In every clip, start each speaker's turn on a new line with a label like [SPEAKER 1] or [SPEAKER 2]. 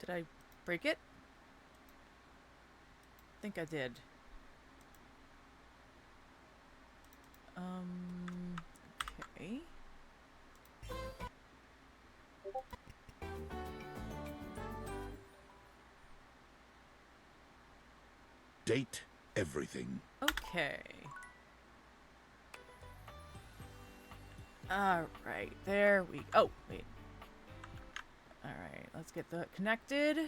[SPEAKER 1] Did I break it? I think I did. Okay.
[SPEAKER 2] Date everything.
[SPEAKER 1] Okay. Alright, there we... Oh, wait. Alright, let's get that connected.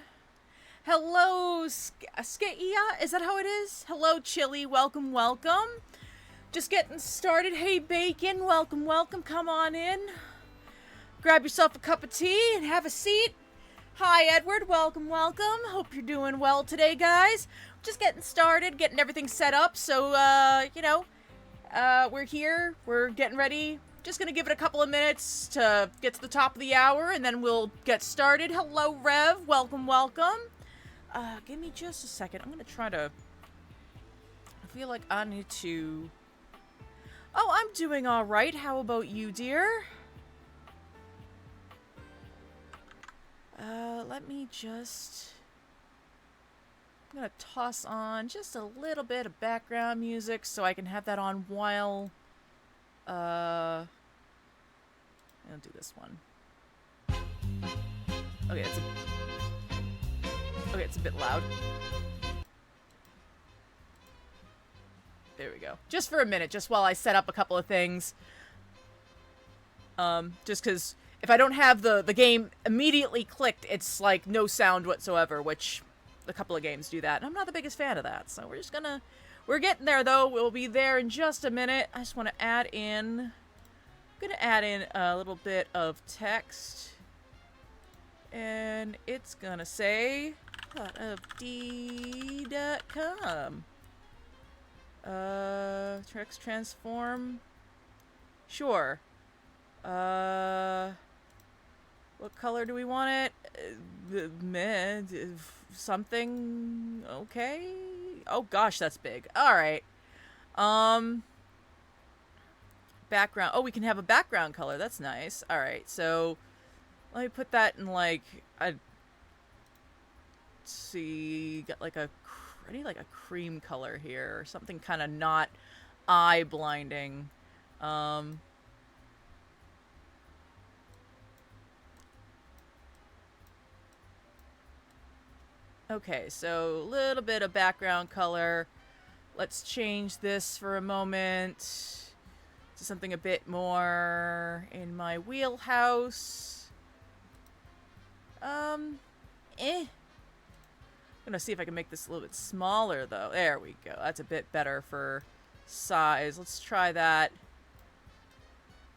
[SPEAKER 1] Hello, Skeia? Is that how it is? Hello, Chili. Welcome, welcome. Just getting started. Hey, Bacon. Welcome, welcome. Come on in. Grab yourself a cup of tea and have a seat. Hi, Edward. Welcome, welcome. Hope you're doing well today, guys. Just getting started, getting everything set up. So, we're here. We're getting ready. Just gonna give it a couple of minutes to get to the top of the hour, and then we'll get started. Hello, Rev. Welcome, welcome. Give me just a second. I'm gonna try to... I feel like I need to... Oh, I'm doing alright. How about you, dear? Let me just... I'm gonna toss on just a little bit of background music so I can have that on while... I'll do this one. Okay, it's a bit loud. There we go. Just for a minute, just while I set up a couple of things. Just because if I don't have the game immediately clicked, it's like no sound whatsoever, which a couple of games do that. And I'm not the biggest fan of that, so we're just gonna... We're getting there, though. We'll be there in just a minute. I just want to add in... I'm gonna add in a little bit of text. And it's gonna say... potofd.com. Trex transform. Sure. What color do we want it? Meh, something okay? Oh gosh, that's big. Alright. Background. Oh, we can have a background color. That's nice. Alright, so let me put that in like let's see, got like a I need like a cream color here, or something kind of not eye blinding. Okay, so a little bit of background color. Let's change this for a moment to something a bit more in my wheelhouse. I'm gonna see if I can make this a little bit smaller, though. There we go. That's a bit better for size. Let's try that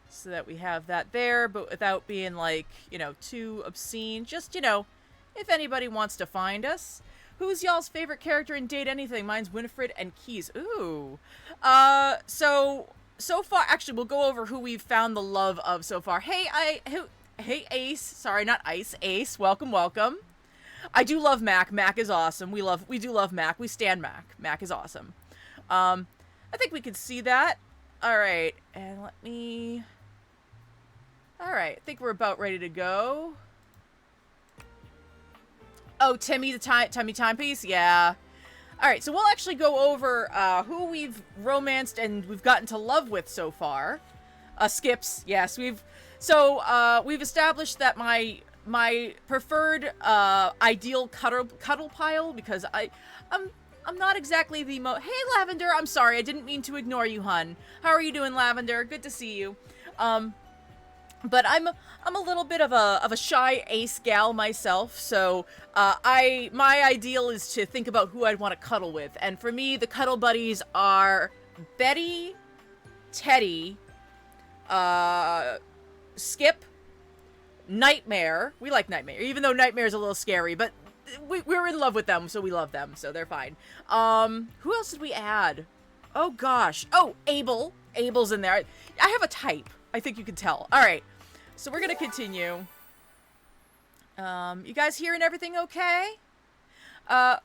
[SPEAKER 1] so that we have that there, but without being, like, you know, too obscene. Just, you know, if anybody wants to find us. Who's y'all's favorite character in Date Anything? Mine's Winifred and Keys. Ooh. So far, actually, we'll go over who we've found the love of so far. Hey, Ace. Sorry, not Ice. Ace. Welcome, welcome. I do love Mac. Mac is awesome. We do love Mac. We stand Mac. Mac is awesome. I think we can see that. Alright, and let me... Alright, I think we're about ready to go. Oh, Timmy the timepiece? Yeah. Alright, so we'll actually go over who we've romanced and we've gotten to love with so far. Skips, yes. We've established that my preferred ideal cuddle pile, because I'm not exactly the Hey, Lavender, I'm sorry, I didn't mean to ignore you, hun. How are you doing, Lavender? Good to see you. But I'm a little bit of a shy Ace gal myself, so my ideal is to think about who I'd want to cuddle with, and for me, the cuddle buddies are Betty, Teddy, Skip, Nightmare. We like Nightmare, even though Nightmare's a little scary, but we're in love with them, so we love them, so they're fine. Who else did we add? Oh gosh. Oh, Abel. Abel's in there. I have a type. I think you can tell. Alright. So we're gonna continue. You guys hearing everything okay?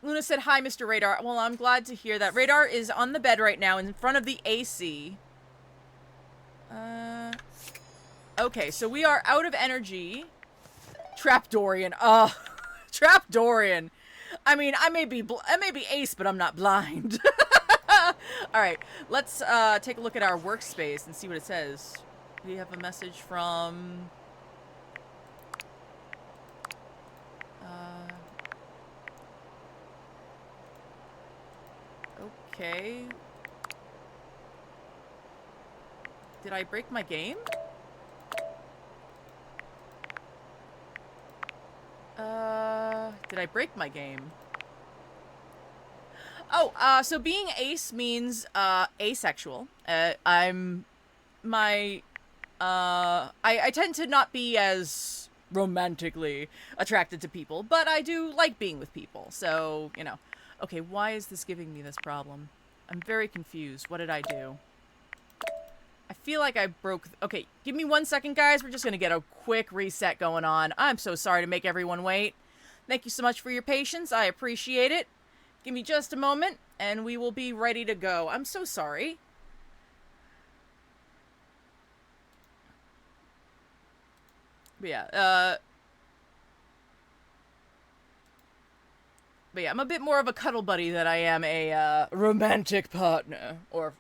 [SPEAKER 1] Luna said, hi, Mr. Radar. Well, I'm glad to hear that. Radar is on the bed right now in front of the AC. Okay, so we are out of energy. Trap Dorian. Trapdorian. I mean, I may be ace, but I'm not blind. All right, let's take a look at our workspace and see what it says. We have a message from... Okay. Did I break my game? Did I break my game? Oh, so being ace means, asexual. I tend to not be as romantically attracted to people, but I do like being with people, so, you know. Okay, why is this giving me this problem? I'm very confused. What did I do? I feel like I broke... Okay, give me 1 second, guys. We're just gonna get a quick reset going on. I'm so sorry to make everyone wait. Thank you so much for your patience. I appreciate it. Give me just a moment, and we will be ready to go. I'm so sorry. But yeah, I'm a bit more of a cuddle buddy than I am a, romantic partner. Or,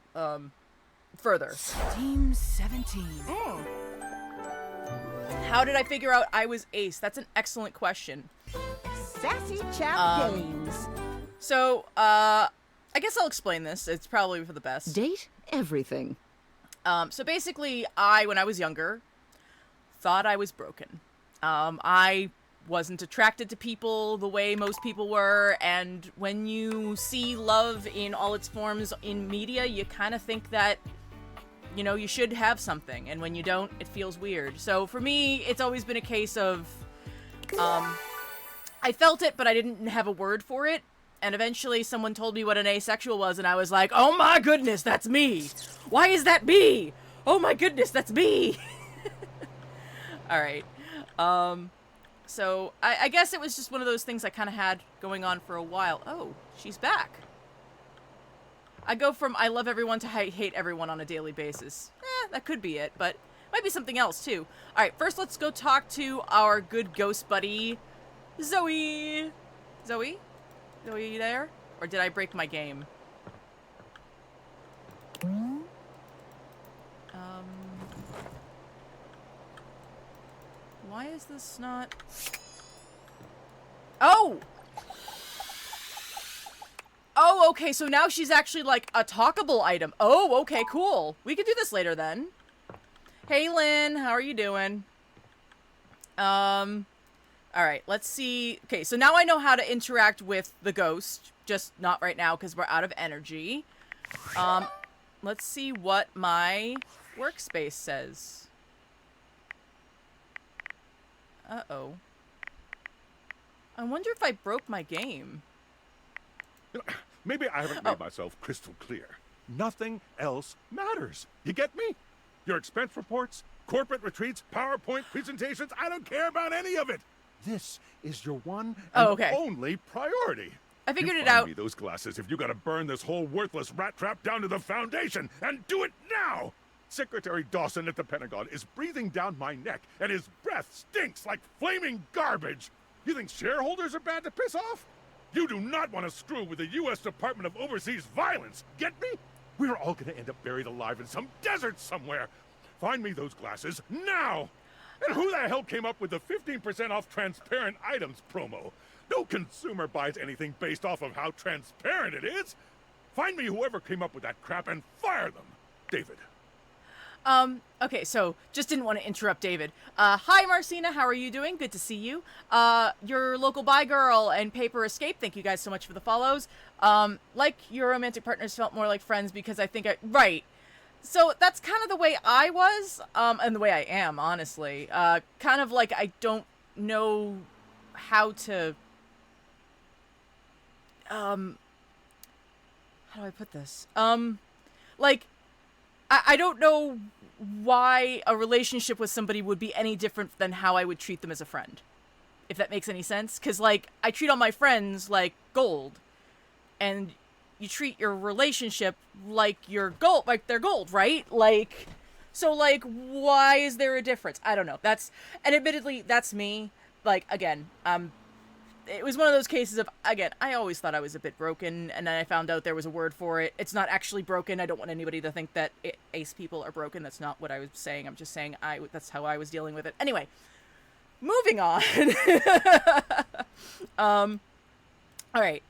[SPEAKER 1] further. Team 17. How did I figure out I was ace? That's an excellent question.
[SPEAKER 3] Sassy Chap Games.
[SPEAKER 1] So, I guess I'll explain this. It's probably for the best.
[SPEAKER 3] Date everything.
[SPEAKER 1] So basically, when I was younger, thought I was broken. I wasn't attracted to people the way most people were, and when you see love in all its forms in media, you kind of think that, you know, you should have something, and when you don't, it feels weird. So for me, it's always been a case of, I felt it, but I didn't have a word for it, and eventually someone told me what an asexual was, and I was like, oh my goodness, that's me! Why is that me? Oh my goodness, that's me! Alright, so I guess it was just one of those things I kind of had going on for a while. Oh, she's back. I go from I love everyone to I hate everyone on a daily basis. That could be it, but might be something else too. Alright, first let's go talk to our good ghost buddy, Zoe. Zoe? Zoe, are you there? Or did I break my game? Why is this not... Oh! Oh, okay, so now she's actually, like, a talkable item. Oh, okay, cool. We could do this later, then. Hey, Lynn, how are you doing? Alright, let's see. Okay, so now I know how to interact with the ghost. Just not right now, because we're out of energy. Let's see what my workspace says. Uh-oh. I wonder if I broke my game.
[SPEAKER 2] You know, maybe I haven't made myself crystal clear. Nothing else matters. You get me? Your expense reports, corporate retreats, PowerPoint presentations, I don't care about any of it. This is your one and only priority.
[SPEAKER 1] I figured it
[SPEAKER 2] Find
[SPEAKER 1] out.
[SPEAKER 2] me those glasses if you gotta burn this whole worthless rat trap down to the foundation, and do it now! Secretary Dawson at the Pentagon is breathing down my neck, and his breath stinks like flaming garbage. You think shareholders are bad to piss off? You do not want to screw with the U.S. Department of Overseas Violence, get me? We're all gonna end up buried alive in some desert somewhere. Find me those glasses now! And who the hell came up with the 15% off transparent items promo? No consumer buys anything based off of how transparent it is. Find me whoever came up with that crap and fire them. David.
[SPEAKER 1] Okay, so, just didn't want to interrupt David. Hi, Marcina, how are you doing? Good to see you. Your local bi girl and Paper Escape, thank you guys so much for the follows. Like your romantic partners felt more like friends because I think right. So, that's kind of the way I was, and the way I am, honestly. Kind of like I don't know how to, how do I put this? Like, I don't know why a relationship with somebody would be any different than how I would treat them as a friend. If that makes any sense. Because, like, I treat all my friends like gold. And you treat your relationship like you're gold, like they're gold, right? Like, so, like, why is there a difference? I don't know. And admittedly, that's me. Like, again, it was one of those cases of, again, I always thought I was a bit broken, and then I found out there was a word for it. It's not actually broken. I don't want anybody to think that ace people are broken. That's not what I was saying. I'm just saying that's how I was dealing with it. Anyway, moving on. All right.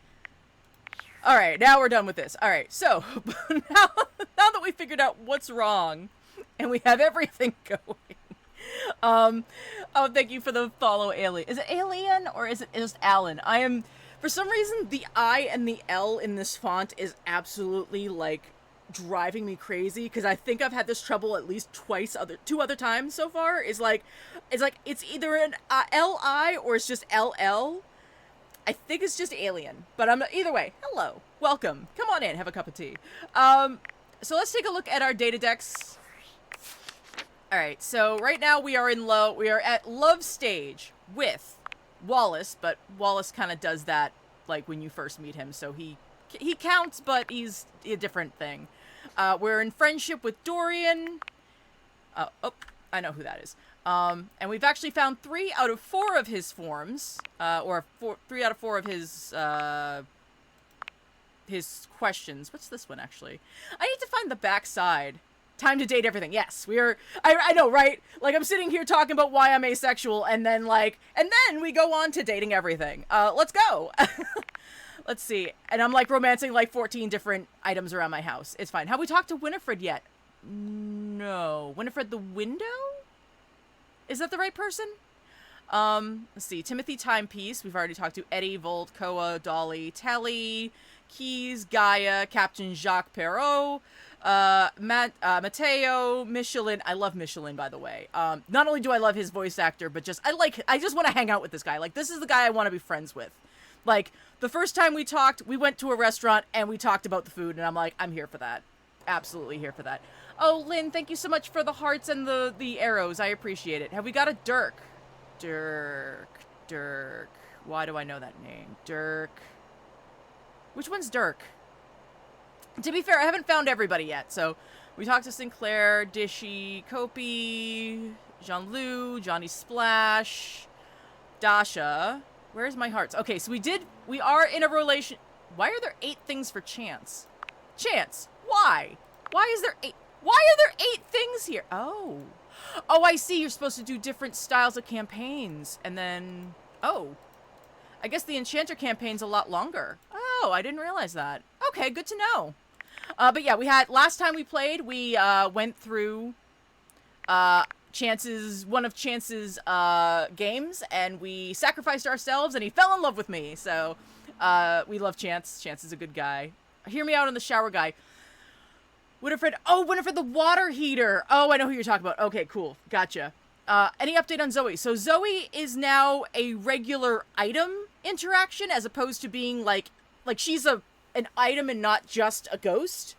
[SPEAKER 1] All right, now we're done with this. All right, so now that we figured out what's wrong and we have everything going, oh, thank you for the follow, Alien. Is it Alien or is it just Alan? For some reason, the I and the L in this font is absolutely, like, driving me crazy, because I think I've had this trouble at least two other times so far. It's either an L-I or it's just L-L. I think it's just Alien, but either way, hello, welcome, come on in, have a cup of tea. So let's take a look at our data decks. All right, so right now we are at love stage with Wallace, but Wallace kind of does that like when you first meet him, so he counts, but he's a different thing. We're in friendship with Dorian. I know who that is. And we've actually found 3 out of 4 of his forms, or 3 out of 4 of his questions. What's this one, actually? I need to find the back side. Time to date everything. Yes, I know, right? Like, I'm sitting here talking about why I'm asexual, and then we go on to dating everything. Let's go. Let's see. And I'm, like, romancing, like, 14 different items around my house. It's fine. Have we talked to Winifred yet? No. Winifred the Window? Is that the right person? Let's see. Timothy Timepiece. We've already talked to Eddie, Volt, Koa, Dolly, Telly, Keys, Gaia, Captain Jacques Perrault, Mateo, Michelin. I love Michelin, by the way. Not only do I love his voice actor, but I just want to hang out with this guy. Like, this is the guy I want to be friends with. Like, the first time we talked, we went to a restaurant and we talked about the food, and I'm like, I'm here for that. Absolutely here for that. Oh, Lynn, thank you so much for the hearts and the arrows. I appreciate it. Have we got a Dirk? Dirk. Why do I know that name? Dirk. Which one's Dirk? To be fair, I haven't found everybody yet. So we talked to Sinclair, Dishy, Kopi, Jean-Lou, Johnny Splash, Dasha. Where's my hearts? Okay, so we are in a relation. Why are there 8 things for Chance? Chance, why? Why are there 8 things here? Oh, I see. You're supposed to do different styles of campaigns. And then, I guess the Enchanter campaign's a lot longer. Oh, I didn't realize that. Okay, good to know. But yeah, last time we played, we went through one of Chance's games, and we sacrificed ourselves, and he fell in love with me. So we love Chance. Chance is a good guy. Hear me out on the shower guy. Winifred the water heater. Oh, I know who you're talking about. Okay, cool. Gotcha. Any update on Zoe? So Zoe is now a regular item interaction, as opposed to being like she's an item and not just a ghost.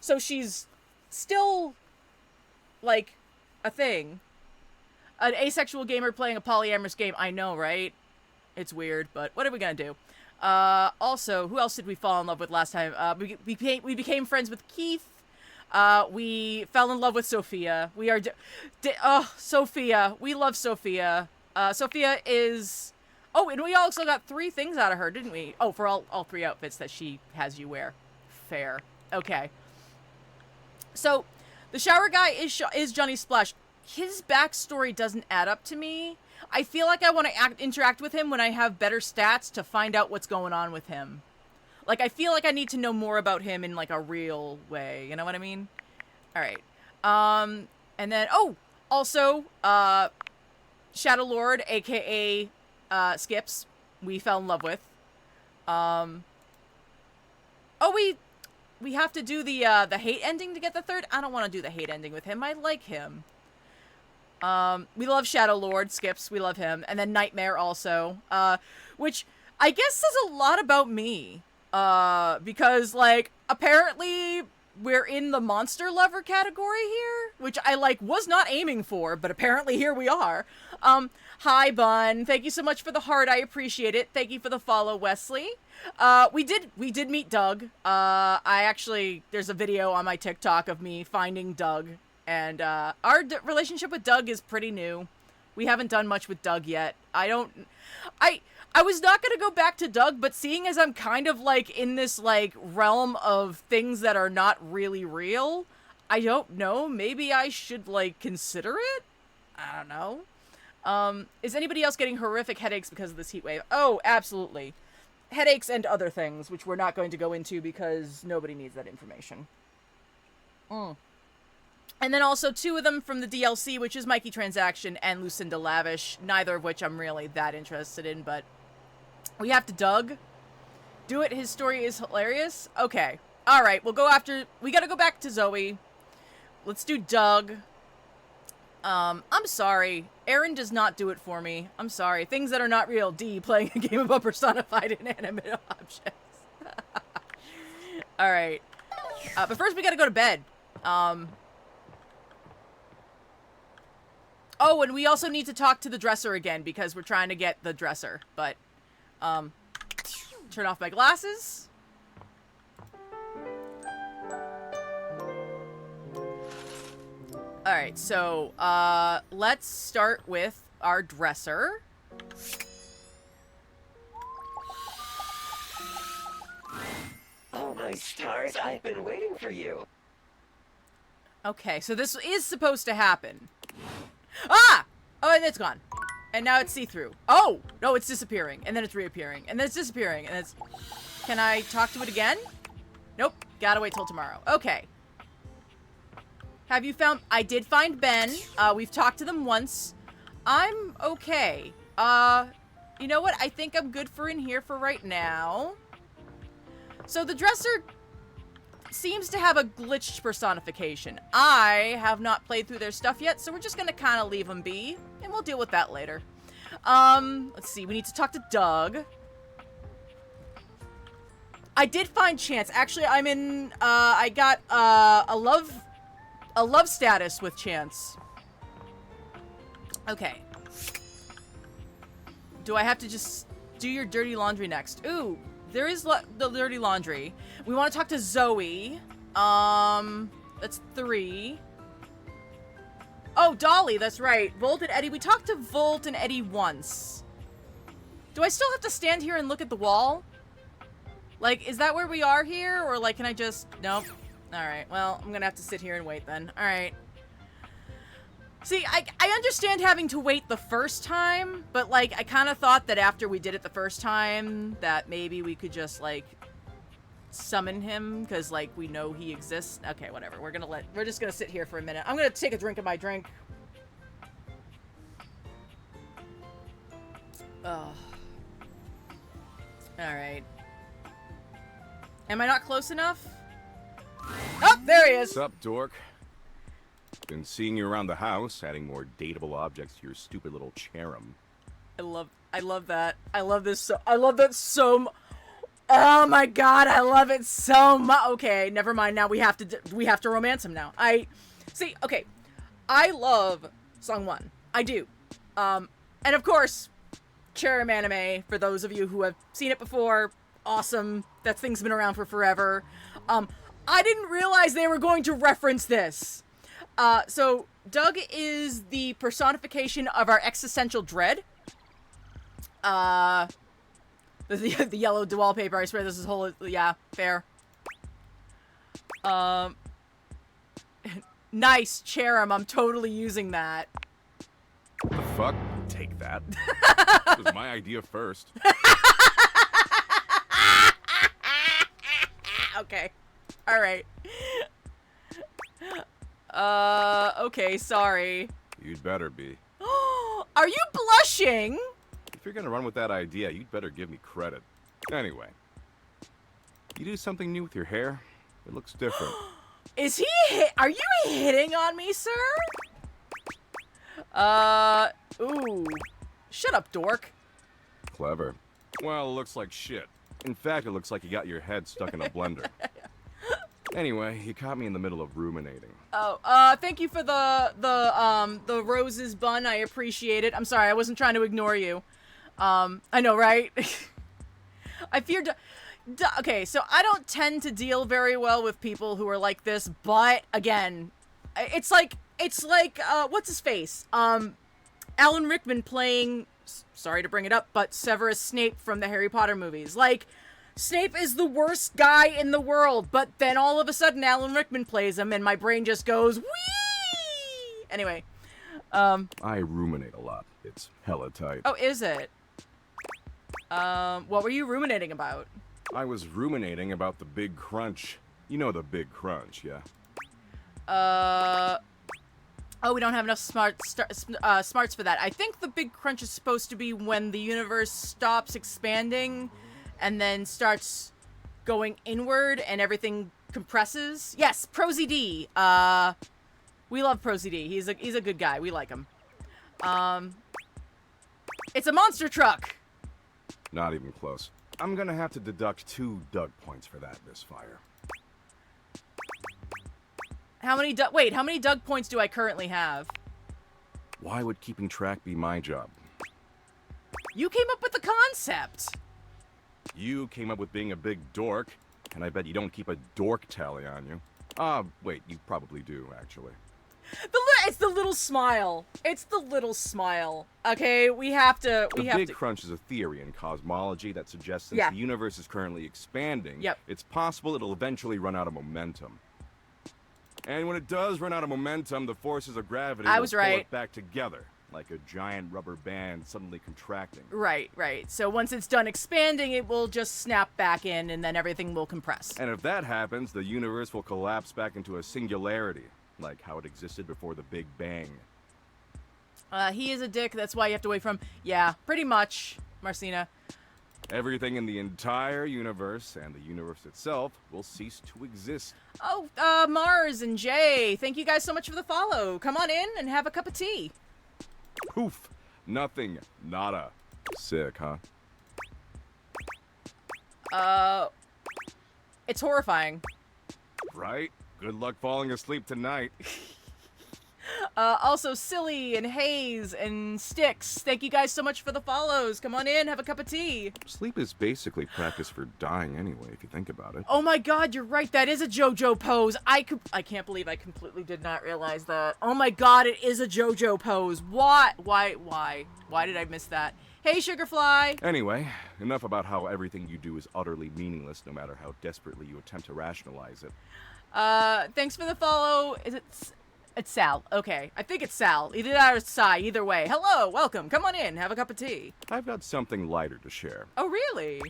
[SPEAKER 1] So she's still like a thing. An asexual gamer playing a polyamorous game. I know, right? It's weird, but what are we gonna do? Also, who else did we fall in love with last time? We became friends with Keith. We fell in love with Sophia. We are, Sophia. We love Sophia. Sophia is, and we also got 3 things out of her, didn't we? Oh, for all 3 outfits that she has you wear. Fair. Okay. So, the shower guy is Johnny Splash. His backstory doesn't add up to me. I feel like I want to interact with him when I have better stats to find out what's going on with him. Like, I feel like I need to know more about him in, like, a real way. You know what I mean? All right. And then, also, Shadow Lord, a.k.a. Skips, we fell in love with. We have to do the hate ending to get the 3rd? I don't want to do the hate ending with him. I like him. We love Shadow Lord, Skips, we love him. And then Nightmare also, which I guess says a lot about me. Because, like, apparently we're in the monster lover category here, which I, like, was not aiming for, but apparently here we are. Hi, Bun. Thank you so much for the heart. I appreciate it. Thank you for the follow, Wesley. We did meet Doug. There's a video on my TikTok of me finding Doug, and our relationship with Doug is pretty new. We haven't done much with Doug yet. I was not going to go back to Doug, but seeing as I'm kind of, like, in this, like, realm of things that are not really real, I don't know. Maybe I should, like, consider it? I don't know. Is anybody else getting horrific headaches because of this heat wave? Oh, absolutely. Headaches and other things, which we're not going to go into because nobody needs that information. And then also 2 of them from the DLC, which is Mikey Transaction and Lucinda Lavish, neither of which I'm really that interested in, but we have to Doug. Do it, his story is hilarious. Okay. Alright, we'll go after... We gotta go back to Zoe. Let's do Doug. I'm sorry. Aaron does not do it for me. I'm sorry. Things that are not real. D, playing a game about personified inanimate objects. Alright. But first we gotta go to bed. Oh, and we also need to talk to the dresser again, because we're trying to get the dresser. But, turn off my glasses. Alright, so, let's start with our dresser.
[SPEAKER 4] Oh my stars, I've been waiting for you.
[SPEAKER 1] Okay, so this is supposed to happen. Ah! Oh, and it's gone. And now it's see-through. Oh! No, it's disappearing. And then it's reappearing. And then it's disappearing. And it's... Can I talk to it again? Nope. Gotta wait till tomorrow. Okay. Have you found... I did find Ben. We've talked to them once. I'm okay. You know what? I think I'm good for in here for right now. So the dresser seems to have a glitched personification. I have not played through their stuff yet, so we're just gonna kind of leave them be, and we'll deal with that later. Let's see. We need to talk to Doug. I did find Chance. Actually, I'm in, I got, a love status with Chance. Okay. Do I have to just do your dirty laundry next? Ooh, there is the dirty laundry. We want to talk to Zoe. That's 3. Oh, Dolly, that's right. Volt and Eddie. We talked to Volt and Eddie once. Do I still have to stand here and look at the wall? Like, is that where we are here? Or, like, can I just... Nope. Alright, well, I'm gonna have to sit here and wait then. Alright. See, I understand having to wait the first time, but, like, I kind of thought that after we did it the first time, that maybe we could just, like, summon him, because, like, we know he exists. Okay, whatever. We're just gonna sit here for a minute. I'm gonna take a drink of my drink. Ugh. Alright. Am I not close enough? Oh, there he is!
[SPEAKER 5] What's up, dork? Been seeing you around the house, adding more dateable objects to your stupid little cherub.
[SPEAKER 1] I love that. I love that so much. Oh my god, I love it so much. Okay, never mind. Now we have to romance him now. See, okay. I love Song 1. I do. And of course, Cherub Anime, for those of you who have seen it before, awesome. That thing's been around for forever. I didn't realize they were going to reference this. So Doug is the personification of our existential dread. The yellow wallpaper, I swear this is whole, yeah, fair. Nice, Cherub, I'm totally using that.
[SPEAKER 5] The fuck? Take that. It was my idea first.
[SPEAKER 1] Okay. Alright. Okay, sorry.
[SPEAKER 5] You'd better be.
[SPEAKER 1] Are you blushing?
[SPEAKER 5] If you're gonna run with that idea, you'd better give me credit. Anyway. You do something new with your hair? It looks different.
[SPEAKER 1] Are you hitting on me, sir? Ooh. Shut up, dork.
[SPEAKER 5] Clever. Well, it looks like shit. In fact, it looks like you got your head stuck in a blender. Anyway, you caught me in the middle of ruminating.
[SPEAKER 1] Oh, thank you for the roses bun. I appreciate it. I'm sorry, I wasn't trying to ignore you. I know, right? I feared. Okay, so I don't tend to deal very well with people who are like this, but again, it's like, what's his face? Alan Rickman playing, sorry to bring it up, but Severus Snape from the Harry Potter movies. Like, Snape is the worst guy in the world, but then all of a sudden Alan Rickman plays him and my brain just goes, whee! Anyway.
[SPEAKER 5] I ruminate a lot. It's hella tight.
[SPEAKER 1] Oh, is it? What were you ruminating about?
[SPEAKER 5] I was ruminating about the Big Crunch. You know the Big Crunch, yeah?
[SPEAKER 1] Oh, we don't have enough smarts for that. I think the Big Crunch is supposed to be when the universe stops expanding and then starts going inward and everything compresses. Yes, Prosy D. We love Prosy D. He's a good guy. We like him. It's a monster truck.
[SPEAKER 5] Not even close. I'm gonna have to deduct 2 Doug points for that misfire.
[SPEAKER 1] How many Doug points do I currently have?
[SPEAKER 5] Why would keeping track be my job?
[SPEAKER 1] You came up with the concept.
[SPEAKER 5] You came up with being a big dork, and I bet you don't keep a dork tally on you. Wait, you probably do, actually.
[SPEAKER 1] It's the little smile. It's the little smile. Okay, we have to.
[SPEAKER 5] The Big Crunch is a theory in cosmology that suggests since the universe is currently expanding, it's possible it'll eventually run out of momentum. And when it does run out of momentum, the forces of gravity will pull it back together, like a giant rubber band suddenly contracting.
[SPEAKER 1] Right. So once it's done expanding, it will just snap back in, and then everything will compress.
[SPEAKER 5] And if that happens, the universe will collapse back into a singularity, like how it existed before the Big Bang.
[SPEAKER 1] He is a dick, that's why you have to wait from... Yeah, pretty much, Marcina.
[SPEAKER 5] Everything in the entire universe, and the universe itself, will cease to exist.
[SPEAKER 1] Oh, Mars and Jay, thank you guys so much for the follow. Come on in and have a cup of tea.
[SPEAKER 5] Poof. Nothing. Nada. Sick, huh?
[SPEAKER 1] It's horrifying.
[SPEAKER 5] Right? Good luck falling asleep tonight.
[SPEAKER 1] Also, Silly and Hayes and Sticks, thank you guys so much for the follows. Come on in, have a cup of tea.
[SPEAKER 5] Sleep is basically practice for dying anyway, if you think about it.
[SPEAKER 1] Oh my god, you're right, that is a JoJo pose. I can't believe I completely did not realize that. Oh my god, it is a JoJo pose. Why did I miss that? Hey, Sugarfly!
[SPEAKER 5] Anyway, enough about how everything you do is utterly meaningless no matter how desperately you attempt to rationalize it.
[SPEAKER 1] Thanks for the follow. It's Sal. Okay, I think it's Sal. Either that or Sai. Either way. Hello, welcome. Come on in. Have a cup of tea.
[SPEAKER 5] I've got something lighter to share.
[SPEAKER 1] Oh, really?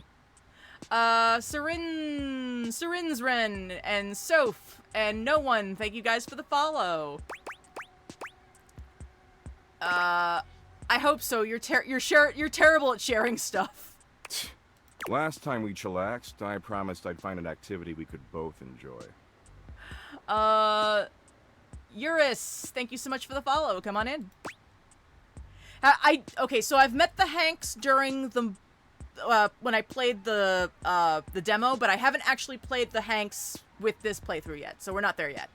[SPEAKER 1] Syrinsren and Soph and No One. Thank you guys for the follow. I hope so. You're terrible at sharing stuff.
[SPEAKER 5] Last time we chillaxed, I promised I'd find an activity we could both enjoy.
[SPEAKER 1] Eurus, thank you so much for the follow. Come on in. Okay, so I've met the Hanks during the when I played the demo, but I haven't actually played the Hanks with this playthrough yet, so we're not there yet.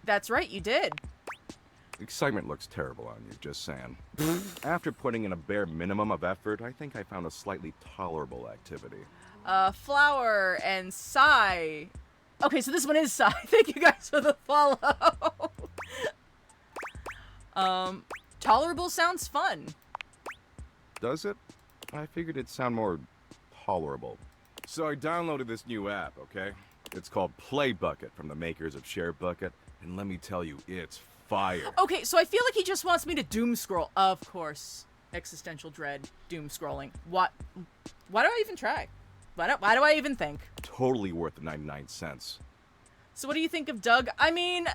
[SPEAKER 1] That's right, you did.
[SPEAKER 5] Excitement looks terrible on you, just saying. After putting in a bare minimum of effort, I think I found a slightly tolerable activity.
[SPEAKER 1] Flower and Sai. Okay, so this one is Sai. Thank you guys for the follow. Tolerable sounds fun.
[SPEAKER 5] Does it? I figured it'd sound more tolerable. So I downloaded this new app, okay? It's called PlayBucket from the makers of ShareBucket, and let me tell you, it's fire. Okay,
[SPEAKER 1] so I feel like he just wants me to doom scroll. Of course. Existential dread, doom scrolling. Why do I even try? Why do I even think?
[SPEAKER 5] Totally worth the 99 cents.
[SPEAKER 1] So what do you think of Doug? I mean,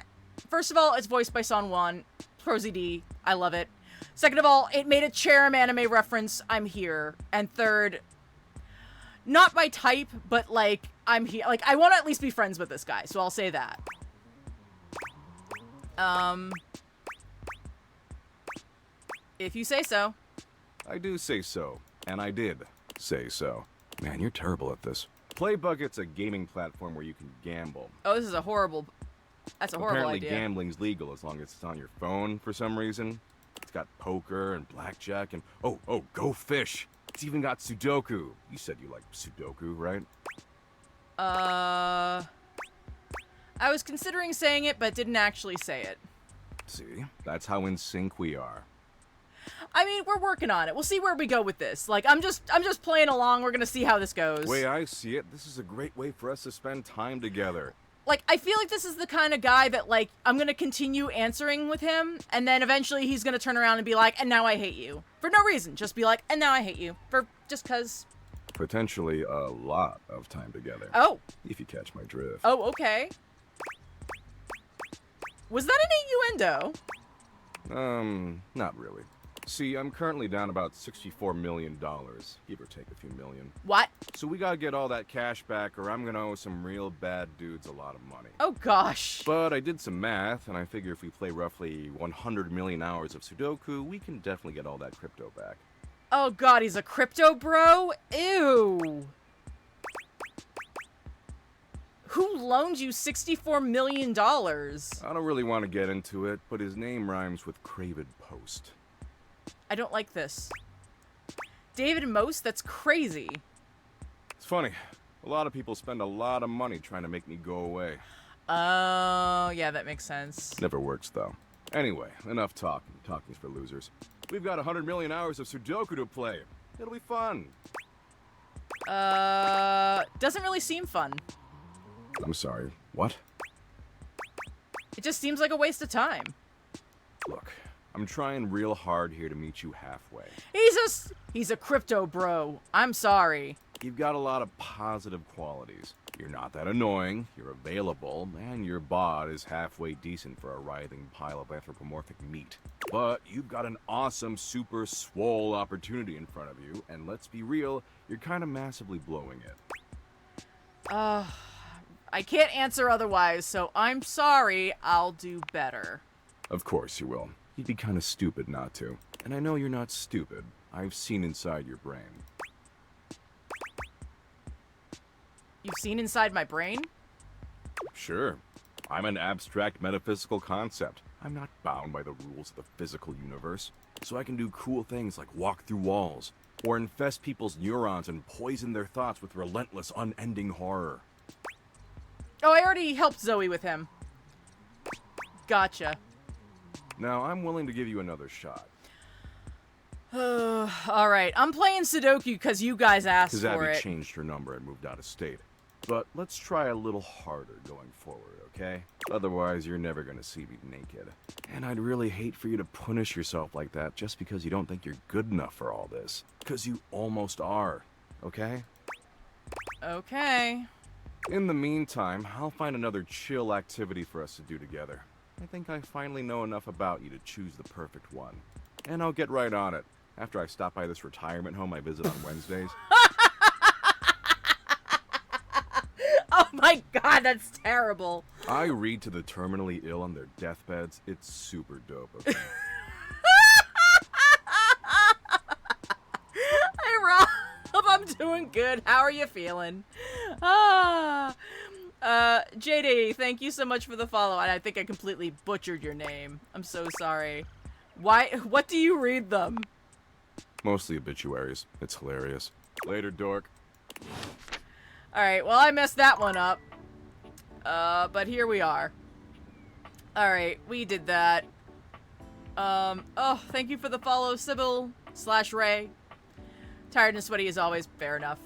[SPEAKER 1] first of all, it's voiced by Son Juan. Prosy D. I love it. Second of all, it made a Cherem anime reference. I'm here. And third, not my type, but like, I'm here. Like, I want to at least be friends with this guy, so I'll say that. If you say so.
[SPEAKER 5] I do say so. And I did say so. Man, you're terrible at this. PlayBucket's a gaming platform where you can gamble.
[SPEAKER 1] Oh, this is a horrible... That's a horrible
[SPEAKER 5] Apparently,
[SPEAKER 1] idea.
[SPEAKER 5] gambling's legal as long as it's on your phone for some reason. It's got poker and blackjack and... Oh, Go Fish! It's even got Sudoku. You said you liked Sudoku, right?
[SPEAKER 1] I was considering saying it, but didn't actually say it.
[SPEAKER 5] See, that's how in sync we are.
[SPEAKER 1] I mean, we're working on it. We'll see where we go with this. Like, I'm just playing along. We're gonna see how this goes.
[SPEAKER 5] The way I see it, this is a great way for us to spend time together.
[SPEAKER 1] Like, I feel like this is the kind of guy that, like, I'm gonna continue answering with him, and then eventually he's gonna turn around and be like, and now I hate you. For no reason. Just be like, and now I hate you. Just cause.
[SPEAKER 5] Potentially a lot of time together.
[SPEAKER 1] Oh.
[SPEAKER 5] If you catch my drift.
[SPEAKER 1] Oh, okay. Was that an innuendo?
[SPEAKER 5] Not really. See, I'm currently down about $64 million, give or take a few million.
[SPEAKER 1] What?
[SPEAKER 5] So we gotta get all that cash back or I'm gonna owe some real bad dudes a lot of money.
[SPEAKER 1] Oh gosh.
[SPEAKER 5] But I did some math, and I figure if we play roughly 100 million hours of Sudoku, we can definitely get all that crypto back.
[SPEAKER 1] Oh god, he's a crypto bro? Ew. Who loaned you $64 million?
[SPEAKER 5] I don't really want to get into it, but his name rhymes with Craven Post.
[SPEAKER 1] I don't like this. David Most? That's crazy.
[SPEAKER 5] It's funny. A lot of people spend a lot of money trying to make me go away.
[SPEAKER 1] Oh, yeah, that makes sense.
[SPEAKER 5] Never works, though. Anyway, enough talking. Talking's for losers. We've got 100 million hours of Sudoku to play. It'll be fun.
[SPEAKER 1] Doesn't really seem fun.
[SPEAKER 5] I'm sorry, what?
[SPEAKER 1] It just seems like a waste of time.
[SPEAKER 5] Look, I'm trying real hard here to meet you halfway.
[SPEAKER 1] He's a crypto bro. I'm sorry.
[SPEAKER 5] You've got a lot of positive qualities. You're not that annoying, you're available, and your bod is halfway decent for a writhing pile of anthropomorphic meat. But you've got an awesome, super swole opportunity in front of you, and let's be real, you're kind of massively blowing it.
[SPEAKER 1] I can't answer otherwise, so I'm sorry. I'll do better.
[SPEAKER 5] Of course you will. You'd be kind of stupid not to. And I know you're not stupid. I've seen inside your brain.
[SPEAKER 1] You've seen inside my brain?
[SPEAKER 5] Sure. I'm an abstract metaphysical concept. I'm not bound by the rules of the physical universe. So I can do cool things like walk through walls, or infest people's neurons and poison their thoughts with relentless, unending horror.
[SPEAKER 1] Oh, I already helped Zoe with him. Gotcha.
[SPEAKER 5] Now, I'm willing to give you another shot.
[SPEAKER 1] Alright, I'm playing Sudoku because you guys asked for
[SPEAKER 5] Because Abby
[SPEAKER 1] it.
[SPEAKER 5] changed her number and moved out of state. But let's try a little harder going forward, okay? Otherwise, you're never gonna see me naked. And I'd really hate for you to punish yourself like that just because you don't think you're good enough for all this. Because you almost are, okay?
[SPEAKER 1] Okay.
[SPEAKER 5] In the meantime, I'll find another chill activity for us to do together. I think I finally know enough about you to choose the perfect one. And I'll get right on it, after I stop by this retirement home I visit on Wednesdays.
[SPEAKER 1] Oh my god, that's terrible.
[SPEAKER 5] I read to the terminally ill on their deathbeds. It's super dope of me.
[SPEAKER 1] Hey Rob, I'm doing good. How are you feeling? JD, thank you so much for the follow. And I think I completely butchered your name. I'm so sorry. What do you read them?
[SPEAKER 5] Mostly obituaries. It's hilarious. Later, dork.
[SPEAKER 1] Alright, well I messed that one up. But here we are. Alright, we did that. Oh, thank you for the follow, Sybil/Ray. Tired and sweaty as always, fair enough.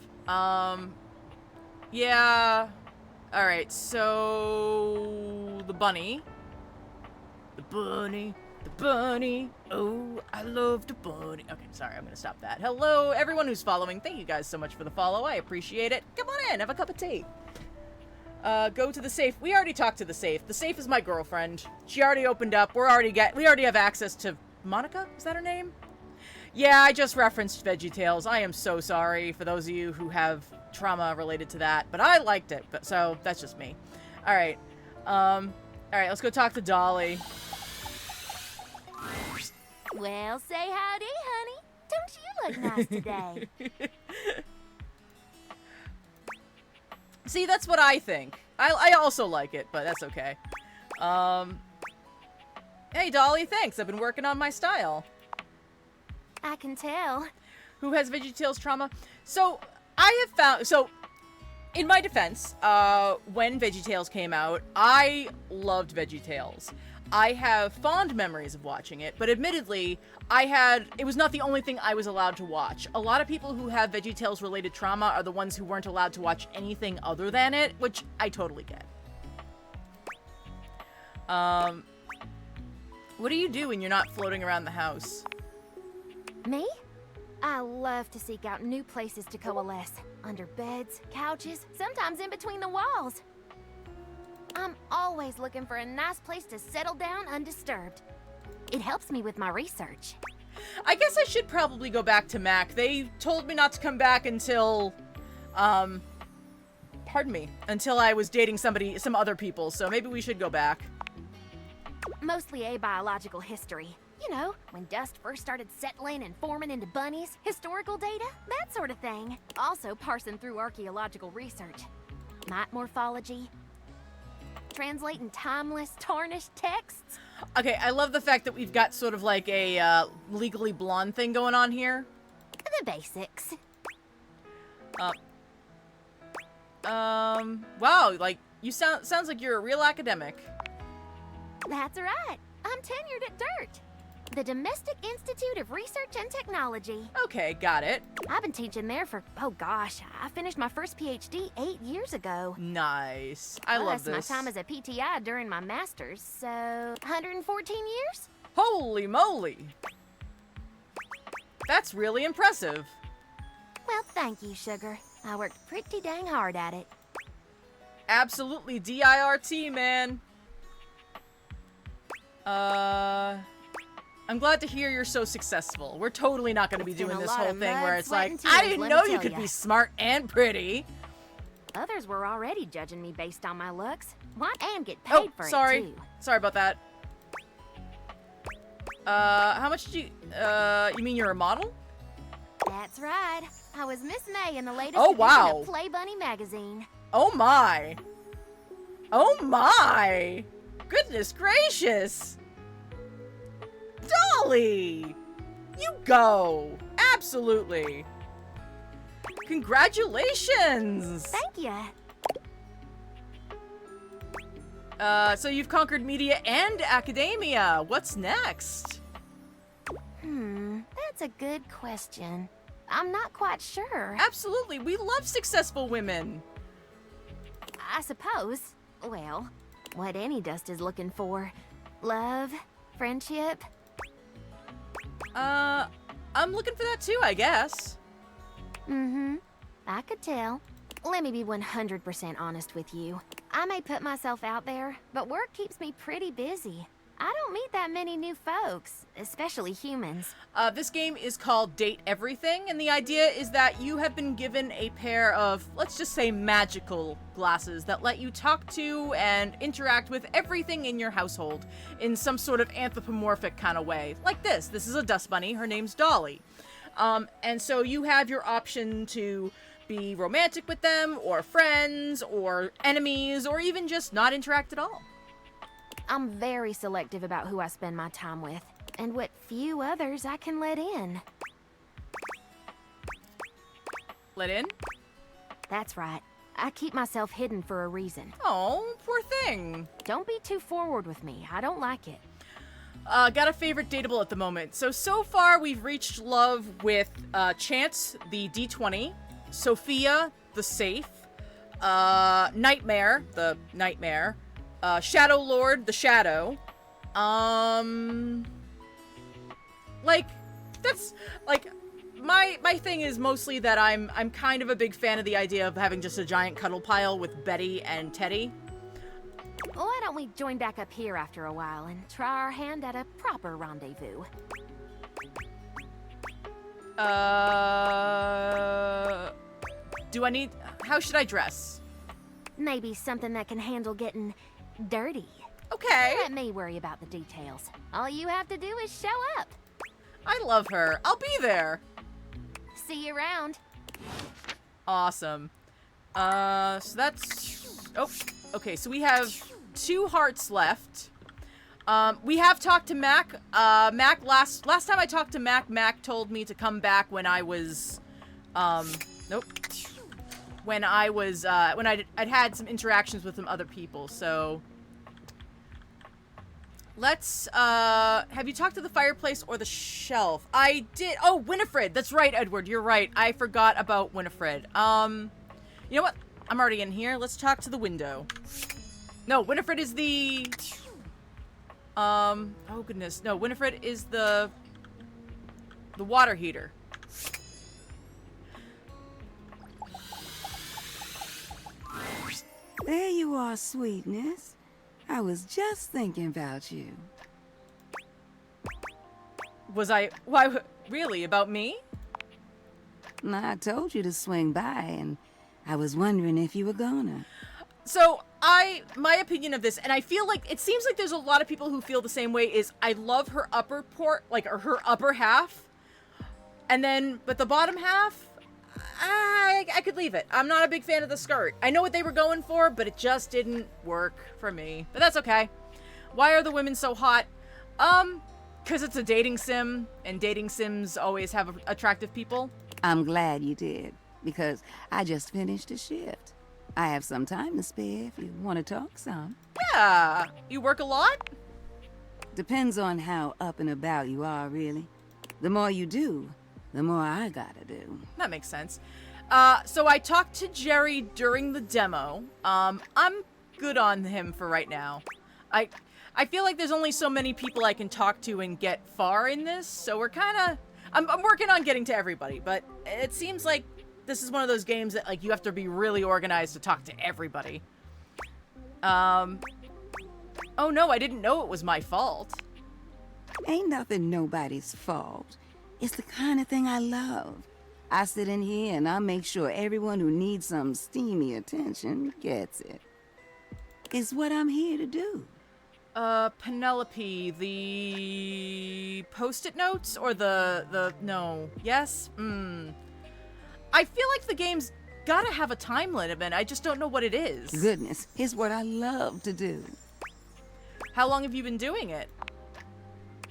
[SPEAKER 1] Yeah. Alright, so... The bunny. The bunny. The bunny. Oh, I love the bunny. Okay, sorry, I'm gonna stop that. Hello, everyone who's following. Thank you guys so much for the follow. I appreciate it. Come on in, have a cup of tea. Go to the safe. We already talked to the safe. The safe is my girlfriend. She already opened up. We already have access to Monica? Is that her name? Yeah, I just referenced VeggieTales. I am so sorry for those of you who have trauma related to that, but I liked it. But so that's just me. All right. All right, let's go talk to Dolly.
[SPEAKER 6] Well, say howdy, honey. Don't you look nice today?
[SPEAKER 1] See, that's what I think. I also like it, but that's okay. Hey, Dolly, thanks. I've been working on my style.
[SPEAKER 6] I can tell.
[SPEAKER 1] Who has VeggieTales trauma? So, I have found... So, in my defense, when VeggieTales came out, I loved VeggieTales. I have fond memories of watching it, but admittedly, it was not the only thing I was allowed to watch. A lot of people who have VeggieTales related trauma are the ones who weren't allowed to watch anything other than it, which I totally get. What do you do when you're not floating around the house?
[SPEAKER 6] Me? I love to seek out new places to coalesce. Under beds, couches, sometimes in between the walls. I'm always looking for a nice place to settle down undisturbed. It helps me with my research.
[SPEAKER 1] I guess I should probably go back to Mac. They told me not to come back until, pardon me, until I was dating some other people, so maybe we should go back.
[SPEAKER 6] Mostly abiological history. You know, when dust first started settling and forming into bunnies, historical data, that sort of thing. Also parsing through archaeological research. Mite morphology. Translating timeless, tarnished texts.
[SPEAKER 1] Okay, I love the fact that we've got sort of like a Legally Blonde thing going on here.
[SPEAKER 6] The basics.
[SPEAKER 1] Wow, like, you sounds like you're a real academic.
[SPEAKER 6] That's right. I'm tenured at DIRT, the Domestic Institute of Research and Technology.
[SPEAKER 1] Okay, got it.
[SPEAKER 6] I've been teaching there for, oh gosh, I finished my first PhD 8 years ago.
[SPEAKER 1] Nice. I love this.
[SPEAKER 6] Plus my time as a PTI during my master's, so 114 years?
[SPEAKER 1] Holy moly. That's really impressive.
[SPEAKER 6] Well, thank you, Sugar. I worked pretty dang hard at it.
[SPEAKER 1] Absolutely DIRT, man. I'm glad to hear you're so successful. We're totally not going to be doing this whole thing where it's like, I didn't know you could be smart and pretty.
[SPEAKER 6] Others were already judging me based on my looks. Want and get paid for it, too.
[SPEAKER 1] Sorry about that. How much did you mean you're a model?
[SPEAKER 6] That's right. I was Miss May in the latest
[SPEAKER 1] edition
[SPEAKER 6] of Play Bunny magazine.
[SPEAKER 1] Oh my. Oh my. Goodness gracious! Dolly! You go! Absolutely! Congratulations!
[SPEAKER 6] Thank you.
[SPEAKER 1] So you've conquered media and academia. What's next?
[SPEAKER 6] That's a good question. I'm not quite sure.
[SPEAKER 1] Absolutely, we love successful women.
[SPEAKER 6] I suppose. Well, what any dust is looking for. Love, friendship.
[SPEAKER 1] I'm looking for that too, I guess.
[SPEAKER 6] I could tell. Let me be 100% honest with you. I may put myself out there, but work keeps me pretty busy. I don't meet that many new folks, especially humans.
[SPEAKER 1] This game is called Date Everything, and the idea is that you have been given a pair of, let's just say, magical glasses that let you talk to and interact with everything in your household in some sort of anthropomorphic kind of way. Like this. This is a dust bunny. Her name's Dolly. And so you have your option to be romantic with them, or friends, or enemies, or even just not interact at all.
[SPEAKER 6] I'm very selective about who I spend my time with, and what few others I can let in.
[SPEAKER 1] Let in?
[SPEAKER 6] That's right. I keep myself hidden for a reason.
[SPEAKER 1] Oh, poor thing.
[SPEAKER 6] Don't be too forward with me. I don't like it.
[SPEAKER 1] Got a favorite dateable at the moment. So far we've reached love with Chance, the D20, Sophia, the Safe, Nightmare, the Nightmare, Shadow Lord, the Shadow. Like, that's, like, my thing is mostly that I'm kind of a big fan of the idea of having just a giant cuddle pile with Betty and Teddy.
[SPEAKER 6] Why don't we join back up here after a while and try our hand at a proper rendezvous?
[SPEAKER 1] Do I need, how should I dress?
[SPEAKER 6] Maybe something that can handle getting dirty.
[SPEAKER 1] Okay.
[SPEAKER 6] Let me worry about the details. All you have to do is show up.
[SPEAKER 1] I love her. I'll be there.
[SPEAKER 6] See you around.
[SPEAKER 1] Awesome. So that's, oh, okay, so we have 2 hearts left. We have talked to Mac. Mac, last time I talked to Mac, Mac told me to come back when I was, nope. When I was, when I'd had some interactions with some other people, so. Let's, have you talked to the fireplace or the shelf? I did. Oh, Winifred. That's right, Edward. You're right. I forgot about Winifred. You know what? I'm already in here. Let's talk to the window. No, Winifred is the... oh goodness. No, Winifred is the water heater.
[SPEAKER 7] There you are, sweetness. I was just thinking about you.
[SPEAKER 1] Was I... Why... Really? About me?
[SPEAKER 7] I told you to swing by, and I was wondering if you were gonna.
[SPEAKER 1] So, my opinion of this, and I feel like, it seems like there's a lot of people who feel the same way, is I love her upper or her upper half. And then, but the bottom half, I could leave it. I'm not a big fan of the skirt. I know what they were going for, but it just didn't work for me. But that's okay. Why are the women so hot? Because it's a dating sim, and dating sims always have attractive people.
[SPEAKER 7] I'm glad you did, because I just finished a shift. I have some time to spare if you want to talk some.
[SPEAKER 1] Yeah. You work a lot?
[SPEAKER 7] Depends on how up and about you are, really. The more you do, the more I gotta do.
[SPEAKER 1] That makes sense. So I talked to Jerry during the demo. I'm good on him for right now. I feel like there's only so many people I can talk to and get far in this, so we're kind of... I'm working on getting to everybody, but it seems like this is one of those games that, like, you have to be really organized to talk to everybody. Oh no, I didn't know it was my fault.
[SPEAKER 7] Ain't nothing nobody's fault. It's the kind of thing I love. I sit in here and I make sure everyone who needs some steamy attention gets it. It's what I'm here to do.
[SPEAKER 1] Penelope, the post-it notes or no, yes? I feel like the game's gotta have a time limit, I just don't know what it is.
[SPEAKER 7] Goodness, it's what I love to do.
[SPEAKER 1] How long have you been doing it?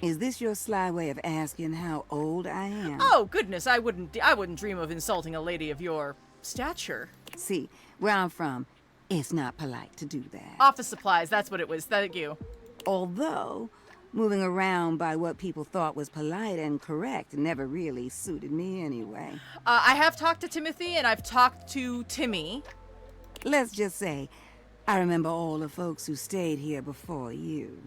[SPEAKER 7] Is this your sly way of asking how old I am?
[SPEAKER 1] Oh, goodness, I wouldn't dream of insulting a lady of your stature.
[SPEAKER 7] See, where I'm from, it's not polite to do that.
[SPEAKER 1] Office supplies, that's what it was. Thank you.
[SPEAKER 7] Although, moving around by what people thought was polite and correct never really suited me anyway.
[SPEAKER 1] I have talked to Timothy, and I've talked to Timmy.
[SPEAKER 7] Let's just say, I remember all the folks who stayed here before you.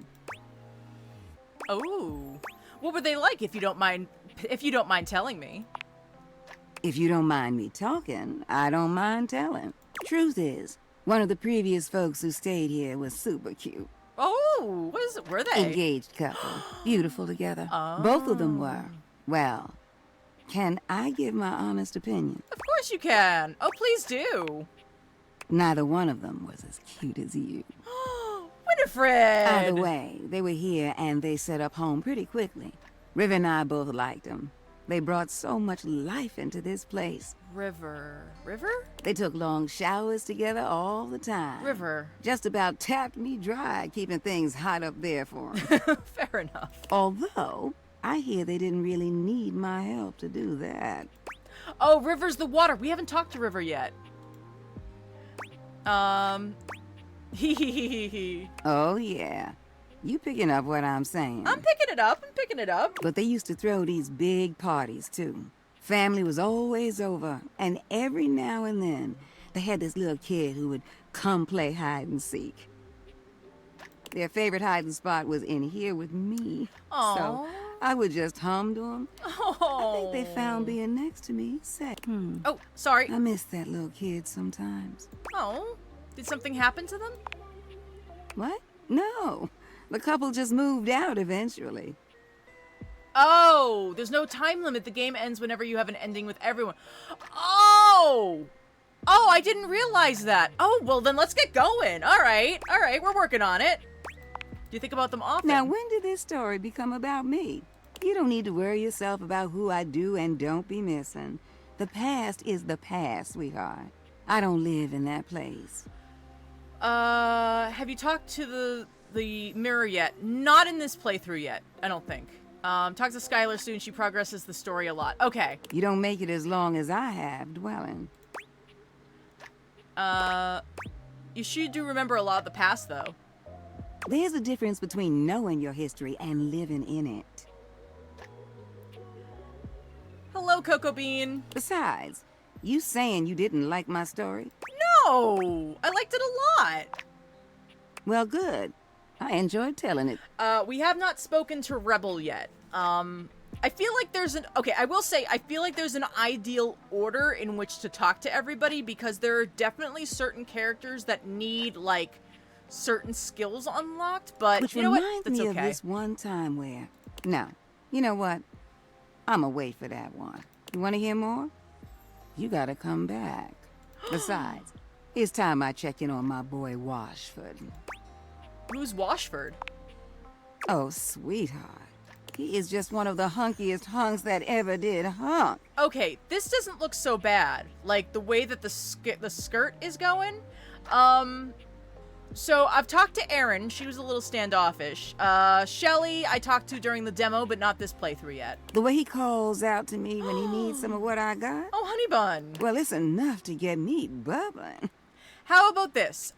[SPEAKER 1] Oh. What were they like, if you don't mind telling me?
[SPEAKER 7] If you don't mind me talking, I don't mind telling. Truth is, one of the previous folks who stayed here was super cute.
[SPEAKER 1] Oh, were they?
[SPEAKER 7] Engaged couple. Beautiful together.
[SPEAKER 1] Oh.
[SPEAKER 7] Both of them were. Well, can I give my honest opinion?
[SPEAKER 1] Of course you can. Oh, please do.
[SPEAKER 7] Neither one of them was as cute as you.
[SPEAKER 1] Winifred!
[SPEAKER 7] Either way, they were here and they set up home pretty quickly. River and I both liked them. They brought so much life into this place.
[SPEAKER 1] River?
[SPEAKER 7] They took long showers together all the time.
[SPEAKER 1] River.
[SPEAKER 7] Just about tapped me dry, keeping things hot up there for them.
[SPEAKER 1] Fair enough.
[SPEAKER 7] Although, I hear they didn't really need my help to do that.
[SPEAKER 1] Oh, River's the water. We haven't talked to River yet.
[SPEAKER 7] Oh, yeah. You picking up what I'm saying.
[SPEAKER 1] I'm picking it up.
[SPEAKER 7] But they used to throw these big parties, too. Family was always over, and every now and then, they had this little kid who would come play hide and seek. Their favorite hiding spot was in here with me.
[SPEAKER 1] Aww.
[SPEAKER 7] So I would just hum to them.
[SPEAKER 1] Oh.
[SPEAKER 7] I think they found being next to me said,
[SPEAKER 1] Oh, sorry.
[SPEAKER 7] I miss that little kid sometimes.
[SPEAKER 1] Oh, did something happen to them?
[SPEAKER 7] What? No. The couple just moved out eventually.
[SPEAKER 1] Oh, there's no time limit. The game ends whenever you have an ending with everyone. Oh, I didn't realize that. Oh, well then let's get going. All right, we're working on it. Do you think about them often?
[SPEAKER 7] Now, when did this story become about me? You don't need to worry yourself about who I do and don't be missing. The past is the past, sweetheart. I don't live in that place.
[SPEAKER 1] Have you talked to the mirror yet? Not in this playthrough yet, I don't think. Talk to Skylar soon. She progresses the story a lot. Okay.
[SPEAKER 7] You don't make it as long as I have dwelling.
[SPEAKER 1] You sure do remember a lot of the past, though.
[SPEAKER 7] There's a difference between knowing your history and living in it.
[SPEAKER 1] Hello, Cocoa Bean.
[SPEAKER 7] Besides, you saying you didn't like my story?
[SPEAKER 1] No, I liked it a lot.
[SPEAKER 7] Well, good. I enjoyed telling it.
[SPEAKER 1] We have not spoken to Rebel yet. I feel like there's I will say, I feel like there's an ideal order in which to talk to everybody, because there are definitely certain characters that need, like, certain skills unlocked, but
[SPEAKER 7] Which
[SPEAKER 1] you know what?
[SPEAKER 7] reminds
[SPEAKER 1] That's
[SPEAKER 7] me
[SPEAKER 1] okay.
[SPEAKER 7] of this one time where... No, you know what? I'ma wait for that one. You want to hear more? You gotta come back. Besides, it's time I check in on my boy Washford.
[SPEAKER 1] Who's Washford?
[SPEAKER 7] Oh, sweetheart. He is just one of the hunkiest hunks that ever did hunk.
[SPEAKER 1] Okay, this doesn't look so bad. Like, the way that the skirt is going. So I've talked to Erin. She was a little standoffish. Shelly, I talked to during the demo, but not this playthrough yet.
[SPEAKER 7] The way he calls out to me when he needs some of what I got?
[SPEAKER 1] Oh, honey bun.
[SPEAKER 7] Well, it's enough to get me bubbling.
[SPEAKER 1] How about this?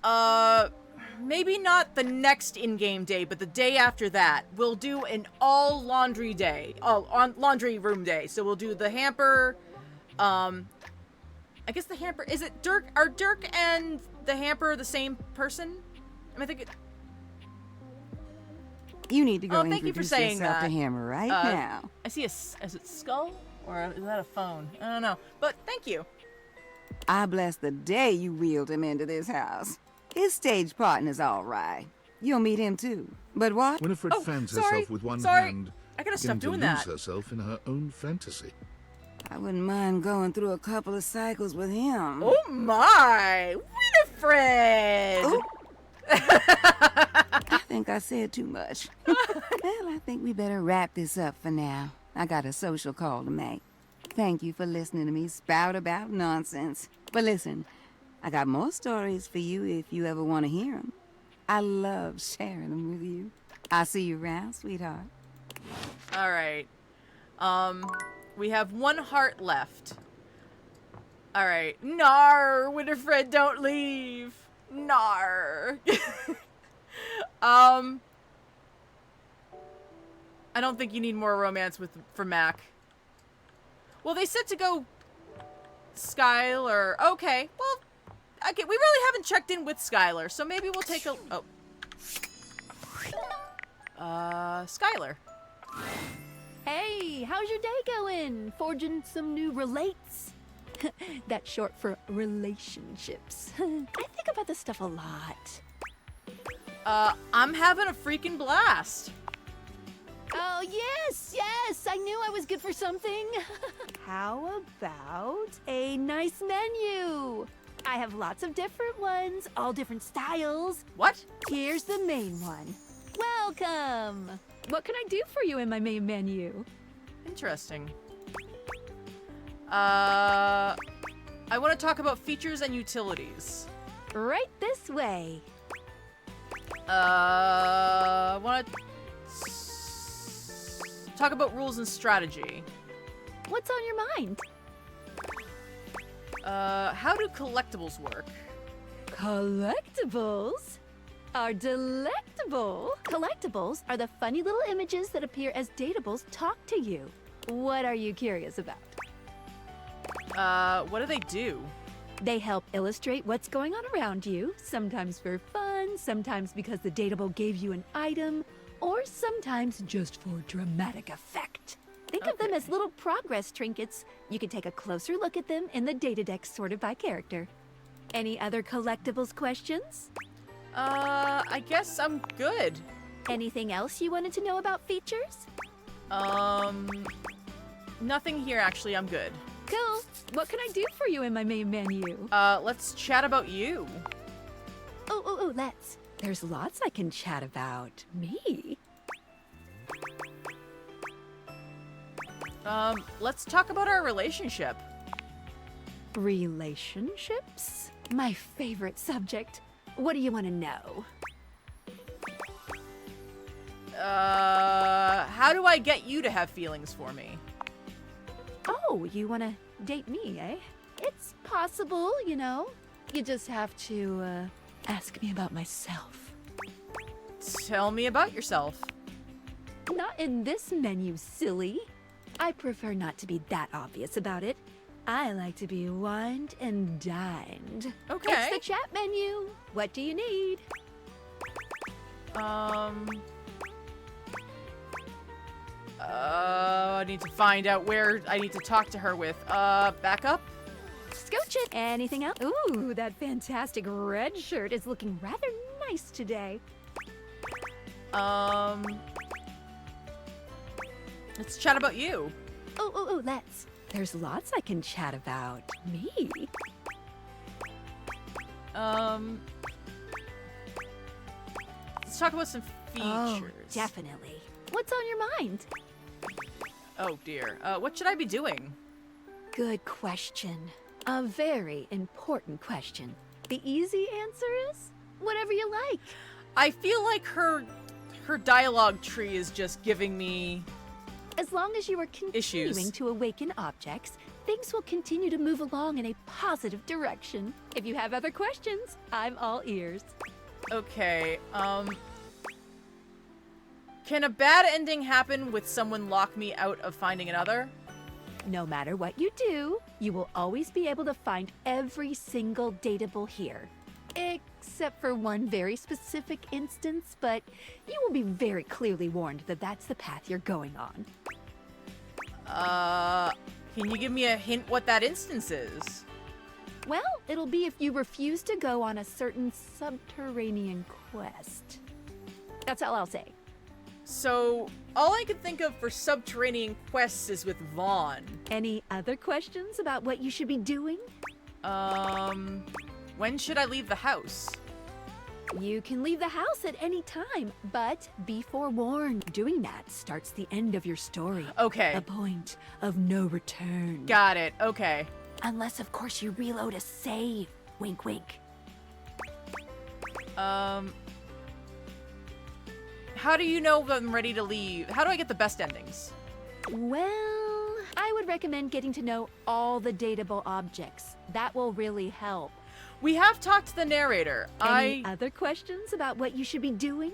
[SPEAKER 1] Maybe not the next in-game day, but the day after that, we'll do an all laundry day. On laundry room day. So we'll do the hamper. I guess the hamper, is it Dirk? Are Dirk and the hamper the same person? I think it.
[SPEAKER 7] You need to go
[SPEAKER 1] thank you for
[SPEAKER 7] introduce
[SPEAKER 1] saying
[SPEAKER 7] yourself
[SPEAKER 1] that.
[SPEAKER 7] to Hammer right now.
[SPEAKER 1] I see is it skull? Or is that a phone? I don't know. But thank you.
[SPEAKER 7] I bless the day you wheeled him into this house. His stage partner's all right. You'll meet him too. But what?
[SPEAKER 8] Winifred fans
[SPEAKER 1] sorry,
[SPEAKER 8] herself with one
[SPEAKER 1] sorry.
[SPEAKER 8] hand,
[SPEAKER 1] I gotta stop
[SPEAKER 8] beginning to
[SPEAKER 1] doing
[SPEAKER 8] lose
[SPEAKER 1] that.
[SPEAKER 8] herself in her own fantasy.
[SPEAKER 7] I wouldn't mind going through a couple of cycles with him.
[SPEAKER 1] Oh my! Winifred!
[SPEAKER 7] Ooh. I think I said too much. Well, I think we better wrap this up for now. I got a social call to make. Thank you for listening to me spout about nonsense. But listen, I got more stories for you if you ever want to hear them. I love sharing them with you. I'll see you around, sweetheart.
[SPEAKER 1] All right. We have one heart left. All right. Nar, Winifred, don't leave. Nar. I don't think you need more romance for Mac. Well, they said to go Skylar. Okay. Well, okay. We really haven't checked in with Skylar, so maybe we'll take a. Skylar.
[SPEAKER 9] Hey, how's your day going? Forging some new relates? That's short for relationships. I think about this stuff a lot.
[SPEAKER 1] I'm having a freaking blast.
[SPEAKER 9] Oh, yes, yes, I knew I was good for something. How about a nice menu? I have lots of different ones, all different styles.
[SPEAKER 1] What?
[SPEAKER 9] Here's the main one. Welcome. What can I do for you in my main menu?
[SPEAKER 1] Interesting. I want to talk about features and utilities.
[SPEAKER 9] Right this way.
[SPEAKER 1] I want to talk about rules and strategy.
[SPEAKER 9] What's on your mind?
[SPEAKER 1] How do collectibles work?
[SPEAKER 9] Collectibles are delectable. Collectibles are the funny little images that appear as datables talk to you. What are you curious about?
[SPEAKER 1] What do they do?
[SPEAKER 9] They help illustrate what's going on around you, sometimes for fun, sometimes because the datable gave you an item, or sometimes just for dramatic effect. Think of them as little progress trinkets. You can take a closer look at them in the data deck sorted by character. Any other collectibles questions?
[SPEAKER 1] I guess I'm good.
[SPEAKER 9] Anything else you wanted to know about features?
[SPEAKER 1] Nothing here, actually. I'm good.
[SPEAKER 9] Cool. What can I do for you in my main menu?
[SPEAKER 1] Let's chat about you.
[SPEAKER 9] Oh, let's. There's lots I can chat about. Me?
[SPEAKER 1] Let's talk about our relationship.
[SPEAKER 9] Relationships? My favorite subject. What do you want to know?
[SPEAKER 1] How do I get you to have feelings for me?
[SPEAKER 9] Oh, you want to date me, eh? It's possible, you know. You just have to, ask me about myself.
[SPEAKER 1] Tell me about yourself.
[SPEAKER 9] Not in this menu, silly. I prefer not to be that obvious about it. I like to be wined and dined.
[SPEAKER 1] Okay.
[SPEAKER 9] It's the chat menu. What do you need?
[SPEAKER 1] I need to find out where I need to talk to her with. Back up?
[SPEAKER 9] Scooch it. Anything else? Ooh, that fantastic red shirt is looking rather nice today.
[SPEAKER 1] Let's chat about you.
[SPEAKER 9] Oh, let's. There's lots I can chat about. Me?
[SPEAKER 1] Let's talk about some features.
[SPEAKER 9] Oh, definitely. What's on your mind?
[SPEAKER 1] Oh dear. What should I be doing?
[SPEAKER 9] Good question. A very important question. The easy answer is whatever you like.
[SPEAKER 1] I feel like her dialogue tree is just giving me
[SPEAKER 9] As long as you are continuing
[SPEAKER 1] issues.
[SPEAKER 9] to awaken objects, things will continue to move along in a positive direction. If you have other questions, I'm all ears.
[SPEAKER 1] Okay, can a bad ending happen with someone lock me out of finding another?
[SPEAKER 9] No matter what you do, you will always be able to find every single dateable here. Except for one very specific instance, but you will be very clearly warned that that's the path you're going on.
[SPEAKER 1] Can you give me a hint what that instance is?
[SPEAKER 9] Well, it'll be if you refuse to go on a certain subterranean quest. That's all I'll say.
[SPEAKER 1] So, all I could think of for subterranean quests is with Vaughn.
[SPEAKER 9] Any other questions about what you should be doing?
[SPEAKER 1] When should I leave the house?
[SPEAKER 9] You can leave the house at any time, but be forewarned. Doing that starts the end of your story.
[SPEAKER 1] Okay.
[SPEAKER 9] A point of no return.
[SPEAKER 1] Got it. Okay.
[SPEAKER 9] Unless, of course, you reload a save. Wink, wink.
[SPEAKER 1] How do you know if I'm ready to leave? How do I get the best endings?
[SPEAKER 9] Well, I would recommend getting to know all the dateable objects. That will really help.
[SPEAKER 1] We have talked to the narrator.
[SPEAKER 9] Any other questions about what you should be doing?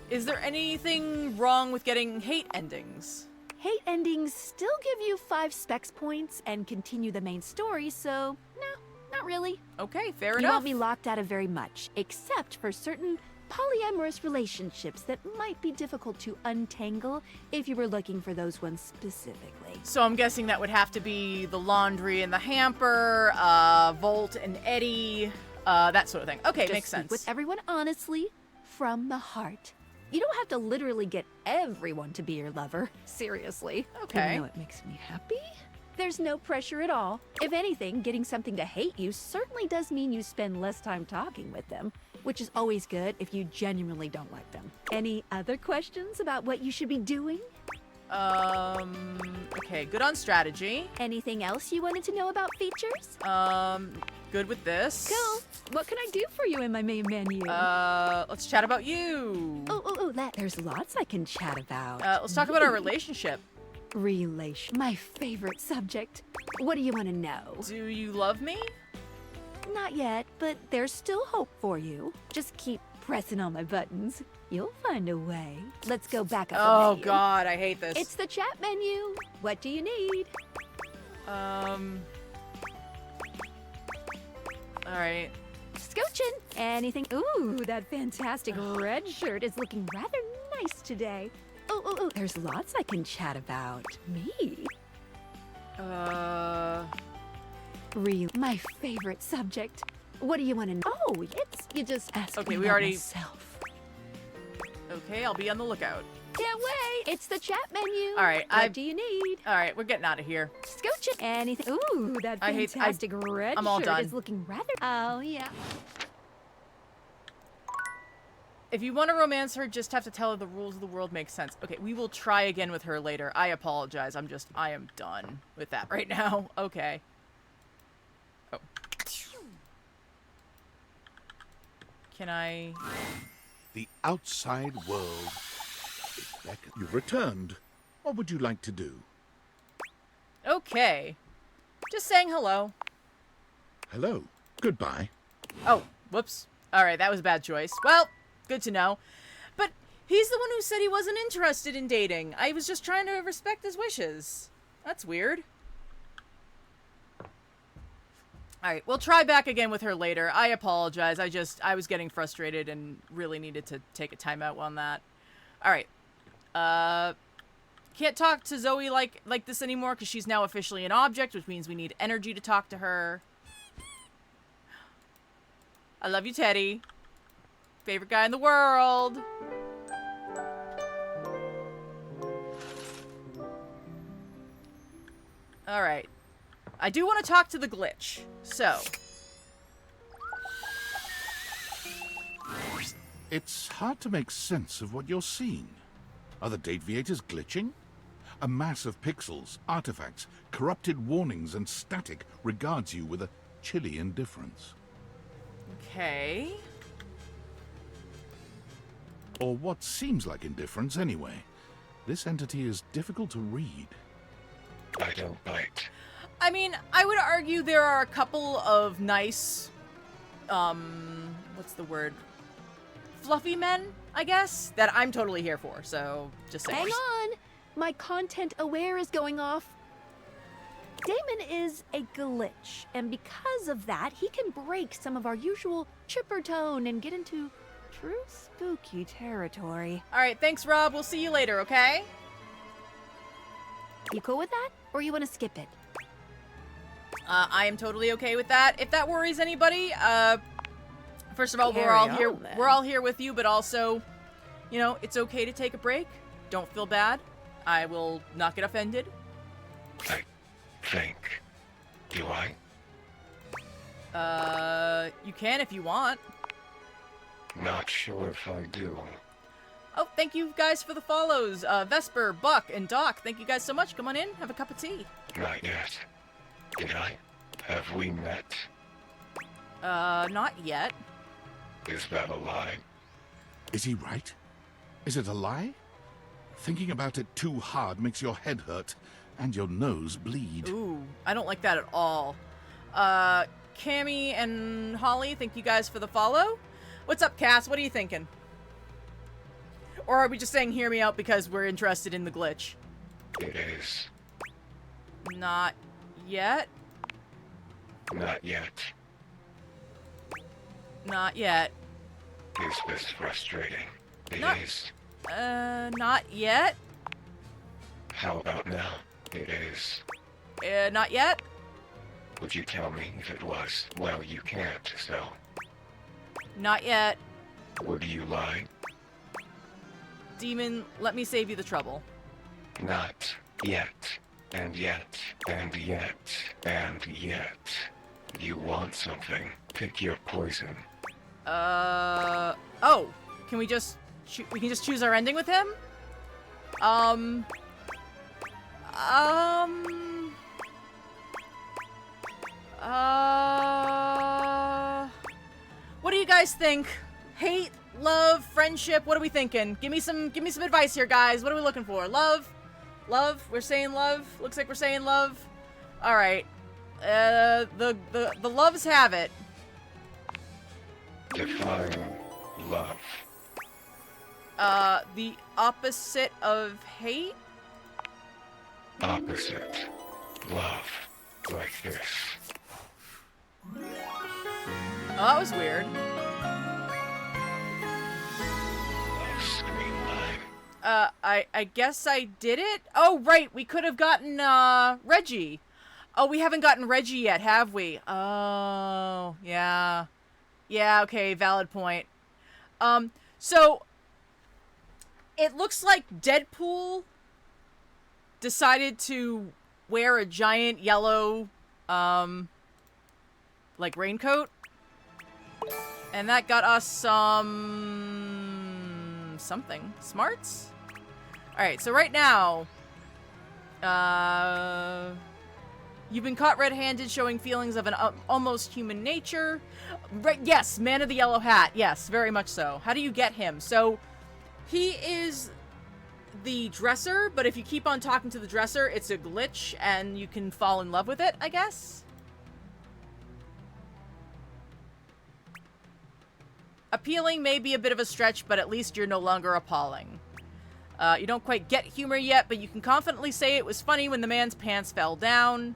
[SPEAKER 1] Is there anything wrong with getting hate endings?
[SPEAKER 9] Hate endings still give you 5 specs points and continue the main story, so no, not really.
[SPEAKER 1] Okay, fair
[SPEAKER 9] You
[SPEAKER 1] enough.
[SPEAKER 9] won't be locked out of very much, except for certain polyamorous relationships that might be difficult to untangle if you were looking for those ones specifically.
[SPEAKER 1] So I'm guessing that would have to be the laundry and the hamper, Volt and Eddie, that sort of thing. Okay,
[SPEAKER 9] Just
[SPEAKER 1] makes
[SPEAKER 9] speak
[SPEAKER 1] sense.
[SPEAKER 9] with everyone honestly, from the heart. You don't have to literally get everyone to be your lover. Seriously.
[SPEAKER 1] Okay.
[SPEAKER 9] Even though it makes me happy. There's no pressure at all. If anything, getting something to hate you certainly does mean you spend less time talking with them, which is always good if you genuinely don't like them. Any other questions about what you should be doing?
[SPEAKER 1] Okay, good on strategy.
[SPEAKER 9] Anything else you wanted to know about features?
[SPEAKER 1] Good with this.
[SPEAKER 9] Cool. What can I do for you in my main menu?
[SPEAKER 1] Let's chat about you.
[SPEAKER 9] There's lots I can chat about.
[SPEAKER 1] Let's talk about our relationship.
[SPEAKER 9] My favorite subject. What do you want to know?
[SPEAKER 1] Do you love me?
[SPEAKER 9] Not yet, but there's still hope for you. Just keep pressing on my buttons. You'll find a way. Let's go back up.
[SPEAKER 1] Oh
[SPEAKER 9] the menu.
[SPEAKER 1] God, I hate this.
[SPEAKER 9] It's the chat menu. What do you need?
[SPEAKER 1] Alright.
[SPEAKER 9] Scoochin'. Anything? Ooh, that fantastic red shirt is looking rather nice today. Oh, there's lots I can chat about. Me? My favorite subject. What do you want to know? Oh, you just asked
[SPEAKER 1] Okay,
[SPEAKER 9] me
[SPEAKER 1] we
[SPEAKER 9] about
[SPEAKER 1] already-
[SPEAKER 9] myself.
[SPEAKER 1] Okay, I'll be on the lookout.
[SPEAKER 9] Can't wait. It's the chat menu.
[SPEAKER 1] All right,
[SPEAKER 9] What do you need?
[SPEAKER 1] Alright, we're getting out of here.
[SPEAKER 9] Scoochin'. Anything? Ooh, that
[SPEAKER 1] I hate-
[SPEAKER 9] fantastic red
[SPEAKER 1] I'm all
[SPEAKER 9] shirt
[SPEAKER 1] done.
[SPEAKER 9] is looking rather. Oh yeah.
[SPEAKER 1] If you want to romance her, just have to tell her the rules of the world make sense. Okay, we will try again with her later. I apologize. I am done with that right now. Okay. Oh. Can I...
[SPEAKER 8] The outside world is beckoning. You've returned. What would you like to do?
[SPEAKER 1] Okay. Just saying hello.
[SPEAKER 8] Hello. Goodbye.
[SPEAKER 1] Oh, Whoops. Alright, that was a bad choice. Well, good to know. But he's the one who said he wasn't interested in dating. I was just trying to respect his wishes. That's weird. Alright, we'll try back again with her later. I apologize. I was getting frustrated and really needed to take a timeout on that. Alright. Can't talk to Zoe like this anymore because she's now officially an object, which means we need energy to talk to her. I love you, Teddy. Favorite guy in the world. Alright. I do want to talk to the glitch. So.
[SPEAKER 8] It's hard to make sense of what you're seeing. Are the Dateviators glitching? A mass of pixels, artifacts, corrupted warnings, and static regards you with a chilly indifference.
[SPEAKER 1] Okay.
[SPEAKER 8] Or what seems like indifference anyway. This entity is difficult to read.
[SPEAKER 4] I don't bite.
[SPEAKER 1] I mean, I would argue there are a couple of nice, what's the word? Fluffy men, I guess, that I'm totally here for, so just saying.
[SPEAKER 9] Hang on! My content aware is going off. Damon is a glitch, and because of that, he can break some of our usual chipper tone and get into true spooky territory.
[SPEAKER 1] Alright, thanks, Rob. We'll see you later, okay?
[SPEAKER 9] You cool with that? Or you want to skip it?
[SPEAKER 1] I am totally okay with that. If that worries anybody, first of all, we're all here with you, but also, you know, it's okay to take a break. Don't feel bad. I will not get offended.
[SPEAKER 4] I think. Do I?
[SPEAKER 1] You can if you want.
[SPEAKER 4] Not sure if I do.
[SPEAKER 1] Oh, thank you guys for the follows. Vesper, Buck, and Doc, thank you guys so much. Come on in, have a cup of tea.
[SPEAKER 4] Not yet. Did I? Have we met?
[SPEAKER 1] Not yet.
[SPEAKER 4] Is that a lie?
[SPEAKER 8] Is he right? Is it a lie? Thinking about it too hard makes your head hurt and your nose bleed.
[SPEAKER 1] Ooh, I don't like that at all. Cammy and Holly, thank you guys for the follow. What's up, Cass? What are you thinking? Or are we just saying hear me out because we're interested in the glitch?
[SPEAKER 4] It is.
[SPEAKER 1] Not yet.
[SPEAKER 4] Not yet.
[SPEAKER 1] Not yet.
[SPEAKER 4] Is this frustrating? It is.
[SPEAKER 1] Not yet.
[SPEAKER 4] How about now? It is.
[SPEAKER 1] Not yet.
[SPEAKER 4] Would you tell me if it was? Well, you can't, so.
[SPEAKER 1] Not yet.
[SPEAKER 4] Would you lie?
[SPEAKER 1] Demon, let me save you the trouble.
[SPEAKER 4] Not yet. And yet. And yet. And yet. You want something. Pick your poison.
[SPEAKER 1] Oh. Can we just... we can just choose our ending with him? What do you guys think? Hate, love, friendship, what are we thinking? Give me some advice here, guys. What are we looking for? Love? Love? We're saying love? Looks like we're saying love. Alright. The loves have it.
[SPEAKER 4] Define love.
[SPEAKER 1] The opposite of hate?
[SPEAKER 4] Opposite. Love. Like this.
[SPEAKER 1] Oh, that was weird.
[SPEAKER 4] Screen line.
[SPEAKER 1] I guess I did it? Oh, right, we could have gotten, Reggie. Oh, we haven't gotten Reggie yet, have we? Oh, yeah. Yeah, okay, valid point. So, it looks like Deadpool decided to wear a giant yellow, like raincoat. And that got us some... something. Smarts? Alright, so right now... you've been caught red-handed showing feelings of an almost human nature. Right, yes, Man of the Yellow Hat. Yes, very much so. How do you get him? So, he is the dresser, but if you keep on talking to the dresser, it's a glitch, and you can fall in love with it, I guess? appealing may be a bit of a stretch, but at least you're no longer appalling. You don't quite get humor yet, but you can confidently say it was funny when the man's pants fell down.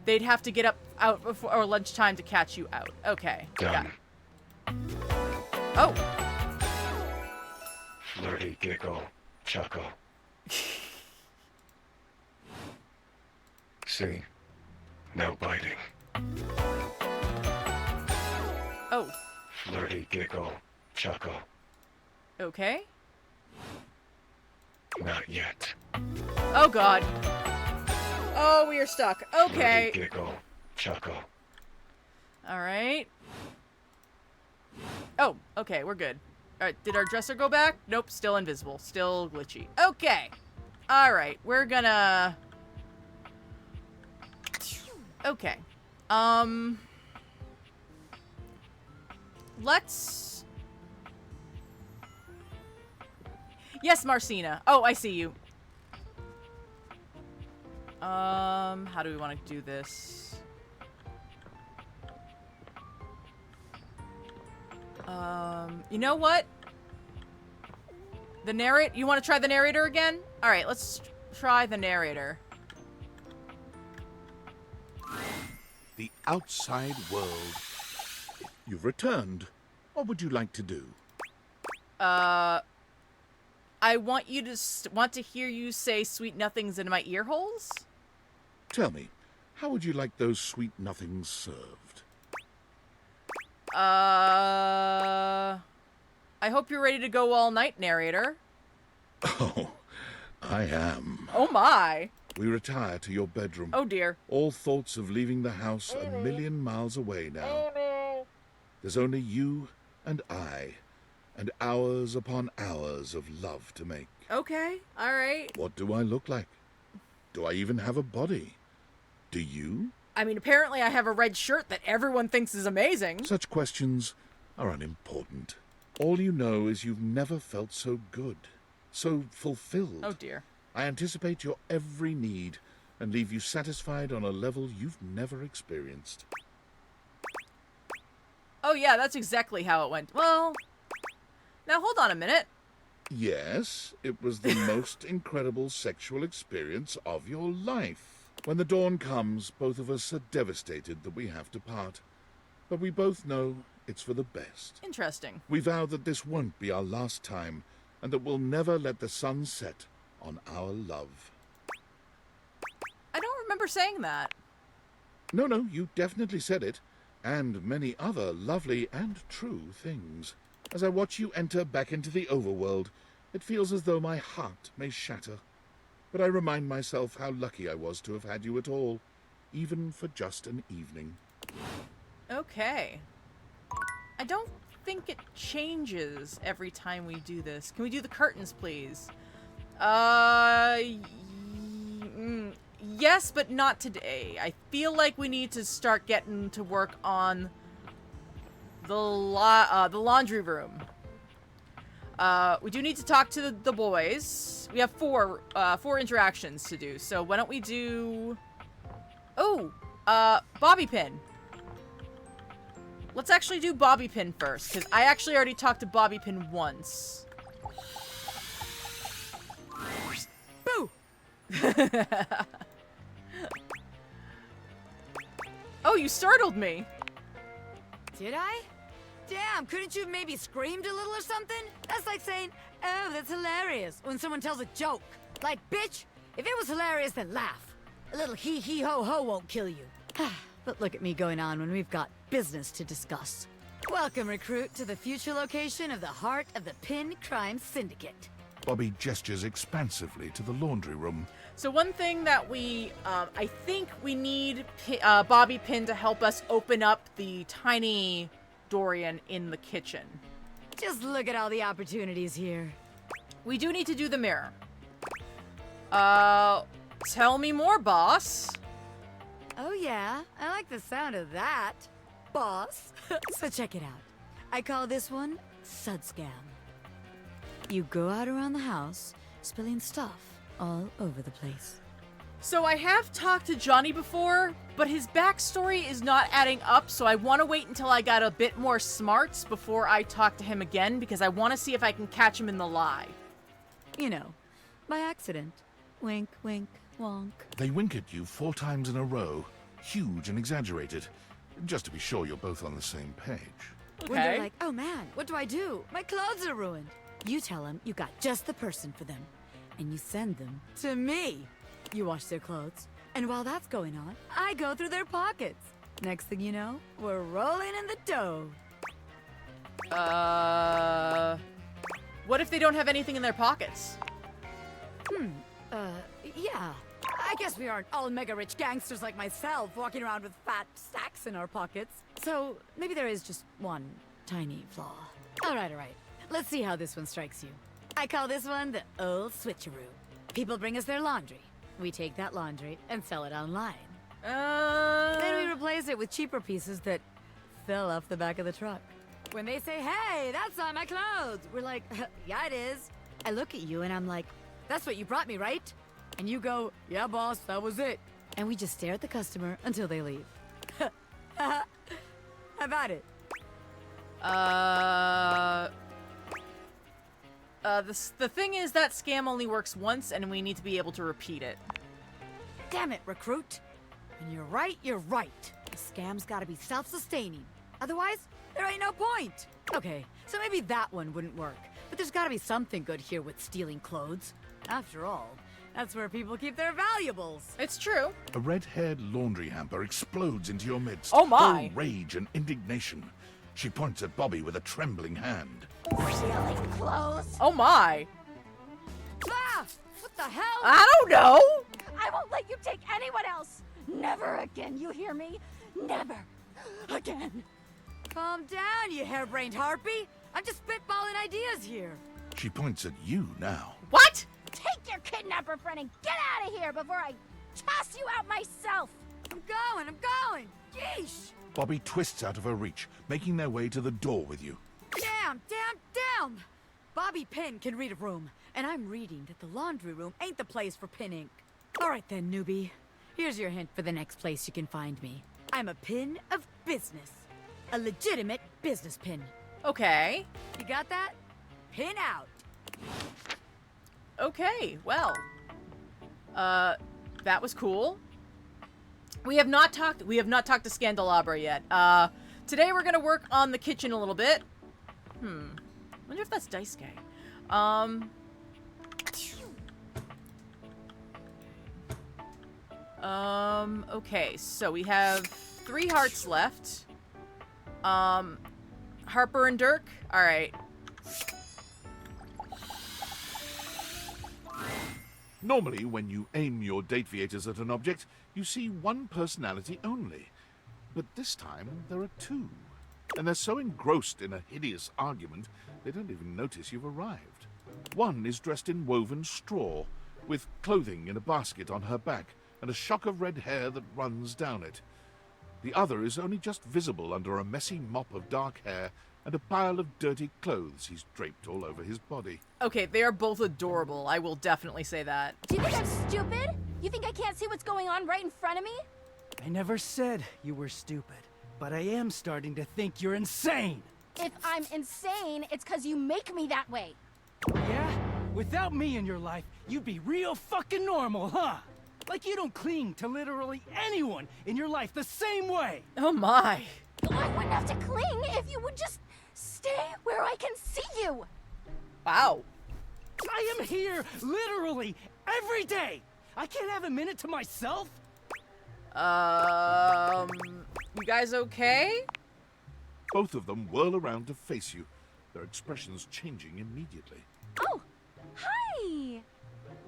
[SPEAKER 1] They'd have to get up out before lunchtime to catch you out. Okay.
[SPEAKER 4] Done.
[SPEAKER 1] Oh.
[SPEAKER 4] Flirty giggle, chuckle. See? No biting.
[SPEAKER 1] Oh.
[SPEAKER 4] Flirty giggle, chuckle.
[SPEAKER 1] Okay.
[SPEAKER 4] Not yet.
[SPEAKER 1] Oh, God. Oh, we are stuck. Okay.
[SPEAKER 4] Flirty giggle, chuckle.
[SPEAKER 1] All right. Oh, okay, we're good. All right, did our dresser go back? Nope, still invisible. Still glitchy. Okay. All right, we're gonna... Okay. Let's... Yes, Marcina. Oh, I see you. How do we want to do this? You know what? The you want to try the narrator again? All right, let's try the narrator.
[SPEAKER 8] The outside world. You've returned. What would you like to do?
[SPEAKER 1] I want you to want to hear you say sweet nothings in my ear holes.
[SPEAKER 8] Tell me, how would you like those sweet nothings served?
[SPEAKER 1] I hope you're ready to go all night, narrator.
[SPEAKER 8] Oh, I am.
[SPEAKER 1] Oh my.
[SPEAKER 8] We retire to your bedroom.
[SPEAKER 1] Oh dear.
[SPEAKER 8] All thoughts of leaving the house a million miles away now. There's only you and I, and hours upon hours of love to make.
[SPEAKER 1] Okay, all right.
[SPEAKER 8] What do I look like? Do I even have a body? Do you?
[SPEAKER 1] I mean, apparently I have a red shirt that everyone thinks is amazing.
[SPEAKER 8] Such questions are unimportant. All you know is you've never felt so good, so fulfilled.
[SPEAKER 1] Oh dear.
[SPEAKER 8] I anticipate your every need and leave you satisfied on a level you've never experienced.
[SPEAKER 1] Oh yeah, that's exactly how it went. Well, now hold on a minute.
[SPEAKER 8] Yes, it was the most incredible sexual experience of your life. When the dawn comes, both of us are devastated that we have to part. But we both know it's for the best.
[SPEAKER 1] Interesting.
[SPEAKER 8] We vow that this won't be our last time, and that we'll never let the sun set on our love.
[SPEAKER 1] I don't remember saying that.
[SPEAKER 8] No, you definitely said it, and many other lovely and true things. As I watch you enter back into the overworld, it feels as though my heart may shatter. But I remind myself how lucky I was to have had you at all, even for just an evening.
[SPEAKER 1] Okay. I don't think it changes every time we do this. Can we do the curtains, please? Yes, but not today. I feel like we need to start getting to work on the laundry room. We do need to talk to the boys. We have four interactions to do. So why don't we do... Oh, Bobby Pin. Let's actually do Bobby Pin first, because I actually already talked to Bobby Pin once. Boo! Oh, you startled me.
[SPEAKER 10] Did I? Damn, couldn't you have maybe screamed a little or something? That's like saying, oh, that's hilarious, when someone tells a joke. Like, bitch, if it was hilarious, then laugh. A little hee-hee-ho-ho won't kill you. But look at me going on when we've got business to discuss. Welcome, recruit, to the future location of the heart of the Pin Crime Syndicate.
[SPEAKER 8] Bobby gestures expansively to the laundry room.
[SPEAKER 1] So one thing that we, I think we need Bobby Pin to help us open up the tiny Dorian in the kitchen.
[SPEAKER 10] Just look at all the opportunities here.
[SPEAKER 1] We do need to do the mirror. Tell me more, boss.
[SPEAKER 10] Oh yeah, I like the sound of that, boss. So check it out. I call this one Sud Scam. You go out around the house, spilling stuff all over the place.
[SPEAKER 1] So I have talked to Johnny before, but his backstory is not adding up, so I want to wait until I got a bit more smarts before I talk to him again, because I want to see if I can catch him in the lie.
[SPEAKER 10] You know, by accident. Wink, wink, wonk.
[SPEAKER 8] They wink at you 4 times in a row, huge and exaggerated, just to be sure you're both on the same page.
[SPEAKER 1] Okay.
[SPEAKER 10] When they're like, oh man, what do I do? My clothes are ruined. You tell them you got just the person for them, and you send them to me. You wash their clothes, and while that's going on, I go through their pockets. Next thing you know, we're rolling in the dough.
[SPEAKER 1] What if they don't have anything in their pockets?
[SPEAKER 10] Yeah. I guess we aren't all mega-rich gangsters like myself walking around with fat stacks in our pockets. So maybe there is just one tiny flaw. All right. Let's see how this one strikes you. I call this one the old switcheroo. People bring us their laundry. We take that laundry and sell it online. Then we replace it with cheaper pieces that fell off the back of the truck. When they say, hey, that's not my clothes, we're like, yeah, it is. I look at you and I'm like, that's what you brought me, right? And you go, yeah, boss, that was it. And we just stare at the customer until they leave. How about it?
[SPEAKER 1] The thing is that scam only works once, and we need to be able to repeat it.
[SPEAKER 10] Damn it, recruit. When you're right, you're right. The scam's gotta be self-sustaining. Otherwise, there ain't no point. Okay, so maybe that one wouldn't work. But there's gotta be something good here with stealing clothes. After all, that's where people keep their valuables.
[SPEAKER 1] It's true.
[SPEAKER 8] A red-haired laundry hamper explodes into your midst.
[SPEAKER 1] Oh my!
[SPEAKER 8] Full rage and indignation. She points at Bobby with a trembling hand.
[SPEAKER 3] Stealing clothes?
[SPEAKER 1] Oh my!
[SPEAKER 10] Ah! What the hell?
[SPEAKER 1] I don't know!
[SPEAKER 3] I won't let you take anyone else! Never again, you hear me? Never again.
[SPEAKER 10] Calm down, you harebrained harpy. I'm just spitballing ideas here.
[SPEAKER 8] She points at you now.
[SPEAKER 1] What?
[SPEAKER 3] Take your kidnapper friend and get out of here before I toss you out myself!
[SPEAKER 10] I'm going! Yeesh!
[SPEAKER 8] Bobby twists out of her reach, making their way to the door with you.
[SPEAKER 10] Damn! Bobby Pin can read a room, and I'm reading that the laundry room ain't the place for pin ink. All right then, newbie. Here's your hint for the next place you can find me. I'm a pin of business. A legitimate business pin.
[SPEAKER 1] Okay.
[SPEAKER 10] You got that? Pin out.
[SPEAKER 1] Okay, well. That was cool. We have not talked to Scandelabra yet. Today we're gonna work on the kitchen a little bit. Wonder if that's Dice Guy. Okay, so we have 3 hearts left. Harper and Dirk? Alright.
[SPEAKER 8] Normally, when you aim your Dateviators at an object, you see one personality only. But this time, there are 2. And they're so engrossed in a hideous argument, they don't even notice you've arrived. One is dressed in woven straw, with clothing in a basket on her back, and a shock of red hair that runs down it. The other is only just visible under a messy mop of dark hair and a pile of dirty clothes he's draped all over his body.
[SPEAKER 1] Okay, they are both adorable. I will definitely say that.
[SPEAKER 3] Do you think I'm stupid? You think I can't see what's going on right in front of me?
[SPEAKER 11] I never said you were stupid, but I am starting to think you're insane.
[SPEAKER 3] If I'm insane, it's because you make me that way.
[SPEAKER 11] Yeah? Without me in your life, you'd be real fucking normal, huh? Like you don't cling to literally anyone in your life the same way.
[SPEAKER 1] Oh my.
[SPEAKER 3] I wouldn't have to cling if you would just stay where I can see you.
[SPEAKER 1] Wow.
[SPEAKER 11] I am here literally every day. I can't have a minute to myself.
[SPEAKER 1] You guys okay?
[SPEAKER 8] Both of them whirl around to face you, their expressions changing immediately.
[SPEAKER 3] Oh, hi.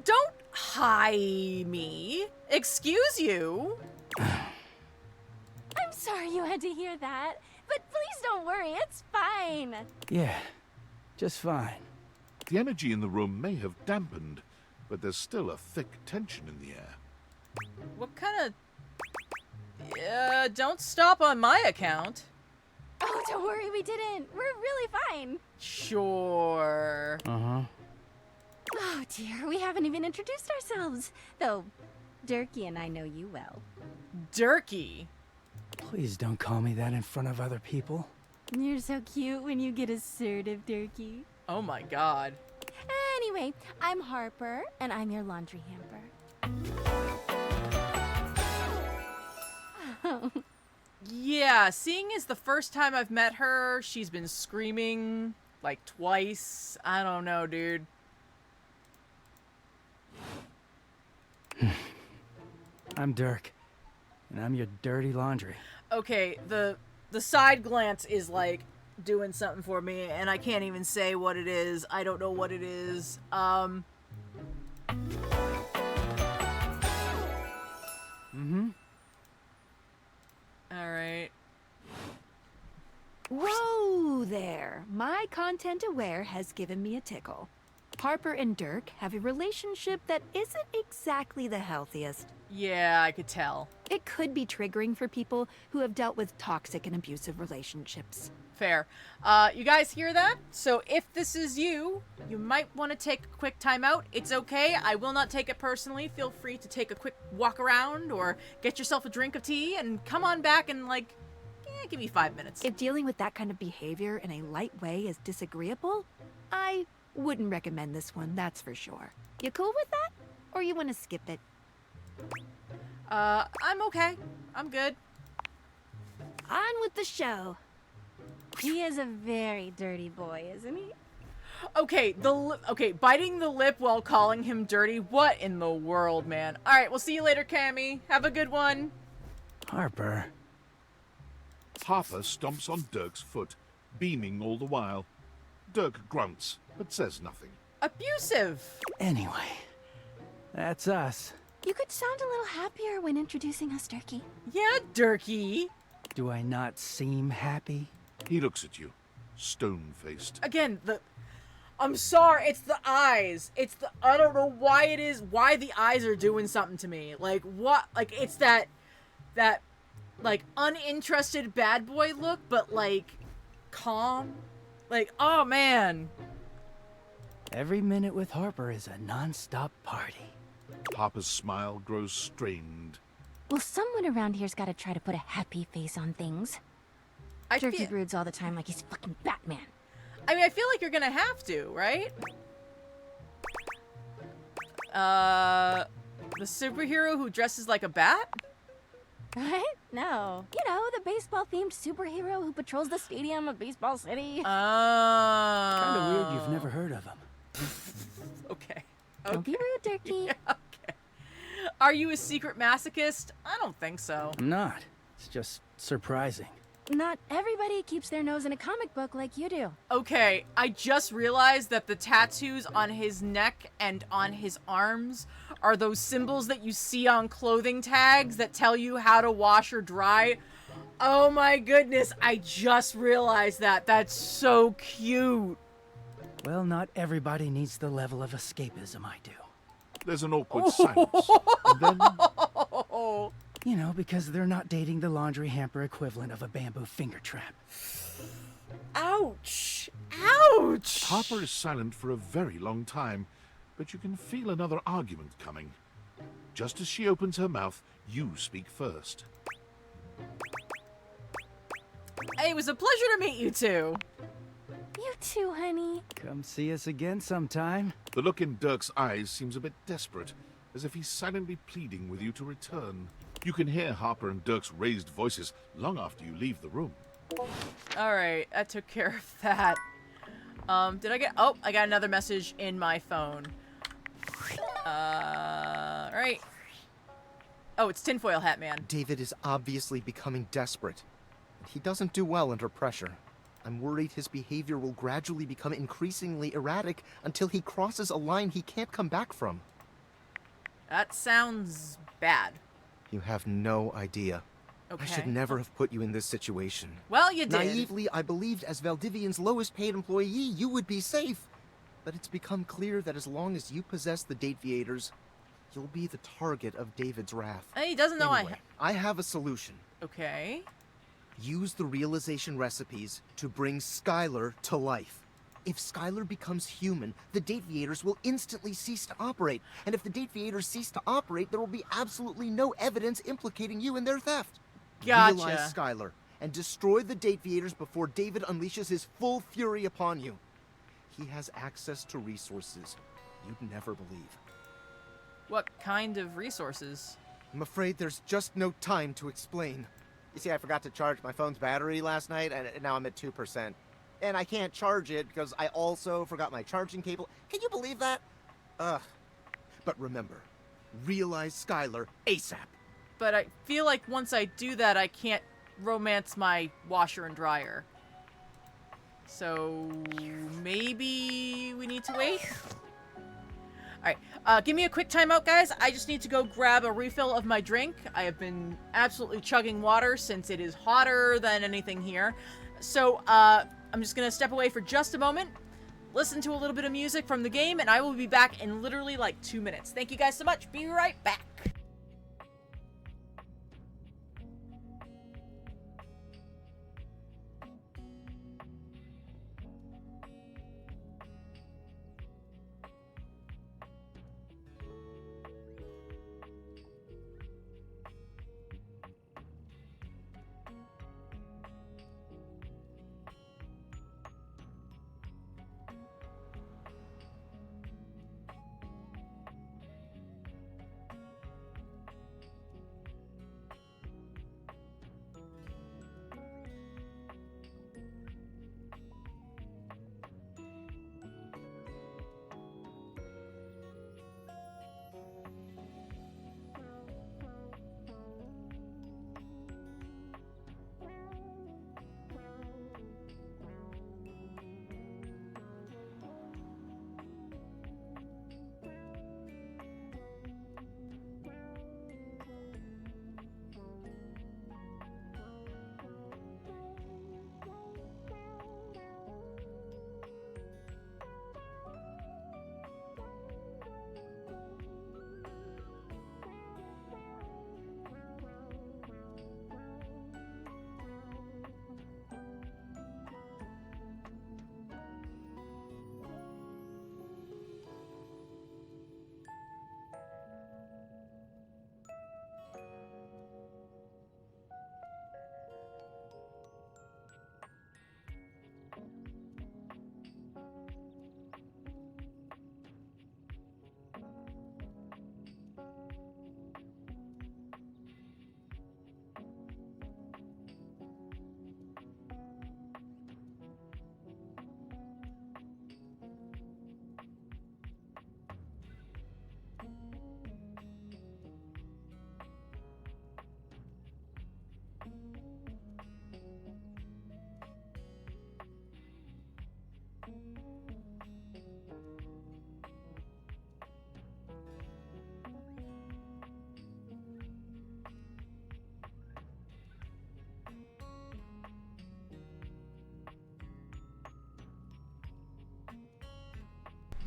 [SPEAKER 1] Don't hi me. Excuse you.
[SPEAKER 3] I'm sorry you had to hear that, but please don't worry, it's fine.
[SPEAKER 11] Yeah, just fine.
[SPEAKER 8] The energy in the room may have dampened, but there's still a thick tension in the air.
[SPEAKER 1] What kind of... don't stop on my account.
[SPEAKER 3] Oh, don't worry, we didn't. We're really fine.
[SPEAKER 1] Sure.
[SPEAKER 11] Uh-huh.
[SPEAKER 3] Oh dear, we haven't even introduced ourselves. Though,
[SPEAKER 12] Durkee and I know you well.
[SPEAKER 1] Durkee?
[SPEAKER 11] Please don't call me that in front of other people.
[SPEAKER 12] You're so cute when you get assertive, Durkee.
[SPEAKER 1] Oh my god.
[SPEAKER 12] Anyway, I'm Harper, and I'm your laundry hamper.
[SPEAKER 1] Yeah, seeing as the first time I've met her, she's been screaming like twice. I don't know, dude.
[SPEAKER 11] I'm Dirk, and I'm your dirty laundry.
[SPEAKER 1] Okay, the side glance is like doing something for me, and I can't even say what it is. I don't know what it is. Alright.
[SPEAKER 9] Whoa there! My content aware has given me a tickle. Harper and Dirk have a relationship that isn't exactly the healthiest.
[SPEAKER 1] Yeah, I could tell.
[SPEAKER 9] It could be triggering for people who have dealt with toxic and abusive relationships.
[SPEAKER 1] Fair. You guys hear that? So if this is you, you might want to take a quick time out. It's okay. I will not take it personally. Feel free to take a quick walk around or get yourself a drink of tea and come on back and give me 5 minutes.
[SPEAKER 9] If dealing with that kind of behavior in a light way is disagreeable, I wouldn't recommend this one, that's for sure. You cool with that? Or you want to skip it?
[SPEAKER 1] I'm okay. I'm good.
[SPEAKER 9] On with the show.
[SPEAKER 12] He is a very dirty boy, isn't he?
[SPEAKER 1] Okay, biting the lip while calling him dirty. What in the world, man? All right, we'll see you later, Cammy. Have a good one.
[SPEAKER 11] Harper.
[SPEAKER 8] Harper stomps on Dirk's foot, beaming all the while. Dirk grunts, but says nothing.
[SPEAKER 1] Abusive.
[SPEAKER 11] Anyway, that's us.
[SPEAKER 12] You could sound a little happier when introducing us, Durkee.
[SPEAKER 1] Yeah, Durkee.
[SPEAKER 11] Do I not seem happy?
[SPEAKER 8] He looks at you, stone-faced.
[SPEAKER 1] Again, I'm sorry, it's the eyes. I don't know why it is, why the eyes are doing something to me. Like, what? Like, it's that, like, uninterested bad boy look, but, like, calm. Like, oh, man.
[SPEAKER 11] Every minute with Harper is a non-stop party.
[SPEAKER 8] Harper's smile grows strained.
[SPEAKER 12] Well, someone around here's got to try to put a happy face on things. Durkee broods all the time like he's fucking Batman.
[SPEAKER 1] I mean, I feel like you're gonna have to, right? The superhero who dresses like a bat?
[SPEAKER 12] What? No. You know, the baseball-themed superhero who patrols the stadium of Baseball City.
[SPEAKER 11] Kind of weird you've never heard of him.
[SPEAKER 1] Okay.
[SPEAKER 12] Don't be rude, Durkee.
[SPEAKER 1] Yeah, okay. Are you a secret masochist? I don't think so.
[SPEAKER 11] I'm not. It's just surprising.
[SPEAKER 12] Not everybody keeps their nose in a comic book like you do.
[SPEAKER 1] Okay, I just realized that the tattoos on his neck and on his arms are those symbols that you see on clothing tags that tell you how to wash or dry. Oh my goodness, I just realized that. That's so cute.
[SPEAKER 11] Well, not everybody needs the level of escapism I do.
[SPEAKER 8] There's an awkward silence. And then...
[SPEAKER 11] You know, because they're not dating the laundry hamper equivalent of a bamboo finger trap.
[SPEAKER 1] Ouch! Ouch!
[SPEAKER 8] Harper is silent for a very long time, but you can feel another argument coming. Just as she opens her mouth, you speak first.
[SPEAKER 1] Hey, it was a pleasure to meet you two.
[SPEAKER 12] You too, honey.
[SPEAKER 11] Come see us again sometime.
[SPEAKER 8] The look in Dirk's eyes seems a bit desperate, as if he's silently pleading with you to return. You can hear Harper and Dirk's raised voices long after you leave the room.
[SPEAKER 1] Alright, that took care of that. Did I get... Oh, I got another message in my phone. Alright. Oh, it's Tinfoil Hat Man.
[SPEAKER 13] David is obviously becoming desperate. He doesn't do well under pressure. I'm worried his behavior will gradually become increasingly erratic until he crosses a line he can't come back from.
[SPEAKER 1] That sounds bad.
[SPEAKER 13] You have no idea.
[SPEAKER 1] Okay.
[SPEAKER 13] I should never have put you in this situation.
[SPEAKER 1] Well, you did.
[SPEAKER 13] Naively, I believed as Valdivian's lowest paid employee, you would be safe. But it's become clear that as long as you possess the Dateviators, you'll be the target of David's wrath.
[SPEAKER 1] He doesn't know
[SPEAKER 13] anyway, I have a solution.
[SPEAKER 1] Okay.
[SPEAKER 13] Use the realization recipes to bring Skylar to life. If Skylar becomes human, the Dateviators will instantly cease to operate. And if the Dateviators cease to operate, there will be absolutely no evidence implicating you in their theft.
[SPEAKER 1] Gotcha.
[SPEAKER 13] Realize Skylar, and destroy the Dateviators before David unleashes his full fury upon you. He has access to resources you'd never believe.
[SPEAKER 1] What kind of resources?
[SPEAKER 13] I'm afraid there's just no time to explain. You see, I forgot to charge my phone's battery last night, and now I'm at 2%. And I can't charge it because I also forgot my charging cable. Can you believe that? Ugh. But remember, realize Skylar ASAP.
[SPEAKER 1] But I feel like once I do that, I can't romance my washer and dryer. So maybe we need to wait? Alright, give me a quick timeout, guys. I just need to go grab a refill of my drink. I have been absolutely chugging water since it is hotter than anything here. So, I'm just gonna step away for just a moment, listen to a little bit of music from the game, and I will be back in literally like 2 minutes. Thank you guys so much. Be right back.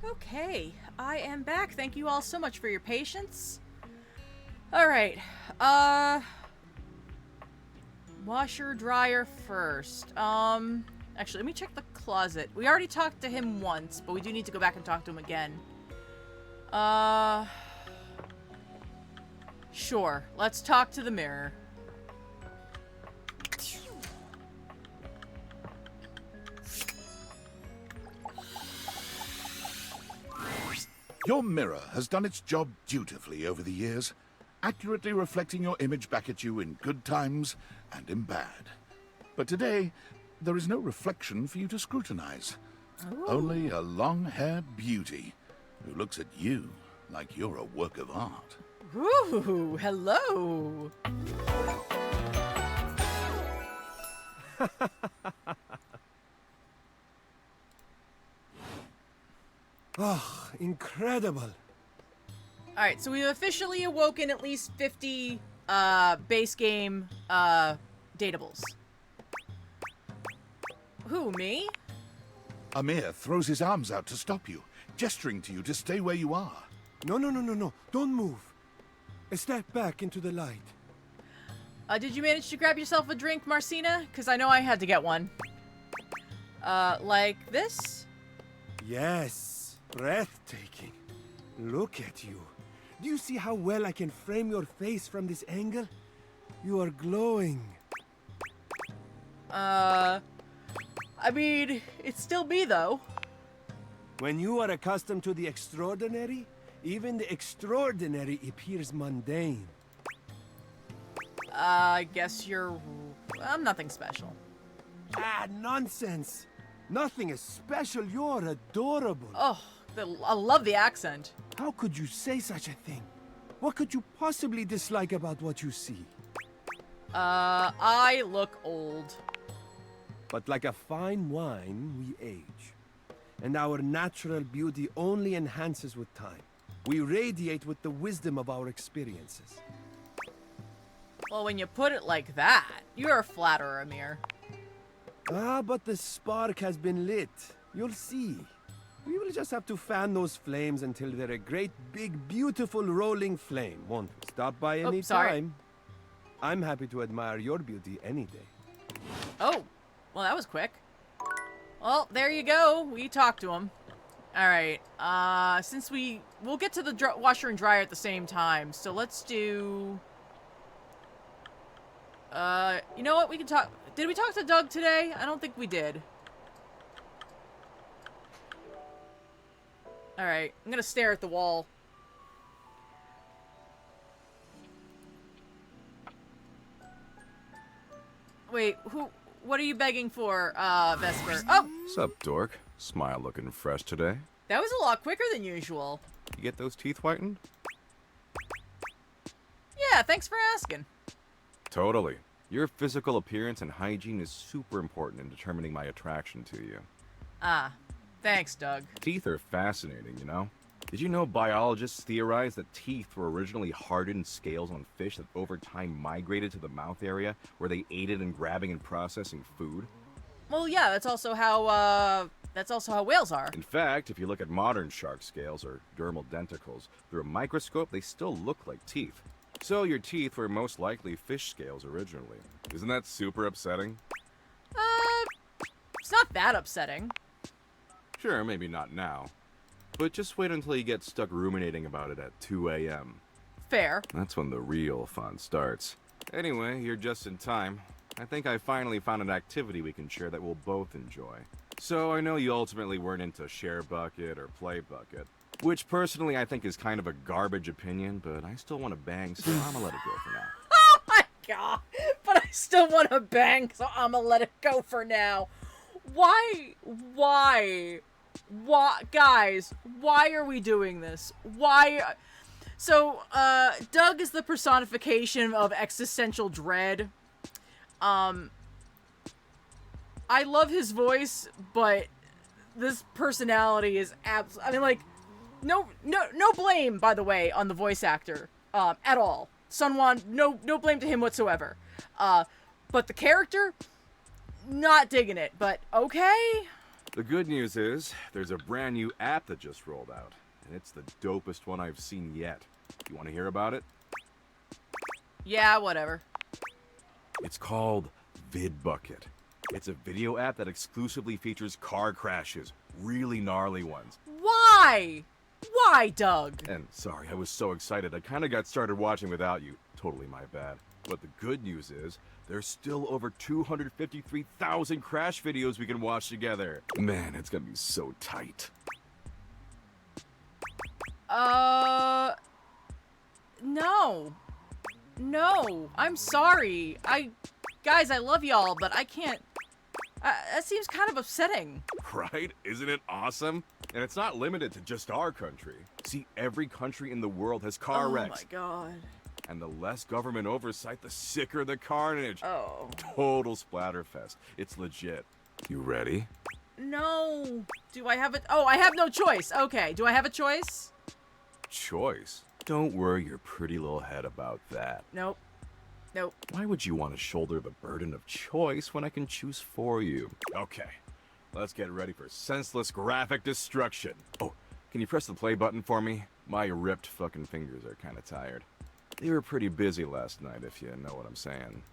[SPEAKER 1] Okay, I am back. Thank you all so much for your patience. Alright, washer, dryer first. Actually, let me check the closet. We already talked to him once, but we do need to go back and talk to him again. Sure, let's talk to the mirror.
[SPEAKER 8] Your mirror has done its job dutifully over the years, accurately reflecting your image back at you in good times and in bad. But today, there is no reflection for you to scrutinize.
[SPEAKER 1] Ooh.
[SPEAKER 8] Only a long-haired beauty who looks at you like you're a work of art.
[SPEAKER 1] Ooh, hello!
[SPEAKER 14] Oh, incredible.
[SPEAKER 1] Alright, so we've officially awoken at least 50 base game datables. Who, me?
[SPEAKER 8] Amir throws his arms out to stop you, gesturing to you to stay where you are.
[SPEAKER 14] No. Don't move. Step back into the light.
[SPEAKER 1] Did you manage to grab yourself a drink, Marcina? Because I know I had to get one. Like this?
[SPEAKER 14] Yes, breathtaking. Look at you. Do you see how well I can frame your face from this angle? You are glowing.
[SPEAKER 1] I mean, it's still me, though.
[SPEAKER 14] When you are accustomed to the extraordinary, even the extraordinary appears mundane.
[SPEAKER 1] I guess you're... I'm nothing special.
[SPEAKER 14] Ah, nonsense. Nothing is special. You're adorable.
[SPEAKER 1] Oh, I love the accent.
[SPEAKER 14] How could you say such a thing? What could you possibly dislike about what you see?
[SPEAKER 1] I look old.
[SPEAKER 14] But like a fine wine, we age. And our natural beauty only enhances with time. We radiate with the wisdom of our experiences.
[SPEAKER 1] Well, when you put it like that, you're a flatterer, Amir.
[SPEAKER 14] Ah, but the spark has been lit. You'll see. We will just have to fan those flames until they're a great, big, beautiful, rolling flame, won't we? Stop by any time. I'm happy to admire your beauty any day.
[SPEAKER 1] Oh, well, that was quick. Well, there you go. We talked to him. All right. Since we'll get to the washer and dryer at the same time, so let's do... you know what? We can talk... Did we talk to Doug today? I don't think we did. Alright, I'm gonna stare at the wall. Wait, what are you begging for, Vesper? Oh!
[SPEAKER 5] Sup, dork? Smile looking fresh today.
[SPEAKER 1] That was a lot quicker than usual.
[SPEAKER 5] You get those teeth whitened?
[SPEAKER 1] Yeah, thanks for asking.
[SPEAKER 5] Totally. Your physical appearance and hygiene is super important in determining my attraction to you.
[SPEAKER 1] Ah, thanks, Doug.
[SPEAKER 5] Teeth are fascinating, you know? Did you know biologists theorize that teeth were originally hardened scales on fish that over time migrated to the mouth area, where they aided in grabbing and processing food?
[SPEAKER 1] Well, yeah, that's also how whales are.
[SPEAKER 5] In fact, if you look at modern shark scales or dermal denticles through a microscope, they still look like teeth. So your teeth were most likely fish scales originally. Isn't that super upsetting?
[SPEAKER 1] It's not that upsetting.
[SPEAKER 5] Sure, maybe not now. But just wait until you get stuck ruminating about it at 2 a.m.
[SPEAKER 1] Fair.
[SPEAKER 5] That's when the real fun starts. Anyway, you're just in time. I think I finally found an activity we can share that we'll both enjoy. So I know you ultimately weren't into Share Bucket or Play Bucket, which personally I think is kind of a garbage opinion, but I still want to bang, so I'm gonna let it go for now.
[SPEAKER 1] Oh my god! But I still want to bang, so I'm gonna let it go for now. Why? Guys, why are we doing this? Why? So, Doug is the personification of existential dread. I love his voice, but this personality is I mean, like, no blame, by the way, on the voice actor, at all. Sunwon, no blame to him whatsoever. But the character, not digging it, but okay.
[SPEAKER 5] The good news is, there's a brand new app that just rolled out, and it's the dopest one I've seen yet. You want to hear about it?
[SPEAKER 1] Yeah, whatever.
[SPEAKER 5] It's called VidBucket. It's a video app that exclusively features car crashes, really gnarly ones.
[SPEAKER 1] Why? Why, Doug?
[SPEAKER 5] And sorry, I was so excited, I kind of got started watching without you. Totally my bad. But the good news is, there's still over 253,000 crash videos we can watch together. Man, it's gonna be so tight.
[SPEAKER 1] No. No, I'm sorry. Guys, I love y'all, but I can't. That seems kind of upsetting.
[SPEAKER 5] Right? Isn't it awesome? And it's not limited to just our country. See, every country in the world has car wrecks.
[SPEAKER 1] Oh my god.
[SPEAKER 5] And the less government oversight, the sicker the carnage.
[SPEAKER 1] Oh.
[SPEAKER 5] Total splatterfest. It's legit. You ready?
[SPEAKER 1] No. Do I have it? Oh, I have no choice. Okay. Do I have a choice?
[SPEAKER 5] Choice? Don't worry your pretty little head about that.
[SPEAKER 1] Nope. Nope.
[SPEAKER 5] Why would you want to shoulder the burden of choice when I can choose for you? Okay. Let's get ready for senseless graphic destruction. Oh, can you press the play button for me? My ripped fucking fingers are kind of tired. They were pretty busy last night, if you know what I'm saying.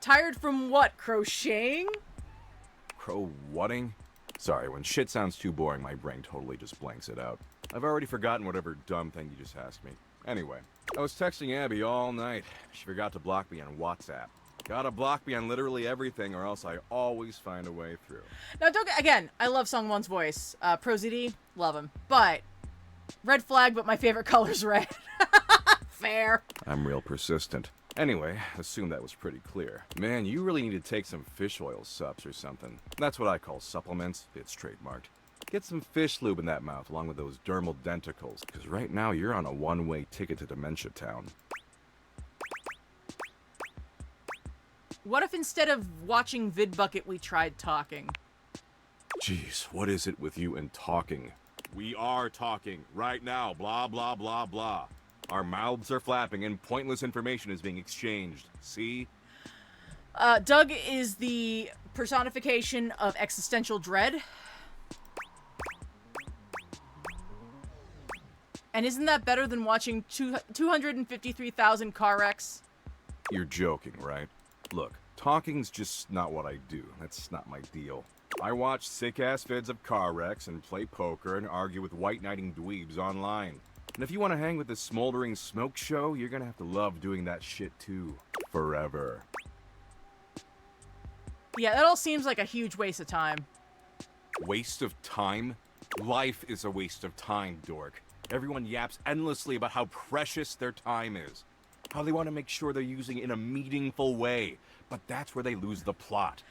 [SPEAKER 1] Tired from what? Crocheting?
[SPEAKER 5] Pro-whatting? Sorry, when shit sounds too boring, my brain totally just blanks it out. I've already forgotten whatever dumb thing you just asked me. Anyway, I was texting Abby all night. She forgot to block me on WhatsApp. Gotta block me on literally everything, or else I always find a way through.
[SPEAKER 1] Now, again, I love Sungwon's voice. ProZD, love him. But, red flag, but my favorite color's red. Fair.
[SPEAKER 5] I'm real persistent. Anyway, assume that was pretty clear. Man, you really need to take some fish oil sups or something. That's what I call supplements. It's trademarked. Get some fish lube in that mouth along with those dermal denticles, because right now you're on a one-way ticket to Dementia Town.
[SPEAKER 1] What if instead of watching VidBucket we tried talking?
[SPEAKER 5] Jeez, what is it with you and talking? We are talking right now, blah, blah, blah, blah. Our mouths are flapping and pointless information is being exchanged. See?
[SPEAKER 1] Doug is the personification of existential dread. And isn't that better than watching 253,000 car wrecks?
[SPEAKER 5] You're joking, right? Look, talking's just not what I do. That's not my deal. I watch sick-ass vids of car wrecks and play poker and argue with white-knighting dweebs online. And if you want to hang with the smoldering smoke show, you're gonna have to love doing that shit too. Forever.
[SPEAKER 1] Yeah, that all seems like a huge waste of time.
[SPEAKER 5] Waste of time? Life is a waste of time, dork. Everyone yaps endlessly about how precious their time is. How they want to make sure they're using it in a meaningful way. But that's where they lose the plot.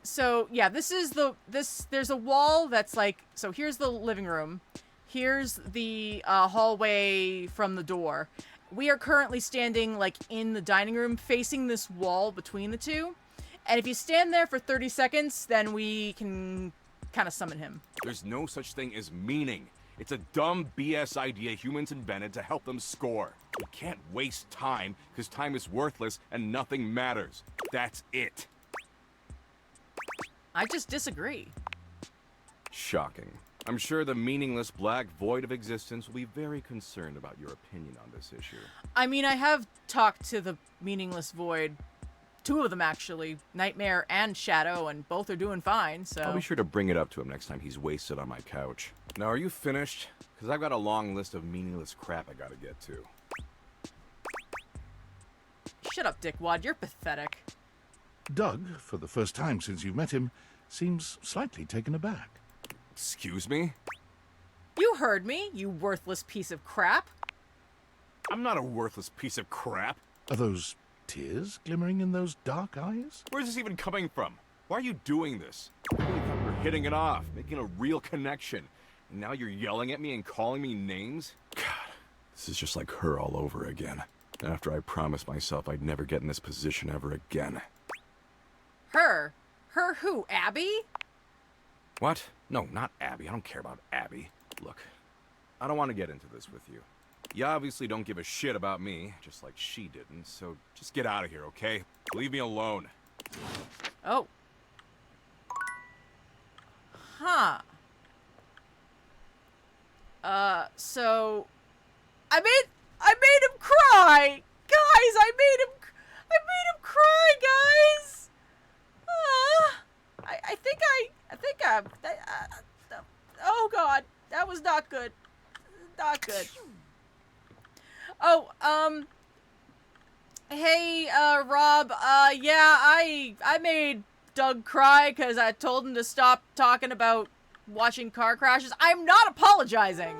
[SPEAKER 1] So, yeah, there's a wall that's like, so here's the living room. Here's the hallway from the door. We are currently standing, like, in the dining room facing this wall between the two. And if you stand there for 30 seconds, then we can kind of summon him.
[SPEAKER 5] There's no such thing as meaning. It's a dumb BS idea humans invented to help them score. You can't waste time, because time is worthless and nothing matters. That's it.
[SPEAKER 1] I just disagree.
[SPEAKER 5] Shocking. I'm sure the meaningless black void of existence will be very concerned about your opinion on this issue.
[SPEAKER 1] I mean, I have talked to the meaningless void. Two of them, actually. Nightmare and Shadow, and both are doing fine, so...
[SPEAKER 5] I'll be sure to bring it up to him next time he's wasted on my couch. Now, are you finished? Because I've got a long list of meaningless crap I gotta get to.
[SPEAKER 1] Shut up, Dickwad. You're pathetic.
[SPEAKER 8] Doug, for the first time since you met him, seems slightly taken aback.
[SPEAKER 5] Excuse me?
[SPEAKER 1] You heard me, you worthless piece of crap.
[SPEAKER 5] I'm not a worthless piece of crap.
[SPEAKER 8] Are those tears glimmering in those dark eyes?
[SPEAKER 5] Where's this even coming from? Why are you doing this? I really thought we were hitting it off, making a real connection. And now you're yelling at me and calling me names? God, this is just like her all over again. After I promised myself I'd never get in this position ever again.
[SPEAKER 1] Her? Her who? Abby?
[SPEAKER 5] What? No, not Abby. I don't care about Abby. Look, I don't want to get into this with you. You obviously don't give a shit about me, just like she didn't, so just get out of here, okay? Leave me alone.
[SPEAKER 1] Oh. Huh. So... I made him cry! Guys, I made him cry, guys! Oh god, that was not good. Not good. Oh, hey, Rob, yeah, I made Doug cry because I told him to stop talking about watching car crashes. I'm not apologizing.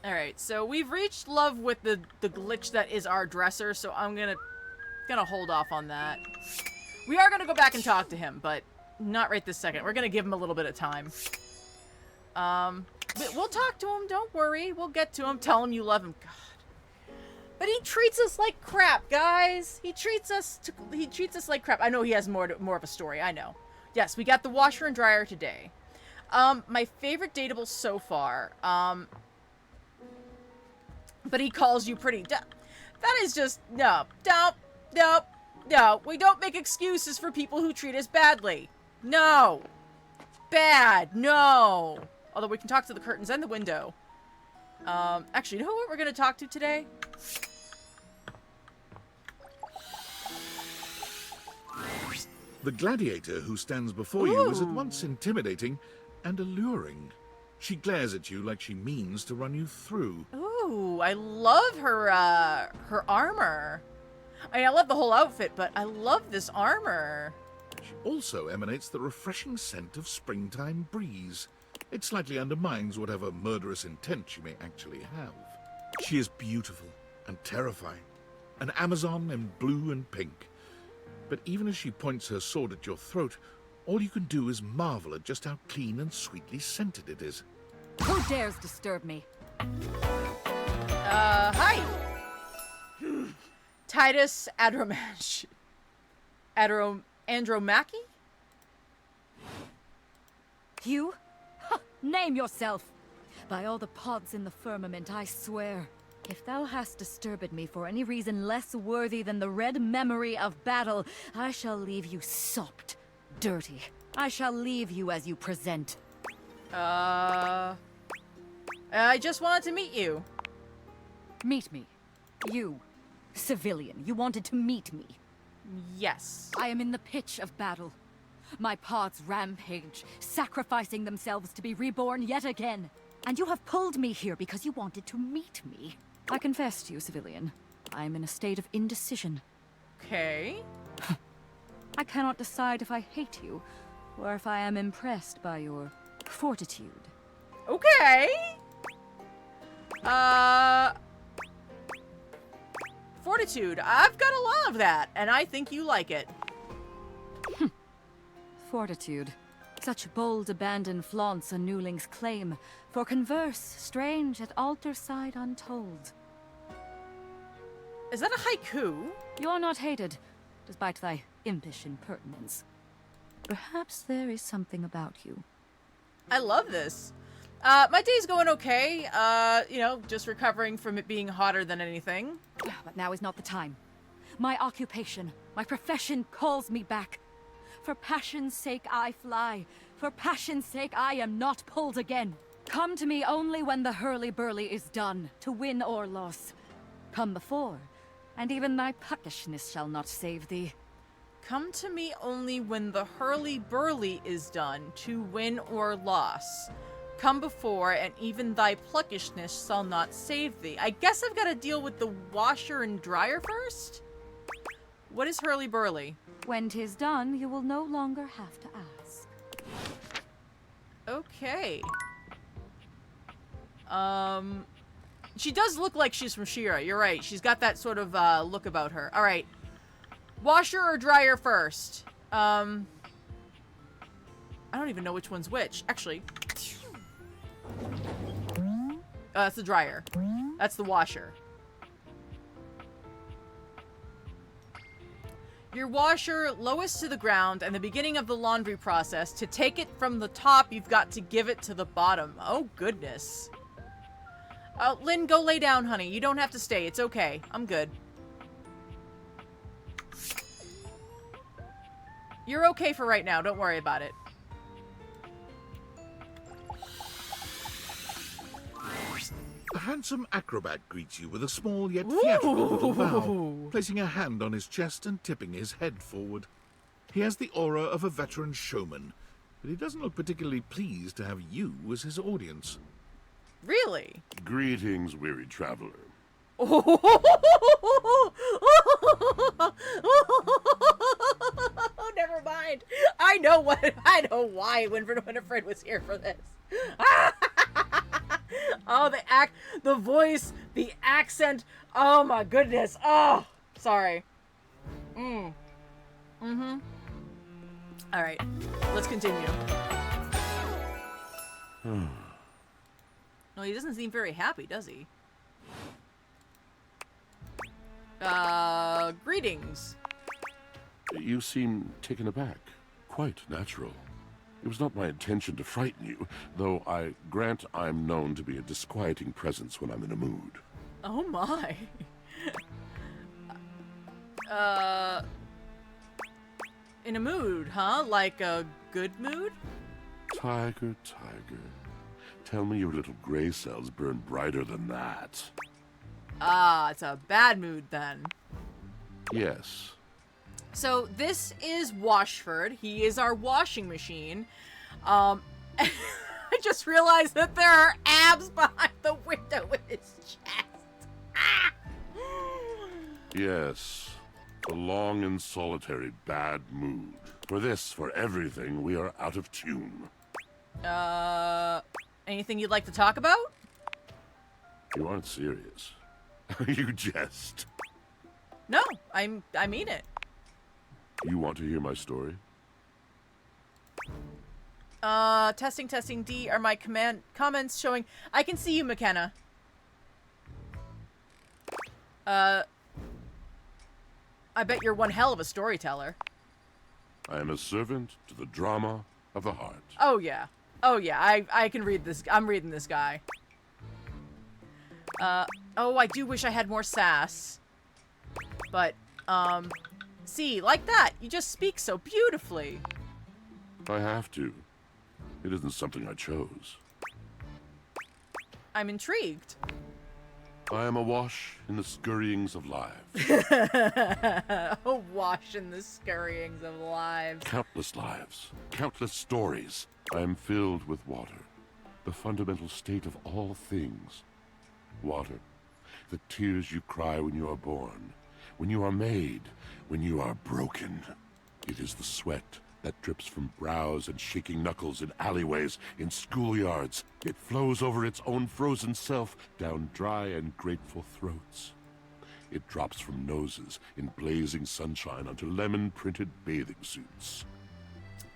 [SPEAKER 1] Alright, so we've reached love with the glitch that is our dresser, so I'm gonna hold off on that. We are gonna go back and talk to him, but not right this second. We're gonna give him a little bit of time. But we'll talk to him, don't worry. We'll get to him, tell him you love him. God. But he treats us like crap, guys. He treats us like crap. I know he has more of a story, I know. Yes, we got the washer and dryer today. My favorite dateable so far, but he calls you pretty. That is just, no. We don't make excuses for people who treat us badly. No. Bad. No. Although we can talk to the curtains and the window. Actually, you know what we're going to talk to today?
[SPEAKER 8] The gladiator who stands before you is at once intimidating and alluring. She glares at you like she means to run you through.
[SPEAKER 1] Ooh, I love her armor. I mean, I love the whole outfit, but I love this armor.
[SPEAKER 8] She also emanates the refreshing scent of springtime breeze. It slightly undermines whatever murderous intent she may actually have. She is beautiful and terrifying, an Amazon in blue and pink. But even as she points her sword at your throat, all you can do is marvel at just how clean and sweetly scented it is.
[SPEAKER 10] Who dares disturb me?
[SPEAKER 1] Hi. Titus Andromache. Andromachy?
[SPEAKER 10] You? Name yourself! By all the pods in the firmament, I swear, if thou hast disturbed me for any reason less worthy than the red memory of battle, I shall leave you sopped, dirty. I shall leave you as you present.
[SPEAKER 1] I just wanted to meet you.
[SPEAKER 10] Meet me? You, civilian, you wanted to meet me?
[SPEAKER 1] Yes.
[SPEAKER 10] I am in the pitch of battle. My pods rampage, sacrificing themselves to be reborn yet again. And you have pulled me here because you wanted to meet me. I confess to you, civilian, I am in a state of indecision.
[SPEAKER 1] Okay.
[SPEAKER 10] I cannot decide if I hate you, or if I am impressed by your fortitude.
[SPEAKER 1] Okay. Fortitude. I've got a lot of that, and I think you like it.
[SPEAKER 10] Fortitude. Such bold abandon flaunts a newling's claim, for converse, strange at altar side untold.
[SPEAKER 1] Is that a haiku?
[SPEAKER 10] You are not hated, despite thy impish impertinence. Perhaps there is something about you.
[SPEAKER 1] I love this. My day's going okay. You know, just recovering from it being hotter than anything.
[SPEAKER 10] But now is not the time. My occupation, my profession calls me back. For passion's sake I fly. For passion's sake I am not pulled again. Come to me only when the hurly-burly is done, to win or loss. Come before, and even thy puckishness shall not save thee.
[SPEAKER 1] Come to me only when the hurly-burly is done, to win or loss. Come before, and even thy pluckishness shall not save thee. I guess I've got to deal with the washer and dryer first? What is hurly-burly?
[SPEAKER 10] When 'tis done, you will no longer have to ask.
[SPEAKER 1] Okay. She does look like she's from She-Ra. You're right. She's got that sort of look about her. All right. Washer or dryer first? I don't even know which one's which. Actually. That's the dryer. That's the washer. Your washer lowest to the ground and the beginning of the laundry process. To take it from the top, you've got to give it to the bottom. Oh, goodness. Lynn, go lay down, honey. You don't have to stay. It's okay. I'm good. You're okay for right now. Don't worry about it.
[SPEAKER 8] A handsome acrobat greets you with a small yet theatrical little bow, placing a hand on his chest and tipping his head forward. He has the aura of a veteran showman, but he doesn't look particularly pleased to have you as his audience.
[SPEAKER 1] Really?
[SPEAKER 15] Greetings, weary traveler.
[SPEAKER 1] Never mind. I know why Winifred was here for this. Oh, the voice, the accent. Oh my goodness. Oh, sorry. All right, let's continue. No, he doesn't seem very happy, does he? Greetings.
[SPEAKER 15] You seem taken aback. Quite natural. It was not my intention to frighten you, though I grant I'm known to be a disquieting presence when I'm in a mood.
[SPEAKER 1] Oh my. In a mood, huh? Like a good mood?
[SPEAKER 15] Tiger, tiger. Tell me your little gray cells burn brighter than that.
[SPEAKER 1] Ah, it's a bad mood then.
[SPEAKER 15] Yes.
[SPEAKER 1] So this is Washford. He is our washing machine. I just realized that there are abs behind the window in his chest. Ah!
[SPEAKER 15] Yes. A long and solitary bad mood. For this, for everything, we are out of tune.
[SPEAKER 1] Anything you'd like to talk about?
[SPEAKER 15] You aren't serious. You jest.
[SPEAKER 1] No, I mean it.
[SPEAKER 15] You want to hear my story?
[SPEAKER 1] Testing, D, are my comments showing? I can see you, McKenna. I bet you're one hell of a storyteller.
[SPEAKER 15] I am a servant to the drama of the heart.
[SPEAKER 1] Oh, yeah. Oh, yeah, I can read this. I'm reading this guy. Oh, I do wish I had more sass. But, see, like that, you just speak so beautifully.
[SPEAKER 15] I have to. It isn't something I chose.
[SPEAKER 1] I'm intrigued.
[SPEAKER 15] I am awash in the scurryings of lives.
[SPEAKER 1] Awash in the scurryings of lives.
[SPEAKER 15] Countless lives. Countless stories. I am filled with water. The fundamental state of all things. Water. The tears you cry when you are born. When you are made. When you are broken. It is the sweat that drips from brows and shaking knuckles in alleyways, in schoolyards. It flows over its own frozen self down dry and grateful throats. It drops from noses in blazing sunshine onto lemon-printed bathing suits.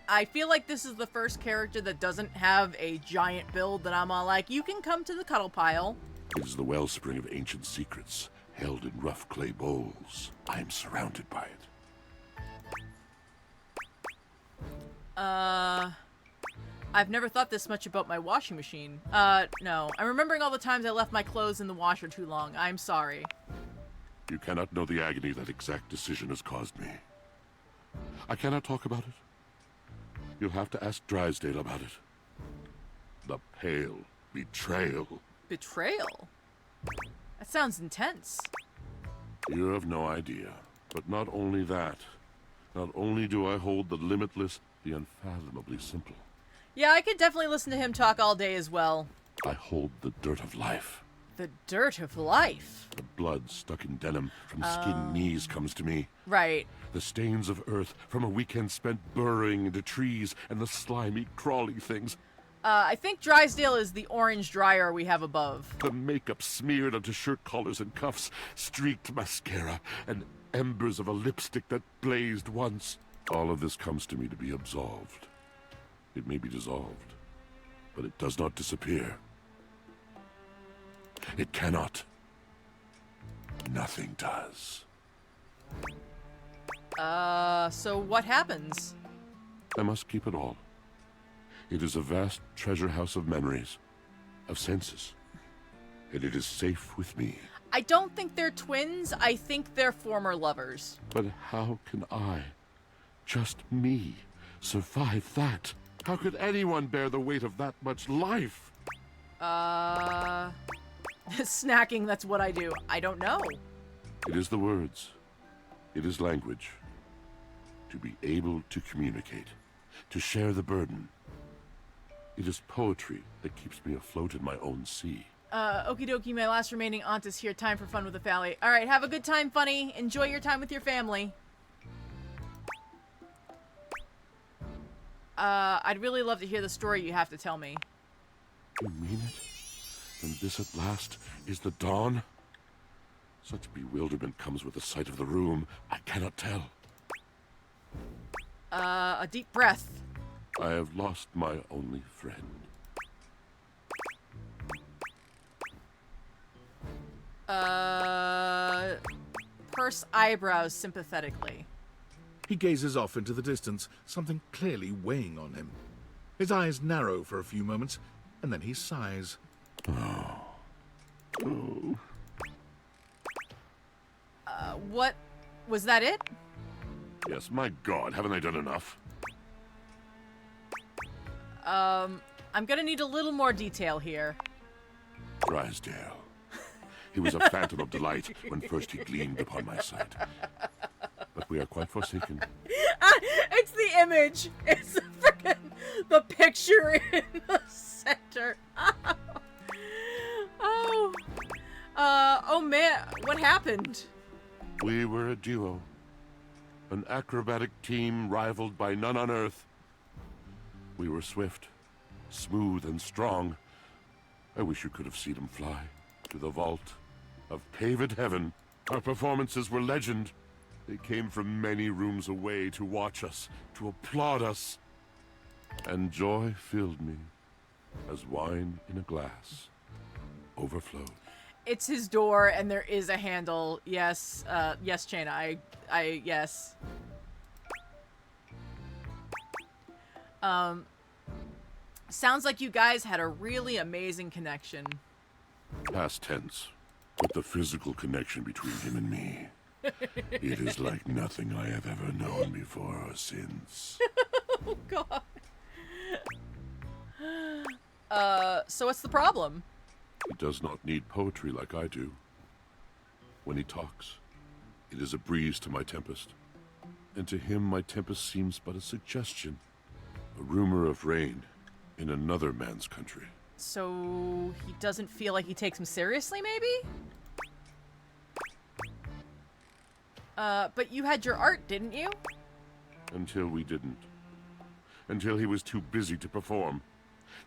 [SPEAKER 1] I feel like this is the first character that doesn't have a giant build that I'm all like, you can come to the cuddle pile.
[SPEAKER 15] It is the wellspring of ancient secrets, held in rough clay bowls. I am surrounded by it.
[SPEAKER 1] I've never thought this much about my washing machine. No. I'm remembering all the times I left my clothes in the washer too long. I'm sorry.
[SPEAKER 15] You cannot know the agony that exact decision has caused me. I cannot talk about it. You'll have to ask Drysdale about it. The pale betrayal.
[SPEAKER 1] Betrayal? That sounds intense.
[SPEAKER 15] You have no idea. But not only that. Not only do I hold the limitless, the unfathomably simple.
[SPEAKER 1] Yeah, I could definitely listen to him talk all day as well.
[SPEAKER 15] I hold the dirt of life.
[SPEAKER 1] The dirt of life?
[SPEAKER 15] The blood stuck in denim from skinned knees comes to me.
[SPEAKER 1] Right.
[SPEAKER 15] The stains of earth from a weekend spent burrowing into trees and the slimy, crawly things.
[SPEAKER 1] I think Drysdale is the orange dryer we have above.
[SPEAKER 15] The makeup smeared onto shirt collars and cuffs, streaked mascara, and embers of a lipstick that blazed once. All of this comes to me to be absolved. It may be dissolved, but it does not disappear. It cannot. Nothing does.
[SPEAKER 1] So what happens?
[SPEAKER 15] I must keep it all. It is a vast treasure house of memories, of senses, and it is safe with me.
[SPEAKER 1] I don't think they're twins. I think they're former lovers.
[SPEAKER 15] But how can I, just me, survive that? How could anyone bear the weight of that much life?
[SPEAKER 1] Snacking, that's what I do. I don't know.
[SPEAKER 15] It is the words. It is language. To be able to communicate. To share the burden. It is poetry that keeps me afloat in my own sea.
[SPEAKER 1] Okie dokie, my last remaining aunt is here. Time for fun with the family. Alright, have a good time, Funny. Enjoy your time with your family. I'd really love to hear the story you have to tell me.
[SPEAKER 15] You mean it? Then this at last is the dawn? Such bewilderment comes with the sight of the room, I cannot tell.
[SPEAKER 1] A deep breath.
[SPEAKER 15] I have lost my only friend.
[SPEAKER 1] Purse eyebrows sympathetically.
[SPEAKER 8] He gazes off into the distance, something clearly weighing on him. His eyes narrow for a few moments, and then he sighs.
[SPEAKER 15] Oh.
[SPEAKER 1] What? Was that it?
[SPEAKER 15] Yes, my God, haven't I done enough?
[SPEAKER 1] I'm gonna need a little more detail here.
[SPEAKER 15] Drysdale. He was a phantom of delight when first he gleamed upon my sight. but we are quite forsaken.
[SPEAKER 1] It's the image. It's the freaking the picture in the center. Oh man, what happened?
[SPEAKER 15] We were a duo. An acrobatic team rivaled by none on Earth. We were swift, smooth, and strong. I wish you could have seen him fly to the vault of paved heaven. Our performances were legend. They came from many rooms away to watch us, to applaud us. And joy filled me as wine in a glass overflowed.
[SPEAKER 1] It's his door, and there is a handle. Yes, yes, Chaina. Yes. Sounds like you guys had a really amazing connection.
[SPEAKER 15] Past tense, but the physical connection between him and me. It is like nothing I have ever known before or since.
[SPEAKER 1] Oh, God. So what's the problem?
[SPEAKER 15] He does not need poetry like I do. When he talks, it is a breeze to my tempest. And to him, my tempest seems but a suggestion. A rumor of rain in another man's country.
[SPEAKER 1] So he doesn't feel like he takes him seriously, maybe? But you had your art, didn't you?
[SPEAKER 15] Until we didn't. Until he was too busy to perform.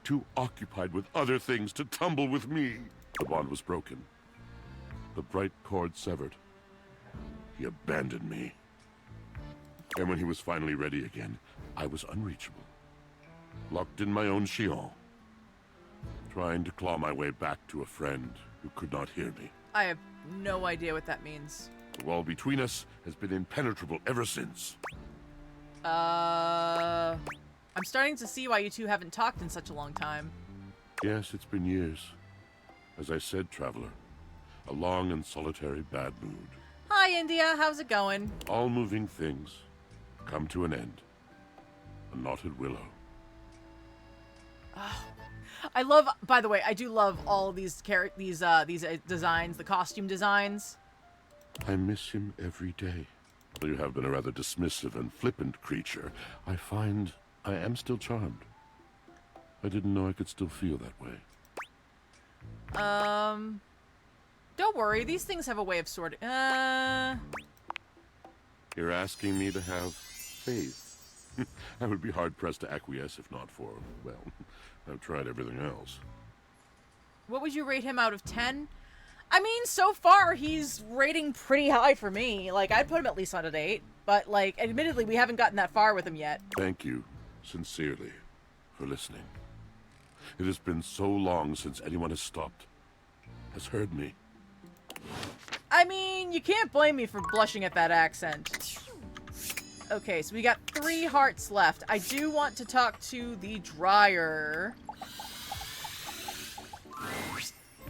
[SPEAKER 15] Too occupied with other things to tumble with me. The bond was broken. The bright cord severed. He abandoned me. And when he was finally ready again, I was unreachable. Locked in my own Xion. Trying to claw my way back to a friend who could not hear me.
[SPEAKER 1] I have no idea what that means.
[SPEAKER 15] The wall between us has been impenetrable ever since.
[SPEAKER 1] I'm starting to see why you two haven't talked in such a long time.
[SPEAKER 15] Yes, it's been years. As I said, traveler, a long and solitary bad mood.
[SPEAKER 1] Hi, India. How's it going?
[SPEAKER 15] All moving things come to an end. A knotted willow.
[SPEAKER 1] Oh, I love. By the way, I do love all these designs, the costume designs.
[SPEAKER 15] I miss him every day. Though you have been a rather dismissive and flippant creature, I find I am still charmed. I didn't know I could still feel that way.
[SPEAKER 1] Don't worry. These things have a way of sorting.
[SPEAKER 15] You're asking me to have faith. I would be hard-pressed to acquiesce if not for, well, I've tried everything else.
[SPEAKER 1] What would you rate him out of 10? I mean, so far, he's rating pretty high for me. Like, I'd put him at least on an 8. But, like, admittedly, we haven't gotten that far with him yet.
[SPEAKER 15] Thank you, sincerely, for listening. It has been so long since anyone has stopped, has heard me.
[SPEAKER 1] I mean, you can't blame me for blushing at that accent. Okay, so we got 3 hearts left. I do want to talk to the dryer.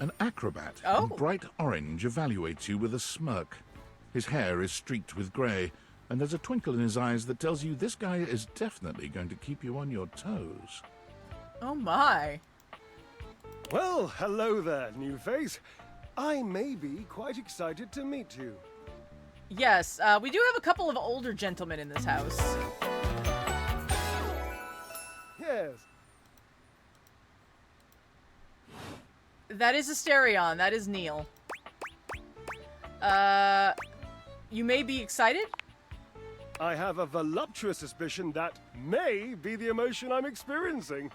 [SPEAKER 8] An acrobat
[SPEAKER 1] in
[SPEAKER 8] bright orange evaluates you with a smirk. His hair is streaked with grey, and there's a twinkle in his eyes that tells you this guy is definitely going to keep you on your toes.
[SPEAKER 1] Oh my.
[SPEAKER 16] Well, hello there, new face. I may be quite excited to meet you.
[SPEAKER 1] Yes, we do have a couple of older gentlemen in this house.
[SPEAKER 16] Yes.
[SPEAKER 1] That is Asterion. That is Neil. You may be excited?
[SPEAKER 16] I have a voluptuous suspicion that may be the emotion I'm experiencing.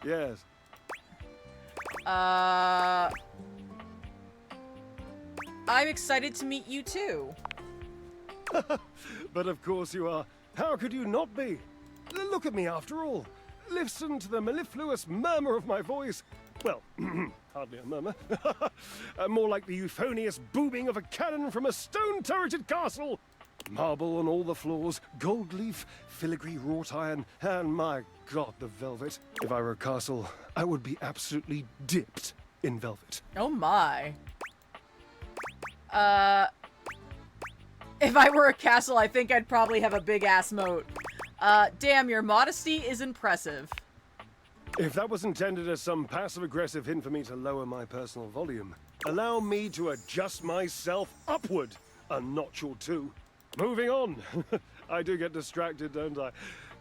[SPEAKER 16] Yes.
[SPEAKER 1] I'm excited to meet you too.
[SPEAKER 16] But of course you are. How could you not be? Look at me after all. Listen to the mellifluous murmur of my voice. Well, hardly a murmur. More like the euphonious booming of a cannon from a stone-turreted castle. Marble on all the floors, gold leaf, filigree wrought iron, and my God, the velvet. If I were a castle, I would be absolutely dipped in velvet.
[SPEAKER 1] Oh my. If I were a castle, I think I'd probably have a big-ass moat. Damn, your modesty is impressive.
[SPEAKER 16] If that was intended as some passive-aggressive hint for me to lower my personal volume, allow me to adjust myself upward a notch or two. moving on. I do get distracted, don't I?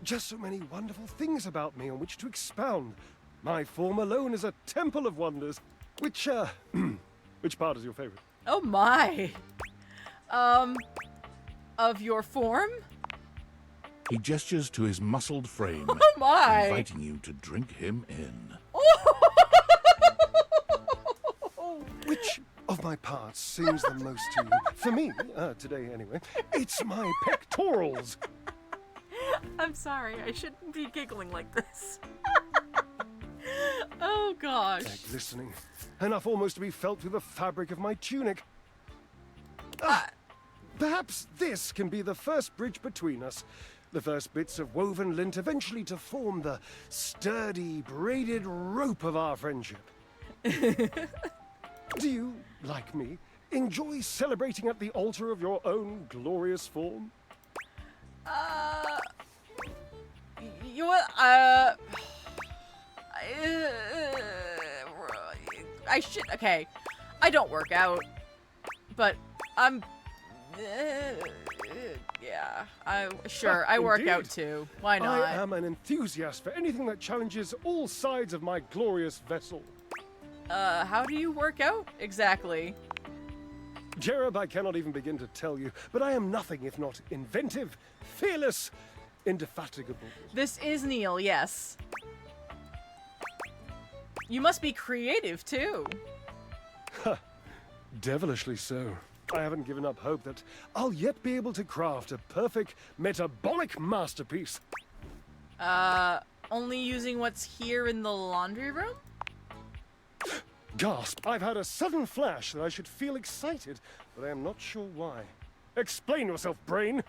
[SPEAKER 16] Just so many wonderful things about me on which to expound. My form alone is a temple of wonders. Which part is your favorite?
[SPEAKER 1] Oh my. Of your form?
[SPEAKER 8] He gestures to his muscled frame,
[SPEAKER 1] Oh my.
[SPEAKER 8] inviting you to drink him in.
[SPEAKER 16] Which of my parts sings the most to you? For me, today anyway, it's my pectorals.
[SPEAKER 1] I'm sorry, I shouldn't be giggling like this. Oh gosh.
[SPEAKER 16] They're glistening, enough almost to be felt through the fabric of my tunic. Perhaps this can be the first bridge between us. The first bits of woven lint eventually to form the sturdy, braided rope of our friendship. Do you, like me, enjoy celebrating at the altar of your own glorious form?
[SPEAKER 1] You what? I should. Okay, I don't work out, but I'm. Yeah, I work
[SPEAKER 16] Indeed.
[SPEAKER 1] out too. Why not?
[SPEAKER 16] I am an enthusiast for anything that challenges all sides of my glorious vessel.
[SPEAKER 1] How do you work out exactly?
[SPEAKER 16] Jereb, I cannot even begin to tell you, but I am nothing if not inventive, fearless, indefatigable.
[SPEAKER 1] This is Neil, yes. You must be creative too.
[SPEAKER 16] Devilishly so. I haven't given up hope that I'll yet be able to craft a perfect metabolic masterpiece.
[SPEAKER 1] Only using what's here in the laundry room?
[SPEAKER 16] Gasp! I've had a sudden flash that I should feel excited, but I am not sure why. Explain yourself, brain!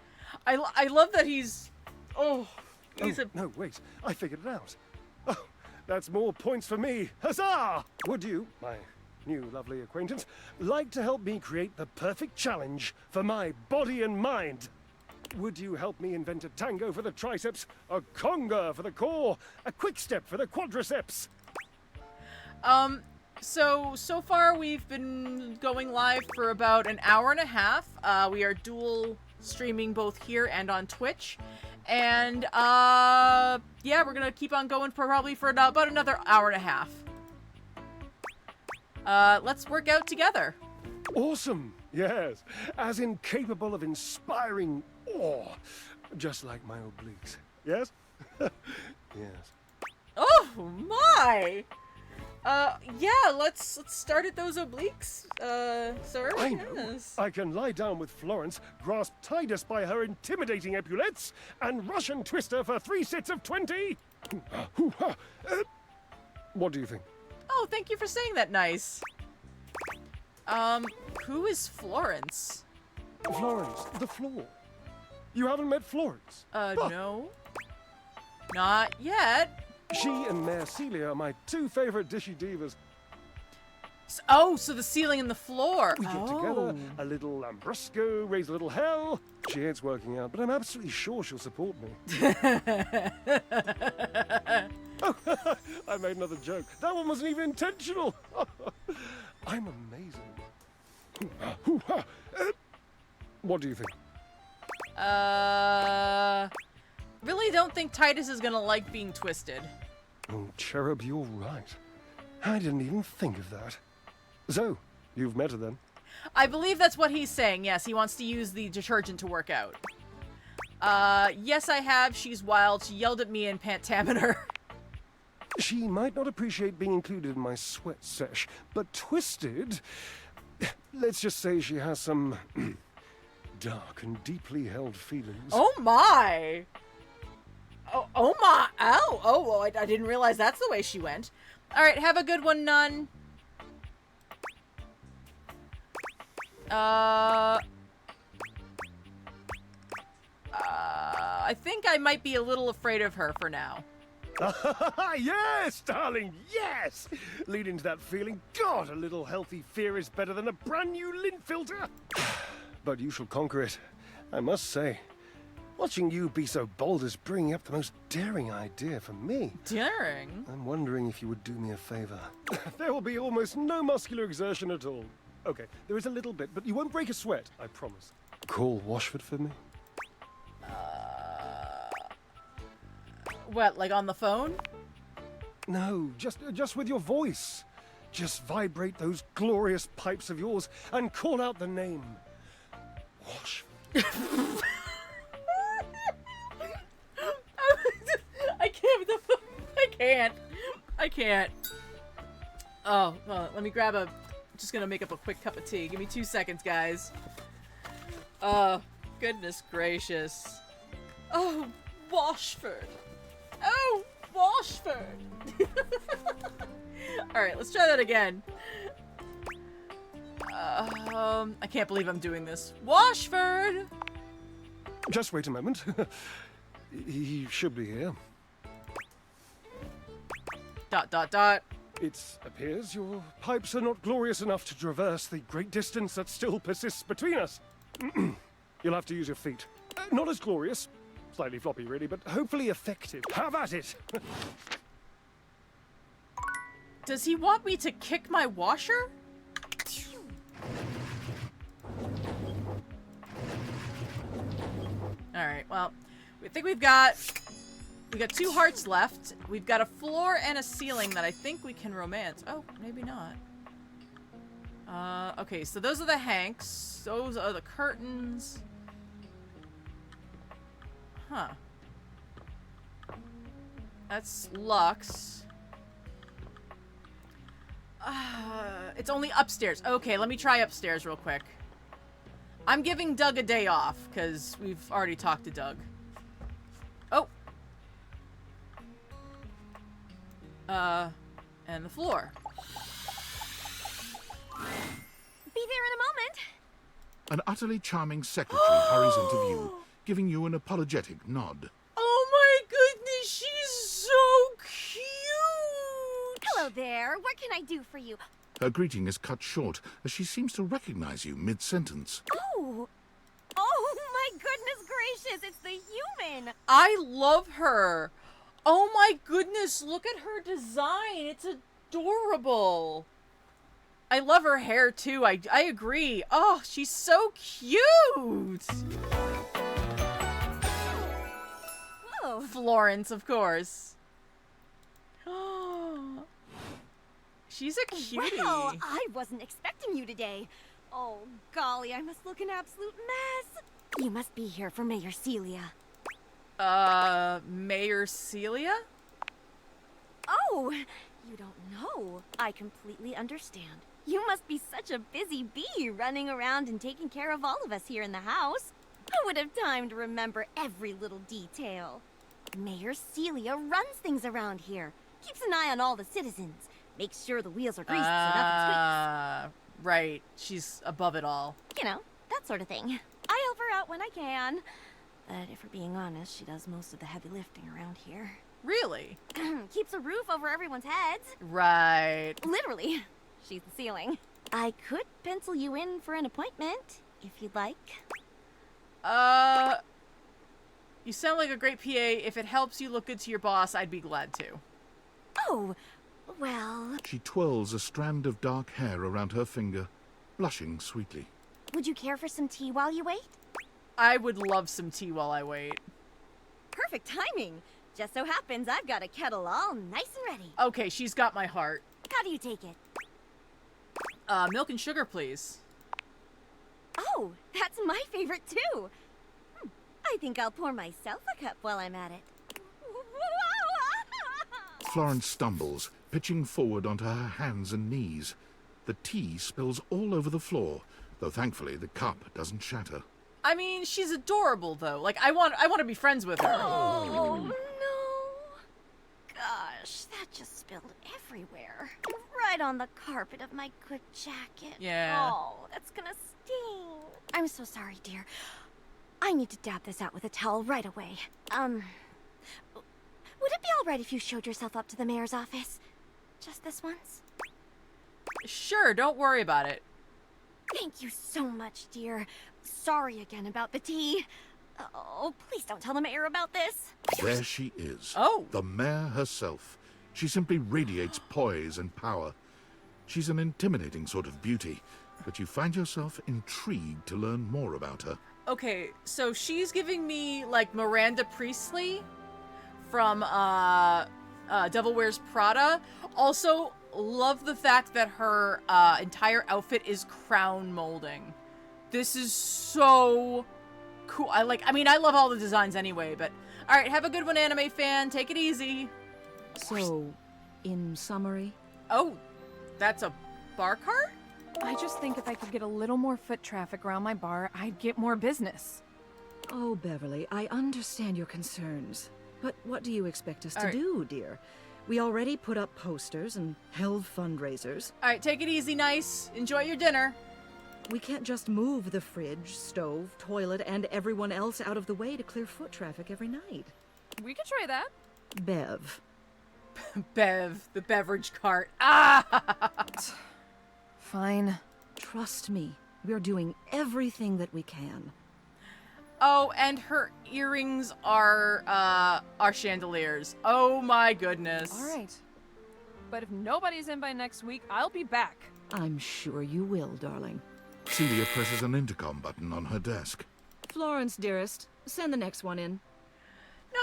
[SPEAKER 1] I love that he's...
[SPEAKER 16] No, wait. I figured it out. Oh, that's more points for me. Huzzah! Would you, my new lovely acquaintance, like to help me create the perfect challenge for my body and mind? Would you help me invent a tango for the triceps, a conga for the core, a quick step for the quadriceps?
[SPEAKER 1] So far we've been going live for about an hour and a half. We are dual streaming both here and on Twitch. And, yeah, we're gonna keep on going for probably for about another hour and a half. Let's work out together.
[SPEAKER 16] Awesome! Yes, as incapable of inspiring awe, just like my obliques. Yes? Yes.
[SPEAKER 1] Oh my! Yeah, let's start at those obliques, sir.
[SPEAKER 16] I know.
[SPEAKER 1] Yes.
[SPEAKER 16] I can lie down with Florence, grasp Titus by her intimidating epaulets, and Russian twist her for 3 sets of 20. What do you think?
[SPEAKER 1] Oh, thank you for saying that nice. Who is Florence?
[SPEAKER 16] Florence, the floor. You haven't met Florence?
[SPEAKER 1] No. Not yet.
[SPEAKER 16] She and Mare Celia are my 2 favorite dishy divas.
[SPEAKER 1] So the ceiling and the floor.
[SPEAKER 16] We get together, a little lambrusco, raise a little hell. She hates working out, but I'm absolutely sure she'll support me. Oh, I made another joke. That one wasn't even intentional. I'm amazing. What do you think?
[SPEAKER 1] Really don't think Titus is gonna like being twisted.
[SPEAKER 16] Oh, Cherub, you're right. I didn't even think of that. So, you've met her then?
[SPEAKER 1] I believe that's what he's saying. Yes, he wants to use the detergent to work out. Yes, I have. She's wild. She yelled at me in pentameter.
[SPEAKER 16] She might not appreciate being included in my sweat sesh, but twisted... Let's just say she has some dark and deeply held feelings.
[SPEAKER 1] Oh my! Oh my! Oh, I didn't realize that's the way she went. All right, have a good one, Nun. I think I might be a little afraid of her for now.
[SPEAKER 16] Yes, darling, yes! Lead into that feeling. God, a little healthy fear is better than a brand new lint filter. But you shall conquer it. I must say, watching you be so bold is bringing up the most daring idea for me.
[SPEAKER 1] Daring?
[SPEAKER 16] I'm wondering if you would do me a favor. There will be almost no muscular exertion at all. Okay, there is a little bit, but you won't break a sweat, I promise. call Washford for me?
[SPEAKER 1] What, like on the phone?
[SPEAKER 16] No, just with your voice. Just vibrate those glorious pipes of yours and call out the name. Washford.
[SPEAKER 1] I can't. Oh, well, let me grab a... Just gonna make up a quick cup of tea. Give me 2 seconds, guys. Oh, goodness gracious. Oh, Washford. Oh, Washford. Alright, let's try that again. I can't believe I'm doing this. Washford!
[SPEAKER 16] Just wait a moment. He should be here. ... It appears your pipes are not glorious enough to traverse the great distance that still persists between us. You'll have to use your feet. Not as glorious. Slightly floppy, really, but hopefully effective. Have at it!
[SPEAKER 1] Does he want me to kick my washer? Alright, well, I think we got 2 hearts left. We've got a floor and a ceiling that I think we can romance. Oh, maybe not. Okay, so those are the Hanks. Those are the curtains. Huh. That's Lux. It's only upstairs. Okay, let me try upstairs real quick. I'm giving Doug a day off, because we've already talked to Doug. Oh. And the floor.
[SPEAKER 6] Be there in a moment.
[SPEAKER 8] An utterly charming secretary hurries into view, giving you an apologetic nod.
[SPEAKER 1] Oh my goodness, she's so cute!
[SPEAKER 6] Hello there. What can I do for you?
[SPEAKER 8] Her greeting is cut short as she seems to recognize you mid-sentence.
[SPEAKER 6] Oh! Oh my goodness gracious, it's the human!
[SPEAKER 1] I love her! Oh my goodness, look at her design. It's adorable. I love her hair too. I agree. Oh, she's so cute.
[SPEAKER 6] Whoa.
[SPEAKER 1] Florence, of course. She's a cutie.
[SPEAKER 6] Well, I wasn't expecting you today. Oh, golly, I must look an absolute mess. You must be here for Mayor Celia.
[SPEAKER 1] Mayor Celia?
[SPEAKER 6] Oh, you don't know. I completely understand. You must be such a busy bee running around and taking care of all of us here in the house. I would have time to remember every little detail. Mayor Celia runs things around here, keeps an eye on all the citizens, makes sure the wheels are greased so nothing squeaks.
[SPEAKER 1] Right. She's above it all.
[SPEAKER 6] You know, that sort of thing. I help her out when I can. But if we're being honest, she does most of the heavy lifting around here.
[SPEAKER 1] Really?
[SPEAKER 6] Keeps a roof over everyone's heads.
[SPEAKER 1] Right.
[SPEAKER 6] Literally. She's the ceiling. I could pencil you in for an appointment, if you'd like.
[SPEAKER 1] You sound like a great PA. If it helps you look good to your boss, I'd be glad to.
[SPEAKER 6] Oh, well...
[SPEAKER 8] She twirls a strand of dark hair around her finger, blushing sweetly.
[SPEAKER 6] Would you care for some tea while you wait?
[SPEAKER 1] I would love some tea while I wait.
[SPEAKER 6] Perfect timing. Just so happens I've got a kettle all nice and ready.
[SPEAKER 1] Okay, she's got my heart.
[SPEAKER 6] How do you take it?
[SPEAKER 1] Milk and sugar, please.
[SPEAKER 6] Oh, that's my favorite too. I think I'll pour myself a cup while I'm at it.
[SPEAKER 8] Florence stumbles, pitching forward onto her hands and knees. The tea spills all over the floor, though thankfully the cup doesn't shatter.
[SPEAKER 1] I mean, she's adorable though. Like, I want to be friends with her.
[SPEAKER 6] Oh no. Gosh, that just spilled everywhere. Right on the carpet of my good jacket.
[SPEAKER 1] Yeah.
[SPEAKER 6] Oh, that's gonna sting. I'm so sorry, dear. I need to dab this out with a towel right away. Would it be alright if you showed yourself up to the mayor's office? Just this once?
[SPEAKER 1] Sure, don't worry about it.
[SPEAKER 6] Thank you so much, dear. Sorry again about the tea. Oh, please don't tell the mayor about this.
[SPEAKER 8] There she is.
[SPEAKER 1] Oh.
[SPEAKER 8] The mayor herself. She simply radiates poise and power. She's an intimidating sort of beauty, but you find yourself intrigued to learn more about her.
[SPEAKER 1] Okay, so she's giving me, like, Miranda Priestley from, Devil Wears Prada. Also, love the fact that her, entire outfit is crown molding. This is so cool. I love all the designs anyway, but... Alright, have a good one, anime fan. Take it easy.
[SPEAKER 17] So, in summary?
[SPEAKER 1] Oh, that's a bar cart?
[SPEAKER 18] I just think if I could get a little more foot traffic around my bar, I'd get more business.
[SPEAKER 17] Oh, Beverly, I understand your concerns. But what do you expect us to do, dear? We already put up posters and held fundraisers.
[SPEAKER 1] Alright, take it easy, nice. Enjoy your dinner.
[SPEAKER 17] We can't just move the fridge, stove, toilet, and everyone else out of the way to clear foot traffic every night.
[SPEAKER 18] We could try that.
[SPEAKER 17] Bev.
[SPEAKER 1] Bev, the beverage cart. Ah!
[SPEAKER 18] Fine.
[SPEAKER 17] Trust me, we're doing everything that we can.
[SPEAKER 1] Oh, and her earrings are chandeliers. Oh my goodness.
[SPEAKER 18] All right. But if nobody's in by next week, I'll be back.
[SPEAKER 17] I'm sure you will, darling.
[SPEAKER 8] Celia presses an intercom button on her desk.
[SPEAKER 17] Florence, dearest, send the next one in.
[SPEAKER 1] No,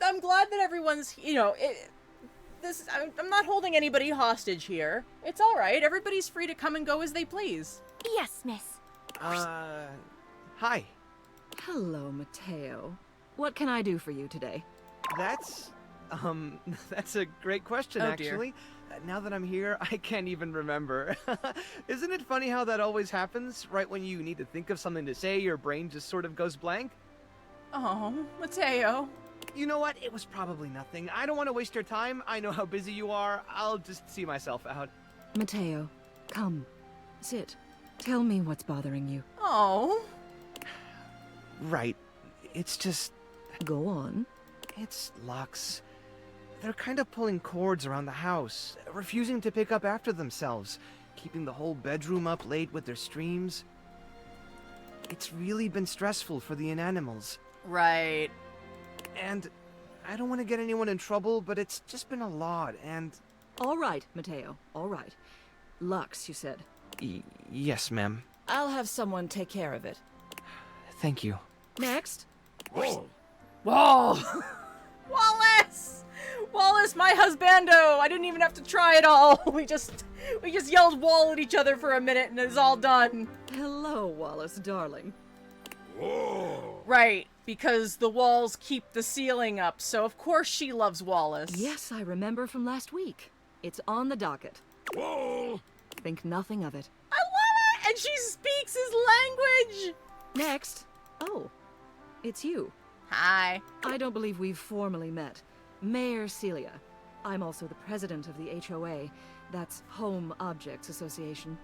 [SPEAKER 1] I'm glad that everyone's, I'm not holding anybody hostage here. It's all right. Everybody's free to come and go as they please.
[SPEAKER 6] Yes, miss.
[SPEAKER 19] Hi.
[SPEAKER 17] Hello, Mateo. What can I do for you today?
[SPEAKER 19] That's a great question, actually. Now that I'm here, I can't even remember. Isn't it funny how that always happens? Right when you need to think of something to say, your brain just sort of goes blank?
[SPEAKER 1] Oh, Mateo.
[SPEAKER 19] You know what? It was probably nothing. I don't want to waste your time. I know how busy you are. I'll just see myself out.
[SPEAKER 17] Mateo, come. Sit. Tell me what's bothering you.
[SPEAKER 1] Oh.
[SPEAKER 19] Right. It's just...
[SPEAKER 17] Go on.
[SPEAKER 19] It's Lux. They're kind of pulling cords around the house, refusing to pick up after themselves, keeping the whole bedroom up late with their streams. It's really been stressful for the Inanimals.
[SPEAKER 1] Right.
[SPEAKER 19] And I don't want to get anyone in trouble, but it's just been a lot, and...
[SPEAKER 17] All right, Mateo, all right. Lux, you said?
[SPEAKER 19] Yes, ma'am.
[SPEAKER 17] I'll have someone take care of it.
[SPEAKER 19] Thank you.
[SPEAKER 17] Next.
[SPEAKER 1] Whoa! Whoa! Wallace, my husbando! I didn't even have to try it all. We just yelled wall at each other for a minute and it's all done.
[SPEAKER 17] Hello, Wallace, darling.
[SPEAKER 2] Whoa!
[SPEAKER 1] Right, because the walls keep the ceiling up, so of course she loves Wallace.
[SPEAKER 17] Yes, I remember from last week. It's on the docket.
[SPEAKER 2] Whoa!
[SPEAKER 17] Think nothing of it.
[SPEAKER 1] I love it! And she speaks his language!
[SPEAKER 17] Next. Oh, it's you.
[SPEAKER 1] Hi.
[SPEAKER 17] I don't believe we've formally met. Mayor Celia. I'm also the president of the HOA. That's Home Objects Association.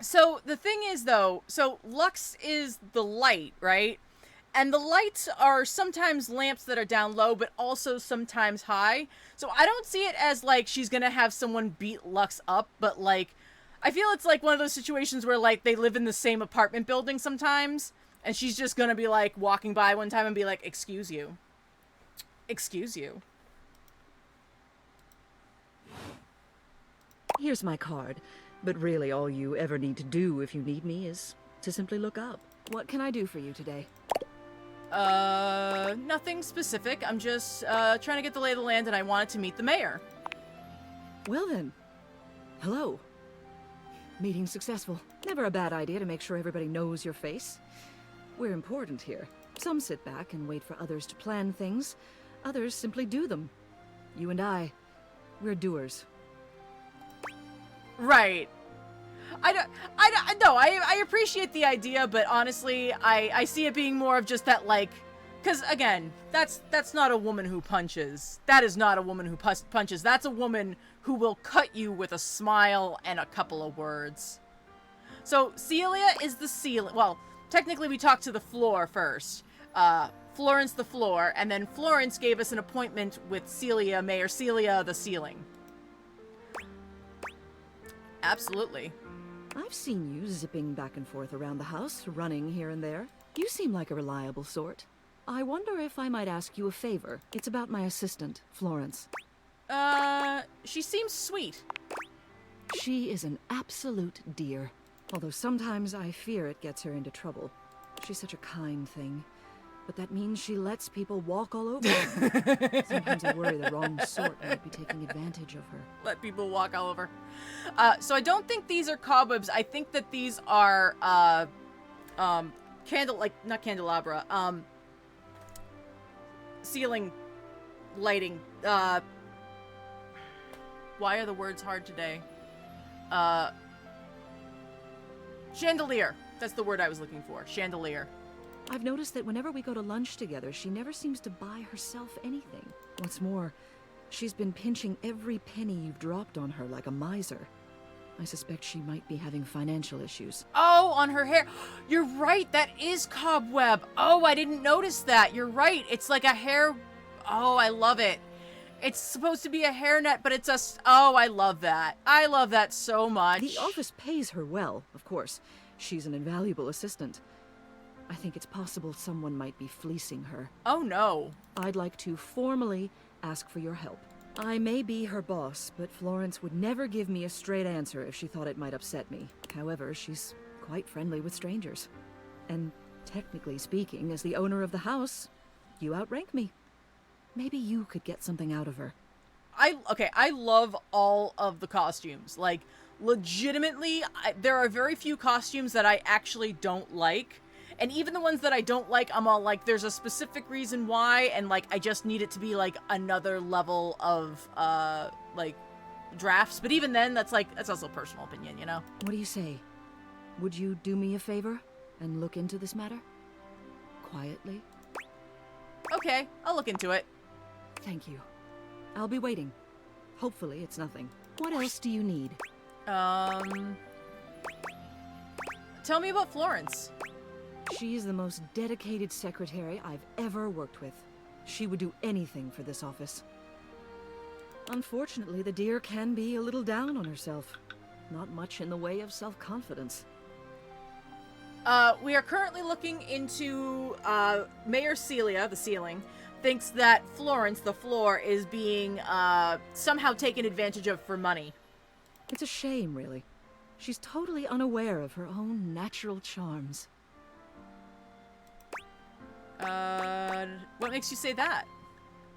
[SPEAKER 1] So the thing is, though, so Lux is the light, right? And the lights are sometimes lamps that are down low, but also sometimes high. So I don't see it as, like, she's gonna have someone beat Lux up, but, like, I feel it's like one of those situations where, like, they live in the same apartment building sometimes, and she's just gonna be, like, walking by one time and be like, excuse you. Excuse you.
[SPEAKER 17] Here's my card. But really all you ever need to do if you need me is to simply look up. What can I do for you today?
[SPEAKER 1] Nothing specific. I'm just, trying to get the lay of the land and I wanted to meet the mayor.
[SPEAKER 17] Well then. Hello. Meeting successful. Never a bad idea to make sure everybody knows your face. We're important here. Some sit back and wait for others to plan things. Others simply do them. You and we're doers.
[SPEAKER 1] Right. I appreciate the idea, but honestly, I see it being more of just that, like, because again, that's not a woman who punches. That is not a woman who punches. That's a woman who will cut you with a smile and a couple of words. So Celia is the ceiling. Well, technically we talked to the floor first. Florence the floor, and then Florence gave us an appointment with Celia, Mayor Celia, the ceiling. Absolutely.
[SPEAKER 17] I've seen you zipping back and forth around the house, running here and there. You seem like a reliable sort. I wonder if I might ask you a favor. It's about my assistant, Florence.
[SPEAKER 1] She seems sweet.
[SPEAKER 17] She is an absolute dear. Although sometimes I fear it gets her into trouble. She's such a kind thing. But that means she lets people walk all over her. Sometimes I worry the wrong sort might be taking advantage of her.
[SPEAKER 1] Let people walk all over. So I don't think these are cobwebs. I think that these are, not candelabra, ceiling lighting. Why are the words hard today? Chandelier. That's the word I was looking for. Chandelier.
[SPEAKER 17] I've noticed that whenever we go to lunch together, she never seems to buy herself anything. What's more, she's been pinching every penny you've dropped on her like a miser. I suspect she might be having financial issues.
[SPEAKER 1] Oh, on her hair. You're right. That is cobweb. Oh, I didn't notice that. You're right. It's like a hair. Oh, I love it. It's supposed to be a hairnet, but it's a... Oh, I love that. I love that so much.
[SPEAKER 17] The office pays her well, of course. She's an invaluable assistant. I think it's possible someone might be fleecing her.
[SPEAKER 1] Oh, no.
[SPEAKER 17] I'd like to formally ask for your help. I may be her boss, but Florence would never give me a straight answer if she thought it might upset me. However, she's quite friendly with strangers. And technically speaking, as the owner of the house, you outrank me. Maybe you could get something out of her.
[SPEAKER 1] I love all of the costumes. Like, legitimately, there are very few costumes that I actually don't like. And even the ones that I don't like, I'm all like, there's a specific reason why, and like, I just need it to be like another level of, like, drafts. But even then, that's also personal opinion, you know?
[SPEAKER 17] What do you say? Would you do me a favor and look into this matter? Quietly?
[SPEAKER 1] Okay, I'll look into it.
[SPEAKER 17] Thank you. I'll be waiting. Hopefully it's nothing. What else do you need?
[SPEAKER 1] Tell me about Florence.
[SPEAKER 17] She's the most dedicated secretary I've ever worked with. She would do anything for this office. Unfortunately, the dear can be a little down on herself. Not much in the way of self-confidence.
[SPEAKER 1] We are currently looking into, Mayor Celia, the ceiling, thinks that Florence, the floor, is being, somehow taken advantage of for money.
[SPEAKER 17] It's a shame, really. She's totally unaware of her own natural charms.
[SPEAKER 1] What makes you say that?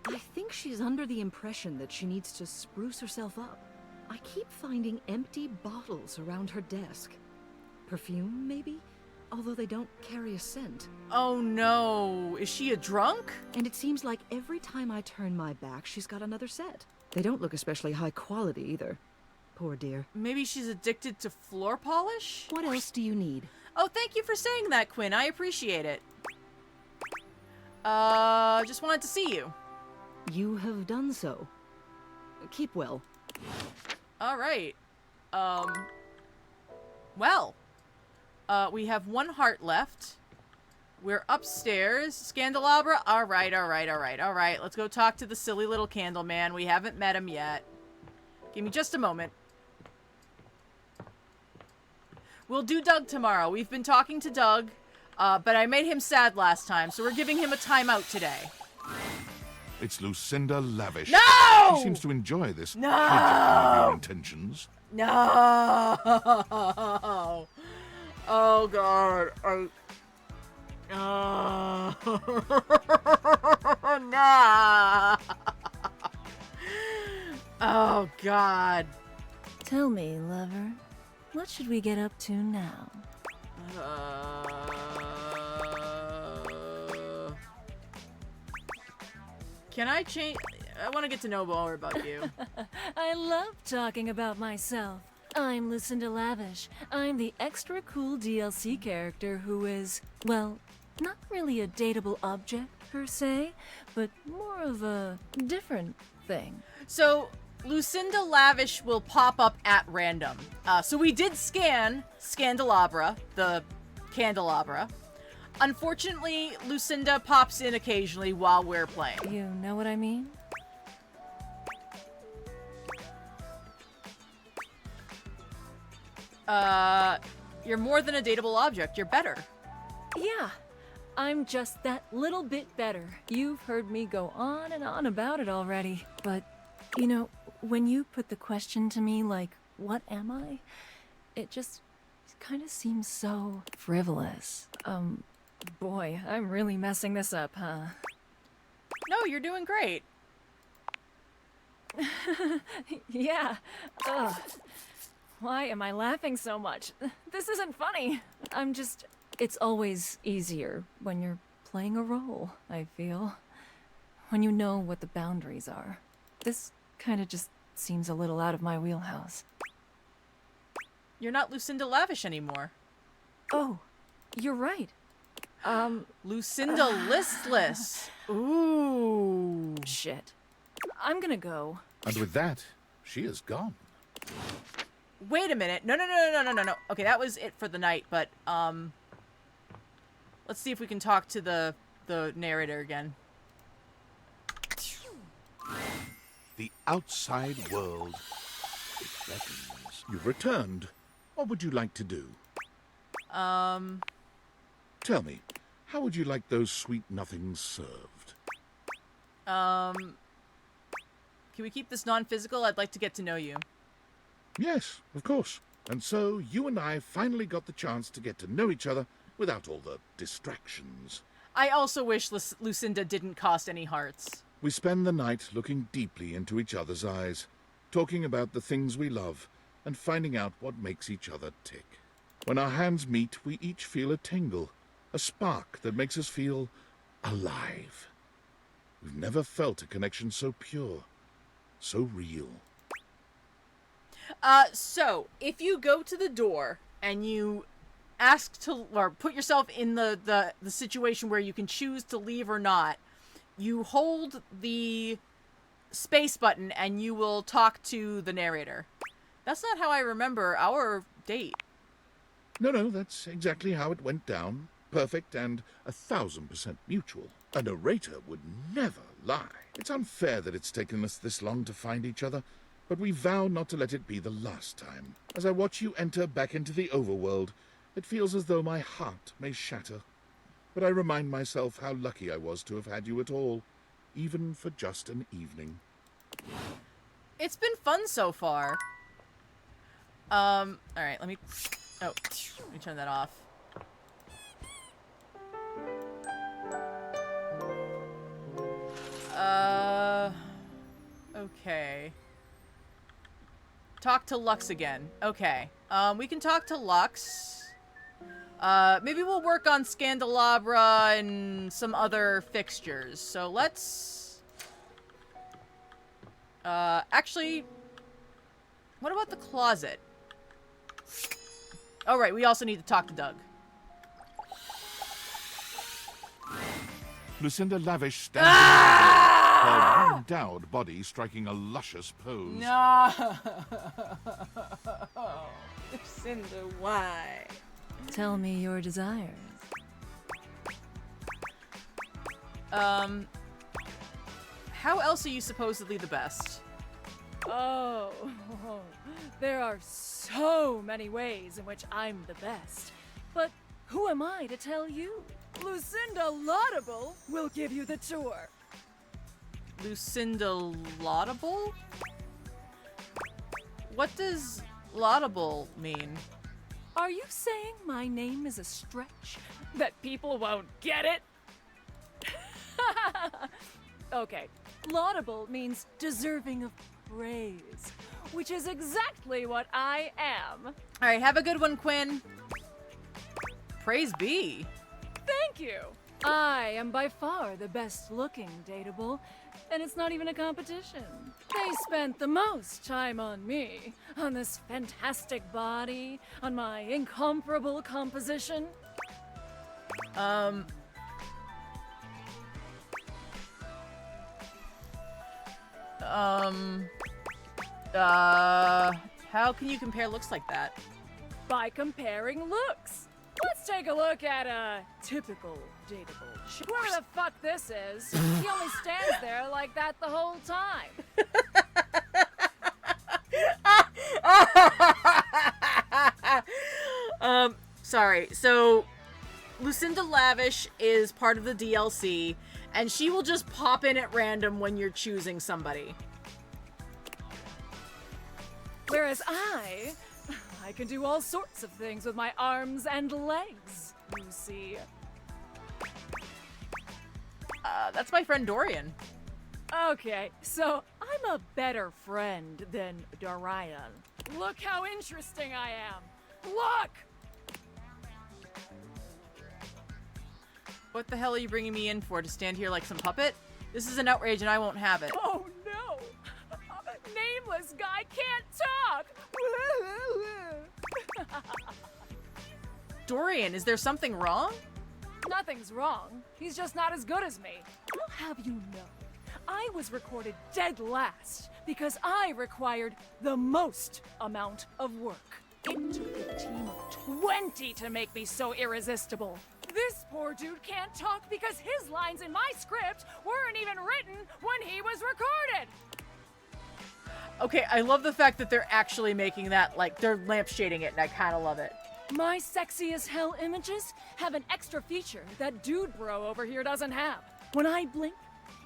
[SPEAKER 17] I think she's under the impression that she needs to spruce herself up. I keep finding empty bottles around her desk. Perfume, maybe? Although they don't carry a scent.
[SPEAKER 1] Oh no, is she a drunk?
[SPEAKER 17] And it seems like every time I turn my back, she's got another set. They don't look especially high quality either. Poor dear.
[SPEAKER 1] Maybe she's addicted to floor polish?
[SPEAKER 17] What else do you need?
[SPEAKER 1] Oh, thank you for saying that, Quinn. I appreciate it. Just wanted to see you.
[SPEAKER 17] You have done so. Keep well.
[SPEAKER 1] All right. Well. We have one heart left. We're upstairs. Candelabra? Alright. Let's go talk to the silly little candle man. We haven't met him yet. Give me just a moment. We'll do Doug tomorrow. We've been talking to Doug, but I made him sad last time, so we're giving him a timeout today.
[SPEAKER 8] It's Lucinda Lavish.
[SPEAKER 1] No!
[SPEAKER 8] She seems to enjoy this
[SPEAKER 1] No!
[SPEAKER 8] hijacking of your intentions.
[SPEAKER 1] No! Oh god, nah. Oh god.
[SPEAKER 20] Tell me, lover, what should we get up to now?
[SPEAKER 1] Can I change? I want to get to know more about you.
[SPEAKER 20] I love talking about myself. I'm Lucinda Lavish. I'm the extra cool DLC character who is, well, not really a dateable object per se, but more of a different thing.
[SPEAKER 1] So, Lucinda Lavish will pop up at random. So we did scan Scandelabra, the candelabra. Unfortunately, Lucinda pops in occasionally while we're playing.
[SPEAKER 20] You know what I mean?
[SPEAKER 1] You're more than a dateable object. You're better.
[SPEAKER 20] Yeah, I'm just that little bit better. You've heard me go on and on about it already. But, you know, when you put the question to me like, what am I? It just kind of seems so frivolous. Boy, I'm really messing this up, huh?
[SPEAKER 1] No, you're doing great.
[SPEAKER 20] Yeah. Ugh. Why am I laughing so much? This isn't funny. It's always easier when you're playing a role, I feel. When you know what the boundaries are. This kind of just seems a little out of my wheelhouse.
[SPEAKER 1] You're not Lucinda Lavish anymore.
[SPEAKER 20] Oh, you're right.
[SPEAKER 1] Lucinda Listless. Ooh.
[SPEAKER 20] Shit. I'm gonna go.
[SPEAKER 8] And with that, she is gone.
[SPEAKER 1] Wait a minute. No. Okay, that was it for the night, but, let's see if we can talk to the narrator again.
[SPEAKER 8] The outside world, it beckons. You've returned. What would you like to do? Tell me, how would you like those sweet nothings served?
[SPEAKER 1] Can we keep this non-physical? I'd like to get to know you.
[SPEAKER 8] Yes, of course. And so you and I finally got the chance to get to know each other without all the distractions.
[SPEAKER 1] I also wish Lucinda didn't cost any hearts.
[SPEAKER 8] We spend the night looking deeply into each other's eyes, talking about the things we love, and finding out what makes each other tick. When our hands meet, we each feel a tingle, a spark that makes us feel alive. We've never felt a connection so pure, so real.
[SPEAKER 1] So, if you go to the door and you ask to, or put yourself in the situation where you can choose to leave or not, you hold the space button and you will talk to the narrator. That's not how I remember our date.
[SPEAKER 8] No, that's exactly how it went down. Perfect and 1,000% mutual. A narrator would never lie. It's unfair that it's taken us this long to find each other, but we vow not to let it be the last time. As I watch you enter back into the overworld, it feels as though my heart may shatter. But I remind myself how lucky I was to have had you at all, even for just an evening.
[SPEAKER 1] It's been fun so far. Alright, let me turn that off. Okay. Talk to Lux again. Okay. We can talk to Lux. Maybe we'll work on Scandelabra and some other fixtures. So let's... actually... What about the closet? Oh, right, we also need to talk to Doug.
[SPEAKER 8] Lucinda Lavish stands her endowed body striking a luscious pose.
[SPEAKER 1] No! Lucinda, why?
[SPEAKER 20] Tell me your desires.
[SPEAKER 1] How else are you supposedly the best?
[SPEAKER 20] Oh, there are so many ways in which I'm the best. But who am I to tell you? Lucinda Laudable will give you the tour.
[SPEAKER 1] Lucinda Laudable? What does laudable mean?
[SPEAKER 20] Are you saying my name is a stretch? That people won't get it? Okay, laudable means deserving of praise, which is exactly what I am.
[SPEAKER 1] Alright, have a good one, Quinn. Praise be.
[SPEAKER 20] Thank you. I am by far the best looking dateable, and it's not even a competition. They spent the most time on me, on this fantastic body, on my incomparable composition.
[SPEAKER 1] How can you compare looks like that?
[SPEAKER 20] By comparing looks. Let's take a look at a typical dateable. Whoever the fuck this is, he only stands there like that the whole time.
[SPEAKER 1] Sorry. So, Lucinda Lavish is part of the DLC, and she will just pop in at random when you're choosing somebody.
[SPEAKER 20] Whereas I can do all sorts of things with my arms and legs, you see.
[SPEAKER 1] That's my friend Dorian.
[SPEAKER 20] Okay, so I'm a better friend than Dorian. Look how interesting I am. Look!
[SPEAKER 1] What the hell are you bringing me in for? To stand here like some puppet? This is an outrage and I won't have it.
[SPEAKER 20] Oh no! A nameless guy can't talk!
[SPEAKER 1] Dorian, is there something wrong?
[SPEAKER 20] Nothing's wrong. He's just not as good as me. I'll have you know, I was recorded dead last because I required the most amount of work. It took a team of 20 to make me so irresistible. This poor dude can't talk because his lines in my script weren't even written when he was recorded.
[SPEAKER 1] Okay, I love the fact that they're actually making that, like, they're lampshading it, and I kind of love it.
[SPEAKER 20] My sexy as hell images have an extra feature that dude bro over here doesn't have. When I blink,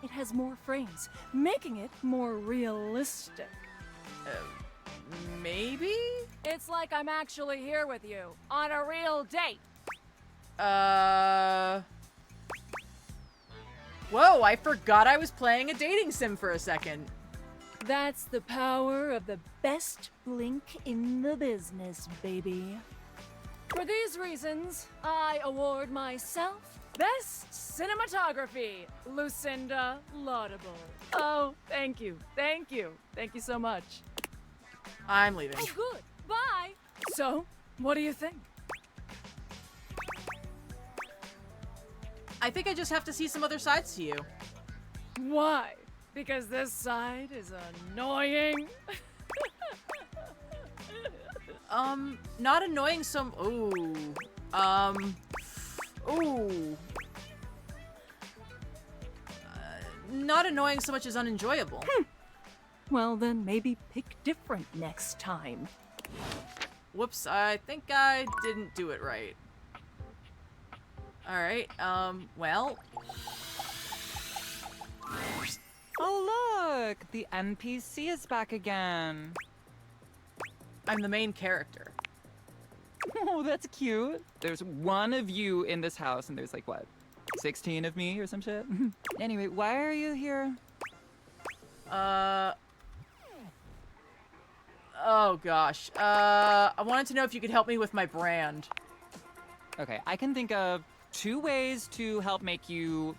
[SPEAKER 20] it has more frames, making it more realistic.
[SPEAKER 1] Maybe?
[SPEAKER 20] It's like I'm actually here with you, on a real date.
[SPEAKER 1] Whoa, I forgot I was playing a dating sim for a second.
[SPEAKER 20] That's the power of the best blink in the business, baby. For these reasons, I award myself Best Cinematography, Lucinda Laudable. Oh, thank you. Thank you. Thank you so much.
[SPEAKER 1] I'm leaving.
[SPEAKER 20] Oh, good. Bye. So, what do you think?
[SPEAKER 1] I think I just have to see some other sides to you.
[SPEAKER 20] Why? Because this side is annoying?
[SPEAKER 1] Not annoying some... not annoying so much as unenjoyable.
[SPEAKER 20] Well, then maybe pick different next time.
[SPEAKER 1] Whoops, I think I didn't do it right. Alright, well...
[SPEAKER 21] Oh look! The NPC is back again.
[SPEAKER 1] I'm the main character.
[SPEAKER 21] Oh, that's cute. There's one of you in this house, and there's like, what, 16 of me or some shit? Anyway, why are you here?
[SPEAKER 1] Oh gosh. I wanted to know if you could help me with my brand.
[SPEAKER 21] Okay, I can think of 2 ways to help make you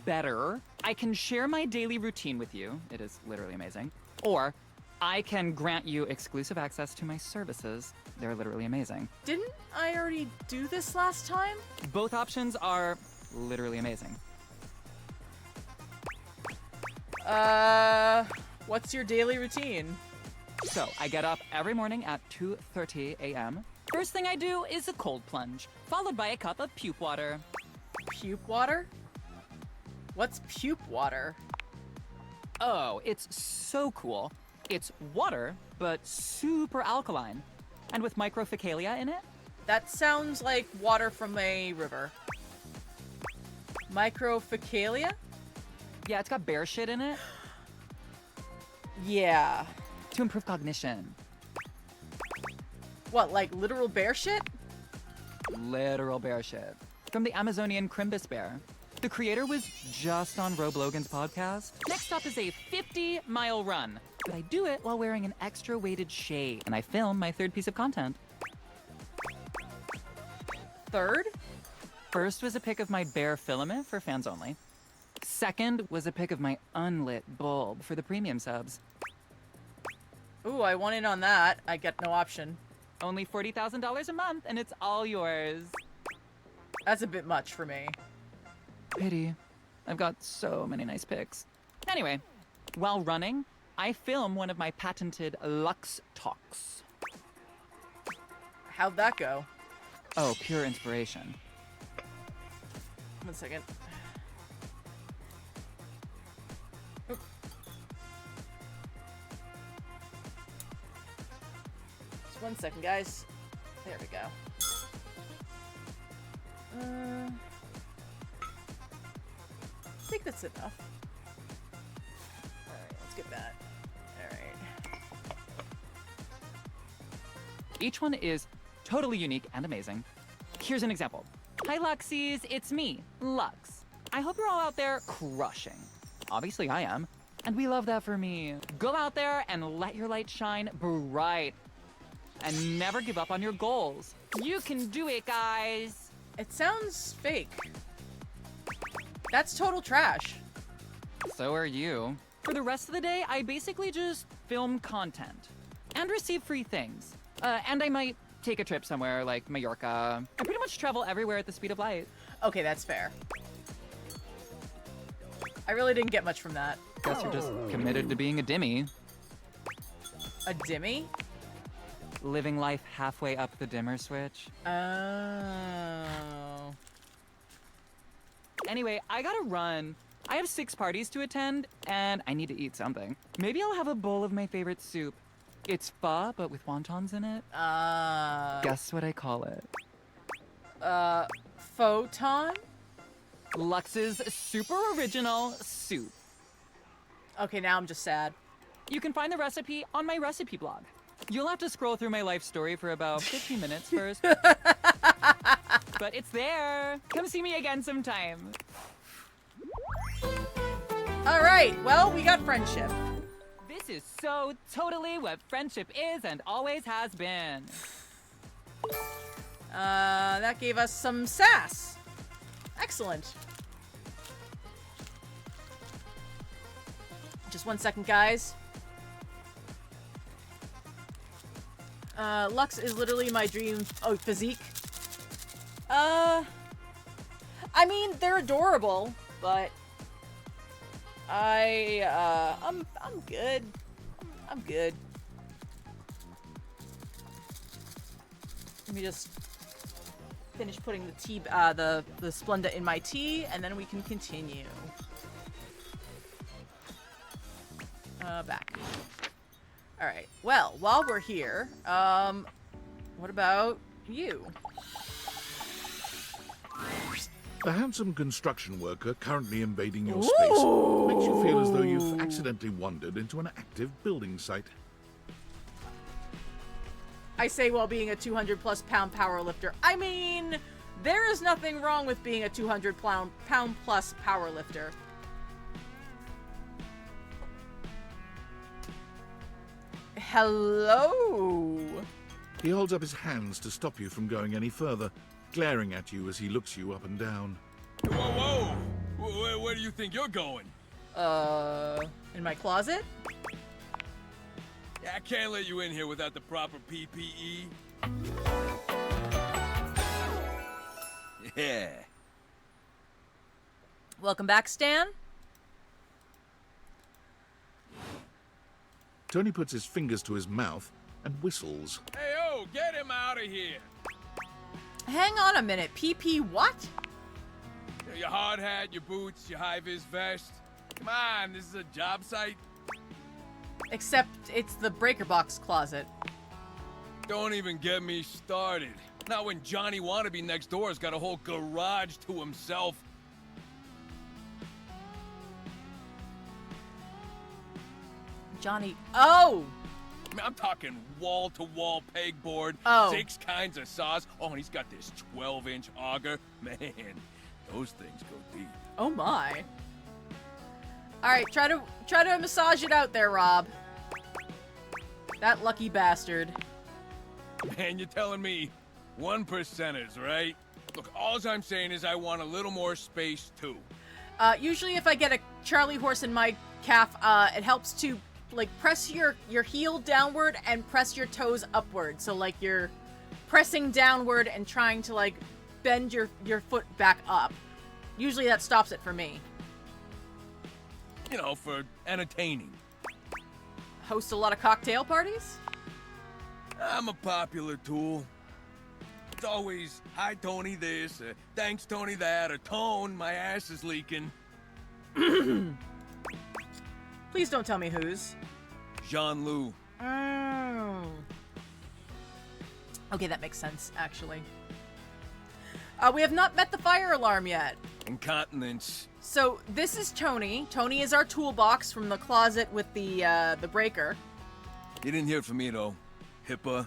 [SPEAKER 21] better. I can share my daily routine with you. It is literally amazing. Or I can grant you exclusive access to my services. They're literally amazing.
[SPEAKER 1] Didn't I already do this last time?
[SPEAKER 21] Both options are literally amazing.
[SPEAKER 1] What's your daily routine?
[SPEAKER 21] So, I get up every morning at 2:30 a.m. First thing I do is a cold plunge, followed by a cup of puke water.
[SPEAKER 1] Puke water? What's puke water?
[SPEAKER 21] Oh, it's so cool. It's water, but super alkaline. And with microfecalia in it?
[SPEAKER 1] That sounds like water from a river. Microfecalia?
[SPEAKER 21] Yeah, it's got bear shit in it.
[SPEAKER 1] Yeah.
[SPEAKER 21] To improve cognition.
[SPEAKER 1] What, like literal bear shit?
[SPEAKER 21] Literal bear shit. From the Amazonian Crimbus bear. The creator was just on Rob Logan's podcast. Next up is a 50-mile run. But I do it while wearing an extra weighted shade. And I film my 3rd piece of content.
[SPEAKER 1] 3rd?
[SPEAKER 21] First was a pic of my bare filament for fans only. 2nd was a pic of my unlit bulb for the premium subs.
[SPEAKER 1] Ooh, I want in on that. I get no option.
[SPEAKER 21] Only $40,000 a month, and it's all yours.
[SPEAKER 1] That's a bit much for me.
[SPEAKER 21] Pity. I've got so many nice pics. Anyway, while running, I film one of my patented Lux talks.
[SPEAKER 1] How'd that go?
[SPEAKER 21] Oh, pure inspiration.
[SPEAKER 1] 1 second. Oop. Just 1 second, guys. There we go. I think that's enough. Alright, let's get that. Alright.
[SPEAKER 21] Each one is totally unique and amazing. Here's an example. Hi Luxies, it's me, Lux. I hope you're all out there crushing. Obviously I am, and we love that for me. Go out there and let your light shine bright. And never give up on your goals. You can do it, guys.
[SPEAKER 1] It sounds fake. That's total trash.
[SPEAKER 21] So are you. For the rest of the day, I basically just film content and receive free things. And I might take a trip somewhere like Mallorca. I pretty much travel everywhere at the speed of light.
[SPEAKER 1] Okay, that's fair. I really didn't get much from that.
[SPEAKER 21] Guess you're just committed to being a dimmy.
[SPEAKER 1] A dimmy?
[SPEAKER 21] Living life halfway up the dimmer switch.
[SPEAKER 1] Oh.
[SPEAKER 21] Anyway, I gotta run. I have 6 parties to attend, and I need to eat something. Maybe I'll have a bowl of my favorite soup. It's pho, but with wontons in it. Guess what I call it?
[SPEAKER 1] Photon?
[SPEAKER 21] Lux's super original soup.
[SPEAKER 1] Okay, now I'm just sad.
[SPEAKER 21] You can find the recipe on my recipe blog. You'll have to scroll through my life story for about 15 minutes first. But it's there. Come see me again sometime.
[SPEAKER 1] All right, well, we got friendship.
[SPEAKER 21] This is so totally what friendship is and always has been.
[SPEAKER 1] That gave us some sass. Excellent. Just 1 second, guys. Lux is literally my dream physique. I mean, they're adorable, but I'm good. I'm good. Let me just finish putting the tea, the Splenda in my tea, and then we can continue. Back. All right. Well, while we're here, what about you?
[SPEAKER 8] The handsome construction worker currently invading your space makes you feel as though you've accidentally wandered into an active building site.
[SPEAKER 1] I say while being a 200+ pound powerlifter. I mean, there is nothing wrong with being a 200+ pound powerlifter. Hello?
[SPEAKER 8] He holds up his hands to stop you from going any further, glaring at you as he looks you up and down.
[SPEAKER 7] Whoa, whoa! Where do you think you're going?
[SPEAKER 1] In my closet?
[SPEAKER 7] Yeah, I can't let you in here without the proper PPE. Yeah.
[SPEAKER 1] Welcome back, Stan.
[SPEAKER 8] Tony puts his fingers to his mouth and whistles.
[SPEAKER 7] Hey, oh, get him out of here!
[SPEAKER 1] Hang on a minute, PP what?
[SPEAKER 7] Your hard hat, your boots, your high-vis vest. Come on, this is a job site.
[SPEAKER 1] Except it's the breaker box closet.
[SPEAKER 7] Don't even get me started. Not when Johnny Wannabe next door has got a whole garage to himself.
[SPEAKER 1] Johnny. Oh!
[SPEAKER 7] I mean, I'm talking wall-to-wall pegboard, 6 kinds of saws. Oh, and he's got this 12-inch auger. Man, those things go deep.
[SPEAKER 1] Oh my. All right, try to massage it out there, Rob. That lucky bastard.
[SPEAKER 7] Man, you're telling me 1%ers, right? Look, all I'm saying is I want a little more space, too.
[SPEAKER 1] Usually if I get a Charlie horse in my calf, it helps to, like, press your heel downward and press your toes upward. So, like, you're pressing downward and trying to, like, bend your foot back up. Usually that stops it for me.
[SPEAKER 7] You know, for entertaining.
[SPEAKER 1] Host a lot of cocktail parties?
[SPEAKER 7] I'm a popular tool. It's always, hi Tony this, thanks Tony that, or Tone, my ass is leaking.
[SPEAKER 1] Please don't tell me whose.
[SPEAKER 7] Jean-Loup.
[SPEAKER 1] Okay, that makes sense, actually. We have not met the fire alarm yet.
[SPEAKER 7] Incontinence.
[SPEAKER 1] So this is Tony. Tony is our toolbox from the closet with the breaker.
[SPEAKER 7] You didn't hear it from me though. HIPAA.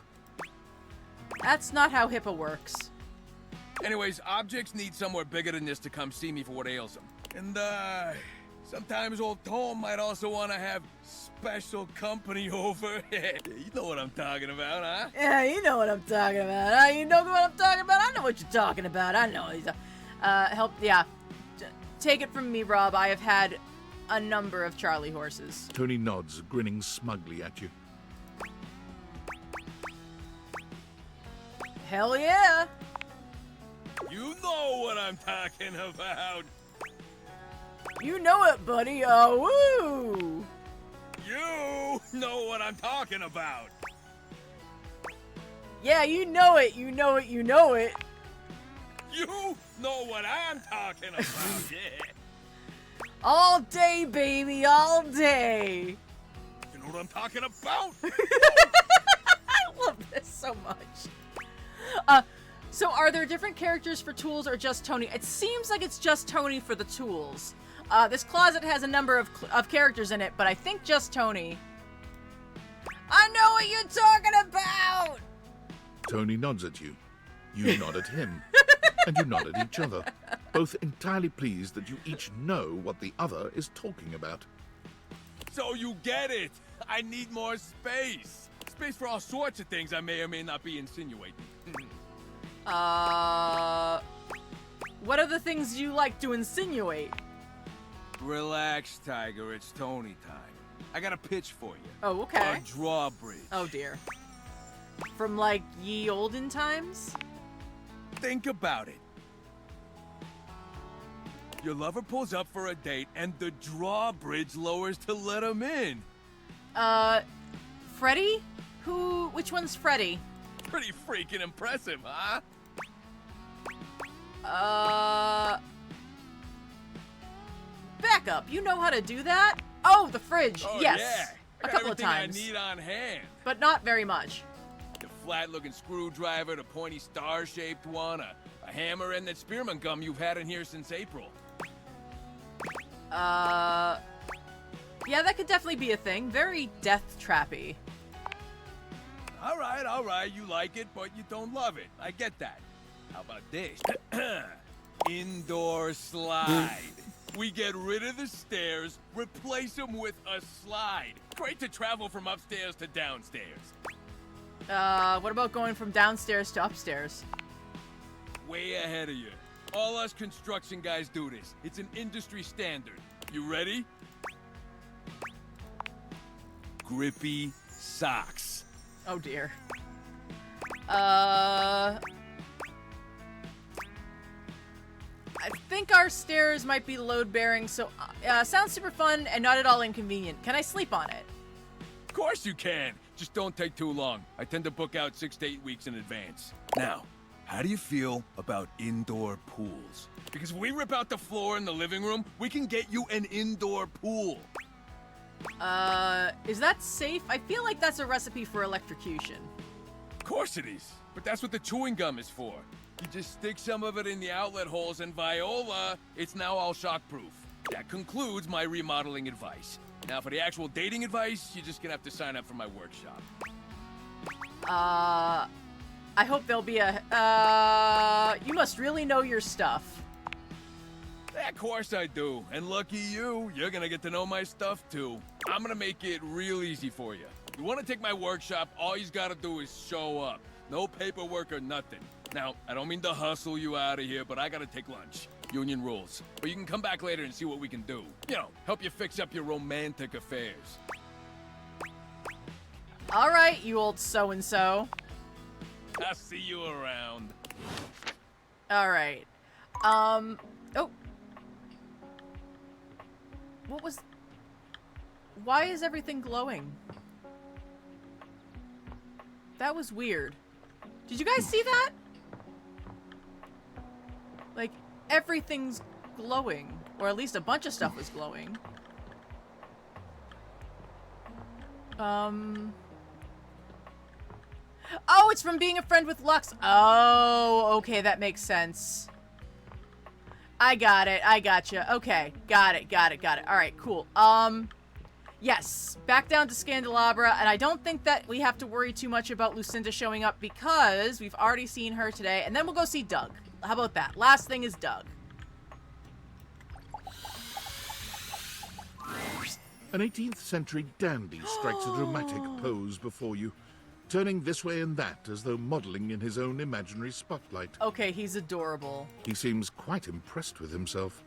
[SPEAKER 1] That's not how HIPAA works.
[SPEAKER 7] Anyways, objects need somewhere bigger than this to come see me for what ails them. And, sometimes old Tom might also want to have special company over. You know what I'm talking about, huh?
[SPEAKER 1] Yeah, you know what I'm talking about. Huh? You know what I'm talking about? I know what you're talking about. I know. Yeah. Take it from me, Rob. I have had a number of Charlie horses.
[SPEAKER 8] Tony nods, grinning smugly at you.
[SPEAKER 1] Hell yeah!
[SPEAKER 7] You know what I'm talking about.
[SPEAKER 1] You know it, buddy. Oh, woo!
[SPEAKER 7] You know what I'm talking about.
[SPEAKER 1] Yeah, you know it. You know it. You know it.
[SPEAKER 7] You know what I'm talking about. Yeah.
[SPEAKER 1] All day, baby. All day.
[SPEAKER 7] You know what I'm talking about?
[SPEAKER 1] I love this so much. So are there different characters for tools or just Tony? It seems like it's just Tony for the tools. This closet has a number of characters in it, but I think just Tony. I know what you're talking about!
[SPEAKER 8] Tony nods at you. You nod at him. And you nod at each other, both entirely pleased that you each know what the other is talking about.
[SPEAKER 7] So you get it. I need more space. Space for all sorts of things I may or may not be insinuating.
[SPEAKER 1] What are the things you like to insinuate?
[SPEAKER 7] Relax, Tiger. It's Tony time. I got a pitch for you.
[SPEAKER 1] Oh, okay.
[SPEAKER 7] A drawbridge.
[SPEAKER 1] Oh, dear. From, like, ye olden times?
[SPEAKER 7] Think about it. Your lover pulls up for a date, and the drawbridge lowers to let him in.
[SPEAKER 1] Freddy? Which one's Freddy?
[SPEAKER 7] Pretty freaking impressive, huh?
[SPEAKER 1] Back up. You know how to do that? Oh, the fridge.
[SPEAKER 7] Oh,
[SPEAKER 1] yes.
[SPEAKER 7] Yeah.
[SPEAKER 1] A couple of times.
[SPEAKER 7] I need on hand.
[SPEAKER 1] But not very much.
[SPEAKER 7] The flat-looking screwdriver, the pointy star-shaped one, a hammer, and that spearmint gum you've had in here since April.
[SPEAKER 1] Yeah, that could definitely be a thing. Very death trappy.
[SPEAKER 7] All right. You like it, but you don't love it. I get that. How about this? Indoor slide. We get rid of the stairs, replace them with a slide. Great to travel from upstairs to downstairs.
[SPEAKER 1] What about going from downstairs to upstairs?
[SPEAKER 7] Way ahead of you. All us construction guys do this. It's an industry standard. You ready? Grippy socks.
[SPEAKER 1] Oh dear. I think our stairs might be load-bearing, so sounds super fun and not at all inconvenient. Can I sleep on it?
[SPEAKER 7] Of course you can. Just don't take too long. I tend to book out 6 to 8 weeks in advance. Now, how do you feel about indoor pools? Because if we rip out the floor in the living room, we can get you an indoor pool.
[SPEAKER 1] Is that safe? I feel like that's a recipe for electrocution.
[SPEAKER 7] Of course it is. But that's what the chewing gum is for. You just stick some of it in the outlet holes, and Viola, it's now all shockproof. That concludes my remodeling advice. Now, for the actual dating advice, you're just gonna have to sign up for my workshop.
[SPEAKER 1] I hope there'll be a, you must really know your stuff.
[SPEAKER 7] Of course I do. And lucky you're gonna get to know my stuff, too. I'm gonna make it real easy for you. You wanna take my workshop, all you gotta do is show up. No paperwork or nothing. Now, I don't mean to hustle you out of here, but I gotta take lunch. Union rules. But you can come back later and see what we can do. You know, help you fix up your romantic affairs.
[SPEAKER 1] All right, you old so-and-so.
[SPEAKER 7] I'll see you around.
[SPEAKER 1] All right. Oh. What was... Why is everything glowing? That was weird. Did you guys see that? Like, everything's glowing. Or at least a bunch of stuff was glowing. Oh, it's from being a friend with Lux. Oh, okay, that makes sense. I got it. I got you. Okay, got it. All right, cool. Yes, back down to Scandalabra, and I don't think that we have to worry too much about Lucinda showing up because we've already seen her today, and then we'll go see Doug. How about that? Last thing is Doug.
[SPEAKER 8] An 18th century dandy strikes a dramatic pose before you, turning this way and that as though modeling in his own imaginary spotlight.
[SPEAKER 1] Okay, he's adorable.
[SPEAKER 8] He seems quite impressed with himself.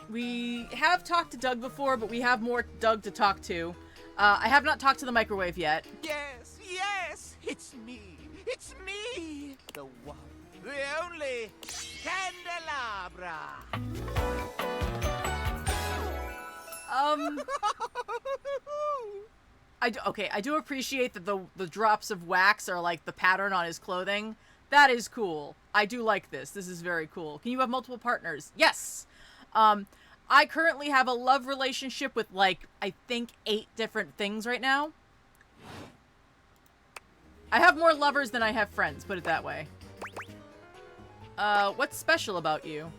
[SPEAKER 1] We have talked to Doug before, but we have more Doug to talk to. I have not talked to the microwave yet.
[SPEAKER 4] Yes, yes, it's me. It's me. The one, the only Candelabra.
[SPEAKER 1] I do appreciate that the drops of wax are like the pattern on his clothing. That is cool. I do like this. This is very cool. Can you have multiple partners? Yes. I currently have a love relationship with, like, I think 8 different things right now. I have more lovers than I have friends, put it that way. What's special about you?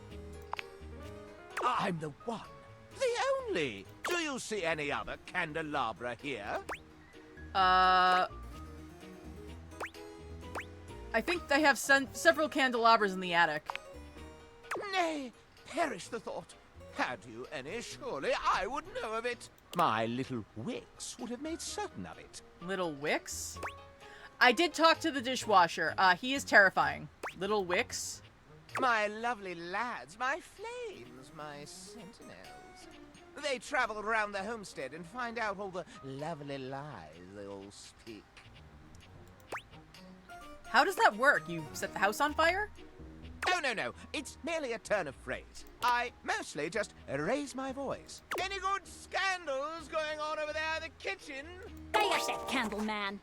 [SPEAKER 4] I'm the one, the only. Do you see any other candelabra here?
[SPEAKER 1] I think they have several candelabras in the attic.
[SPEAKER 4] Nay, perish the thought. Had you any, surely I would know of it. My little Wix would have made certain of it.
[SPEAKER 1] Little Wix? I did talk to the dishwasher. He is terrifying. Little Wix?
[SPEAKER 4] My lovely lads, my flames, my sentinels. They travel around the homestead and find out all the lovely lies they all speak.
[SPEAKER 1] How does that work? You set the house on fire?
[SPEAKER 4] Oh, no. It's merely a turn of phrase. I mostly just raise my voice. Any good scandals going on over there in the kitchen?
[SPEAKER 3] Go yourself, Candleman.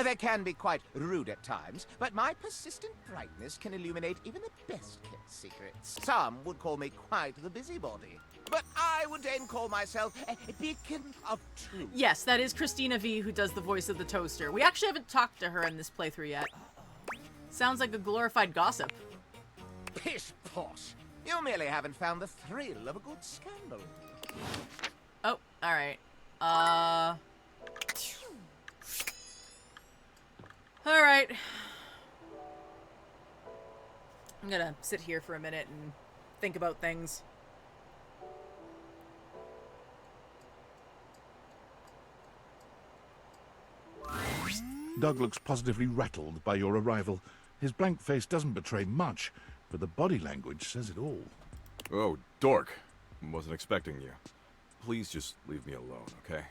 [SPEAKER 4] They can be quite rude at times, but my persistent brightness can illuminate even the best-kept secrets. Some would call me quite the busybody, but I would then call myself a beacon of truth.
[SPEAKER 1] Yes, that is Christina V, who does the voice of the toaster. We actually haven't talked to her in this playthrough yet. Sounds like a glorified gossip.
[SPEAKER 4] Pish posh. You merely haven't found the thrill of a good scandal.
[SPEAKER 1] Oh, alright. Alright. I'm gonna sit here for a minute and think about things.
[SPEAKER 8] Doug looks positively rattled by your arrival. His blank face doesn't betray much, but the body language says it all.
[SPEAKER 5] Oh, dork. Wasn't expecting you. Please just leave me alone, okay?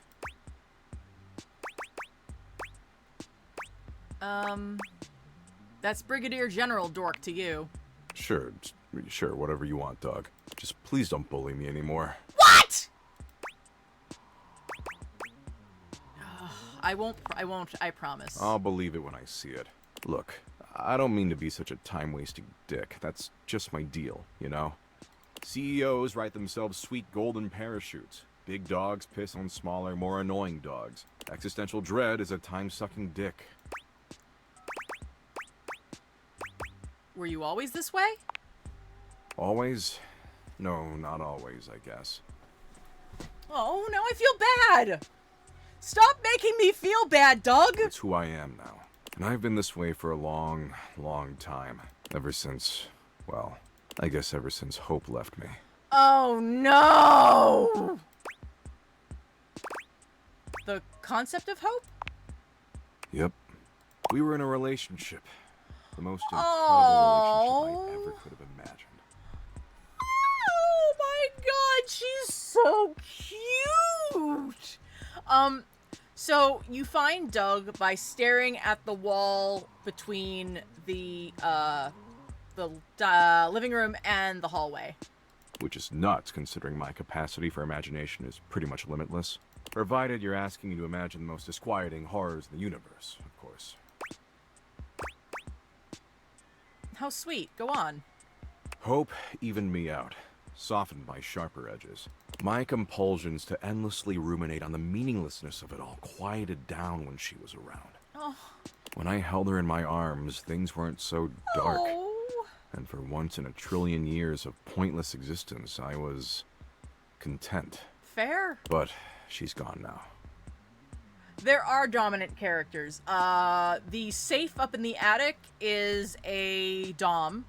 [SPEAKER 1] That's Brigadier General Dork to you.
[SPEAKER 5] Sure, whatever you want, Doug. Just please don't bully me anymore.
[SPEAKER 1] What?! I won't, I promise.
[SPEAKER 5] I'll believe it when I see it. Look, I don't mean to be such a time-wasting dick. That's just my deal, you know? CEOs write themselves sweet golden parachutes. Big dogs piss on smaller, more annoying dogs. Existential dread is a time-sucking dick.
[SPEAKER 1] Were you always this way?
[SPEAKER 5] Always? No, not always, I guess.
[SPEAKER 1] Oh, now I feel bad! Stop making me feel bad, Doug!
[SPEAKER 5] It's who I am now. And I've been this way for a long, long time. Ever since, well, I guess ever since Hope left me.
[SPEAKER 1] Oh, no! The concept of Hope?
[SPEAKER 5] Yep. We were in a relationship. The most incredible relationship I ever could have imagined.
[SPEAKER 1] Oh my god, she's so cute! So you find Doug by staring at the wall between the living room and the hallway.
[SPEAKER 5] Which is nuts, considering my capacity for imagination is pretty much limitless. Provided you're asking me to imagine the most disquieting horrors in the universe, of course.
[SPEAKER 1] How sweet. Go on.
[SPEAKER 5] Hope evened me out, softened my sharper edges. My compulsions to endlessly ruminate on the meaninglessness of it all quieted down when she was around.
[SPEAKER 1] Oh.
[SPEAKER 5] When I held her in my arms, things weren't so dark.
[SPEAKER 1] Oh.
[SPEAKER 5] And for once in a trillion years of pointless existence, I was content.
[SPEAKER 1] Fair.
[SPEAKER 5] But she's gone now.
[SPEAKER 1] There are dominant characters. The safe up in the attic is a dom.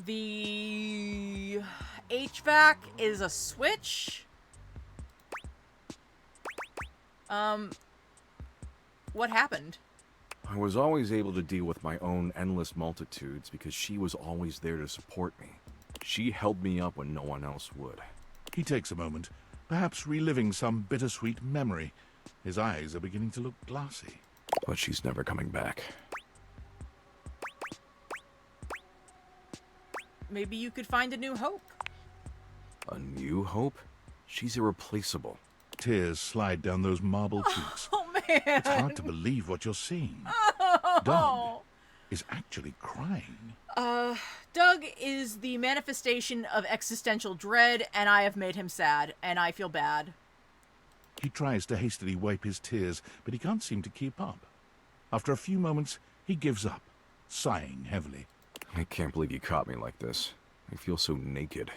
[SPEAKER 1] The HVAC is a switch. What happened?
[SPEAKER 5] I was always able to deal with my own endless multitudes because she was always there to support me. She held me up when no one else would.
[SPEAKER 8] He takes a moment, perhaps reliving some bittersweet memory. His eyes are beginning to look glassy.
[SPEAKER 5] But she's never coming back.
[SPEAKER 1] Maybe you could find a new Hope.
[SPEAKER 5] A new Hope? She's irreplaceable.
[SPEAKER 8] Tears slide down those marble cheeks.
[SPEAKER 1] Oh, man!
[SPEAKER 8] It's hard to believe what you're seeing.
[SPEAKER 1] Oh.
[SPEAKER 8] Doug is actually crying.
[SPEAKER 1] Doug is the manifestation of existential dread, and I have made him sad, and I feel bad.
[SPEAKER 8] He tries to hastily wipe his tears, but he can't seem to keep up. After a few moments, he gives up, sighing heavily.
[SPEAKER 5] I can't believe you caught me like this. I feel so naked.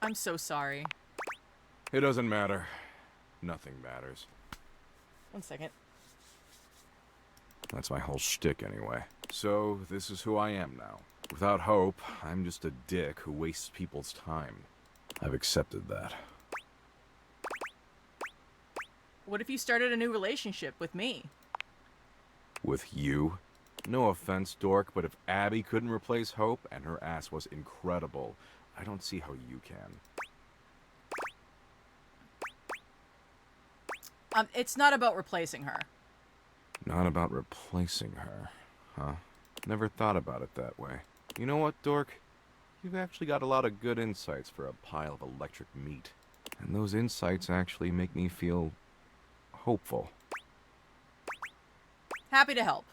[SPEAKER 1] I'm so sorry.
[SPEAKER 5] It doesn't matter. Nothing matters.
[SPEAKER 1] 1 second.
[SPEAKER 5] That's my whole shtick anyway. So, this is who I am now. Without Hope, I'm just a dick who wastes people's time. I've accepted that.
[SPEAKER 1] What if you started a new relationship with me?
[SPEAKER 5] With you? No offense, Dork, but if Abby couldn't replace Hope, and her ass was incredible, I don't see how you can.
[SPEAKER 1] It's not about replacing her.
[SPEAKER 5] Not about replacing her, huh? Never thought about it that way. You know what, Dork? You've actually got a lot of good insights for a pile of electric meat. And those insights actually make me feel hopeful.
[SPEAKER 1] Happy to help.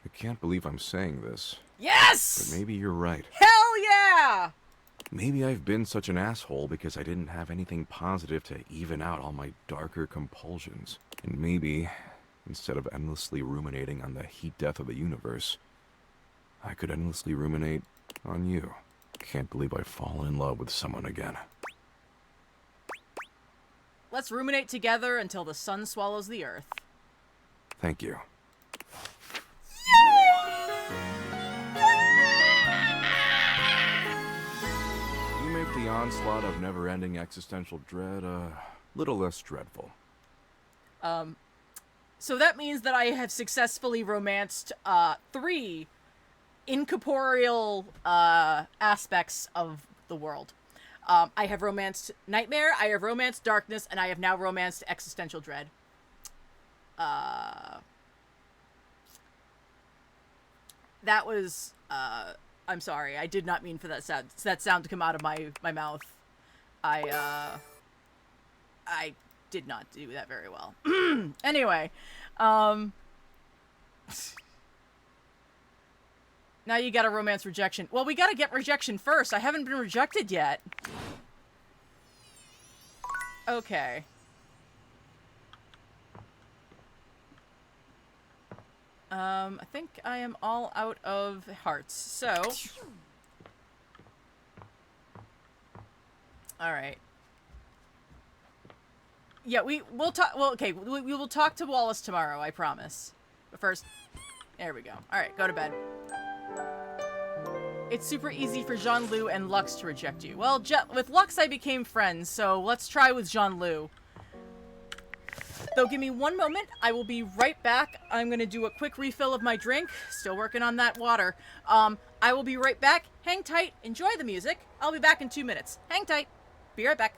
[SPEAKER 5] I can't believe I'm saying this.
[SPEAKER 1] Yes!
[SPEAKER 5] But maybe you're right.
[SPEAKER 1] Hell yeah!
[SPEAKER 5] Maybe I've been such an asshole because I didn't have anything positive to even out all my darker compulsions. And maybe, instead of endlessly ruminating on the heat death of the universe, I could endlessly ruminate on you. Can't believe I've fallen in love with someone again.
[SPEAKER 1] Let's ruminate together until the sun swallows the earth.
[SPEAKER 5] Thank you. You make the onslaught of never-ending existential dread a little less dreadful.
[SPEAKER 1] So that means that I have successfully romanced 3 incorporeal aspects of the world. I have romanced Nightmare, I have romanced Darkness, and I have now romanced Existential Dread. That was, I'm sorry, I did not mean for that sound to come out of my mouth. I did not do that very well. Anyway, now you gotta romance rejection. Well, we gotta get rejection first. I haven't been rejected yet. Okay. I think I am all out of hearts, so... Alright. Yeah, we'll talk... Well, okay, we will talk to Wallace tomorrow, I promise. But first... There we go. Alright, go to bed. It's super easy for Jean-Lu and Lux to reject you. Well, with Lux I became friends, so let's try with Jean-Lu. Though, give me 1 moment. I will be right back. I'm going to do a quick refill of my drink. Still working on that water. I will be right back. Hang tight. Enjoy the music. I'll be back in 2 minutes. Hang tight. Be right back.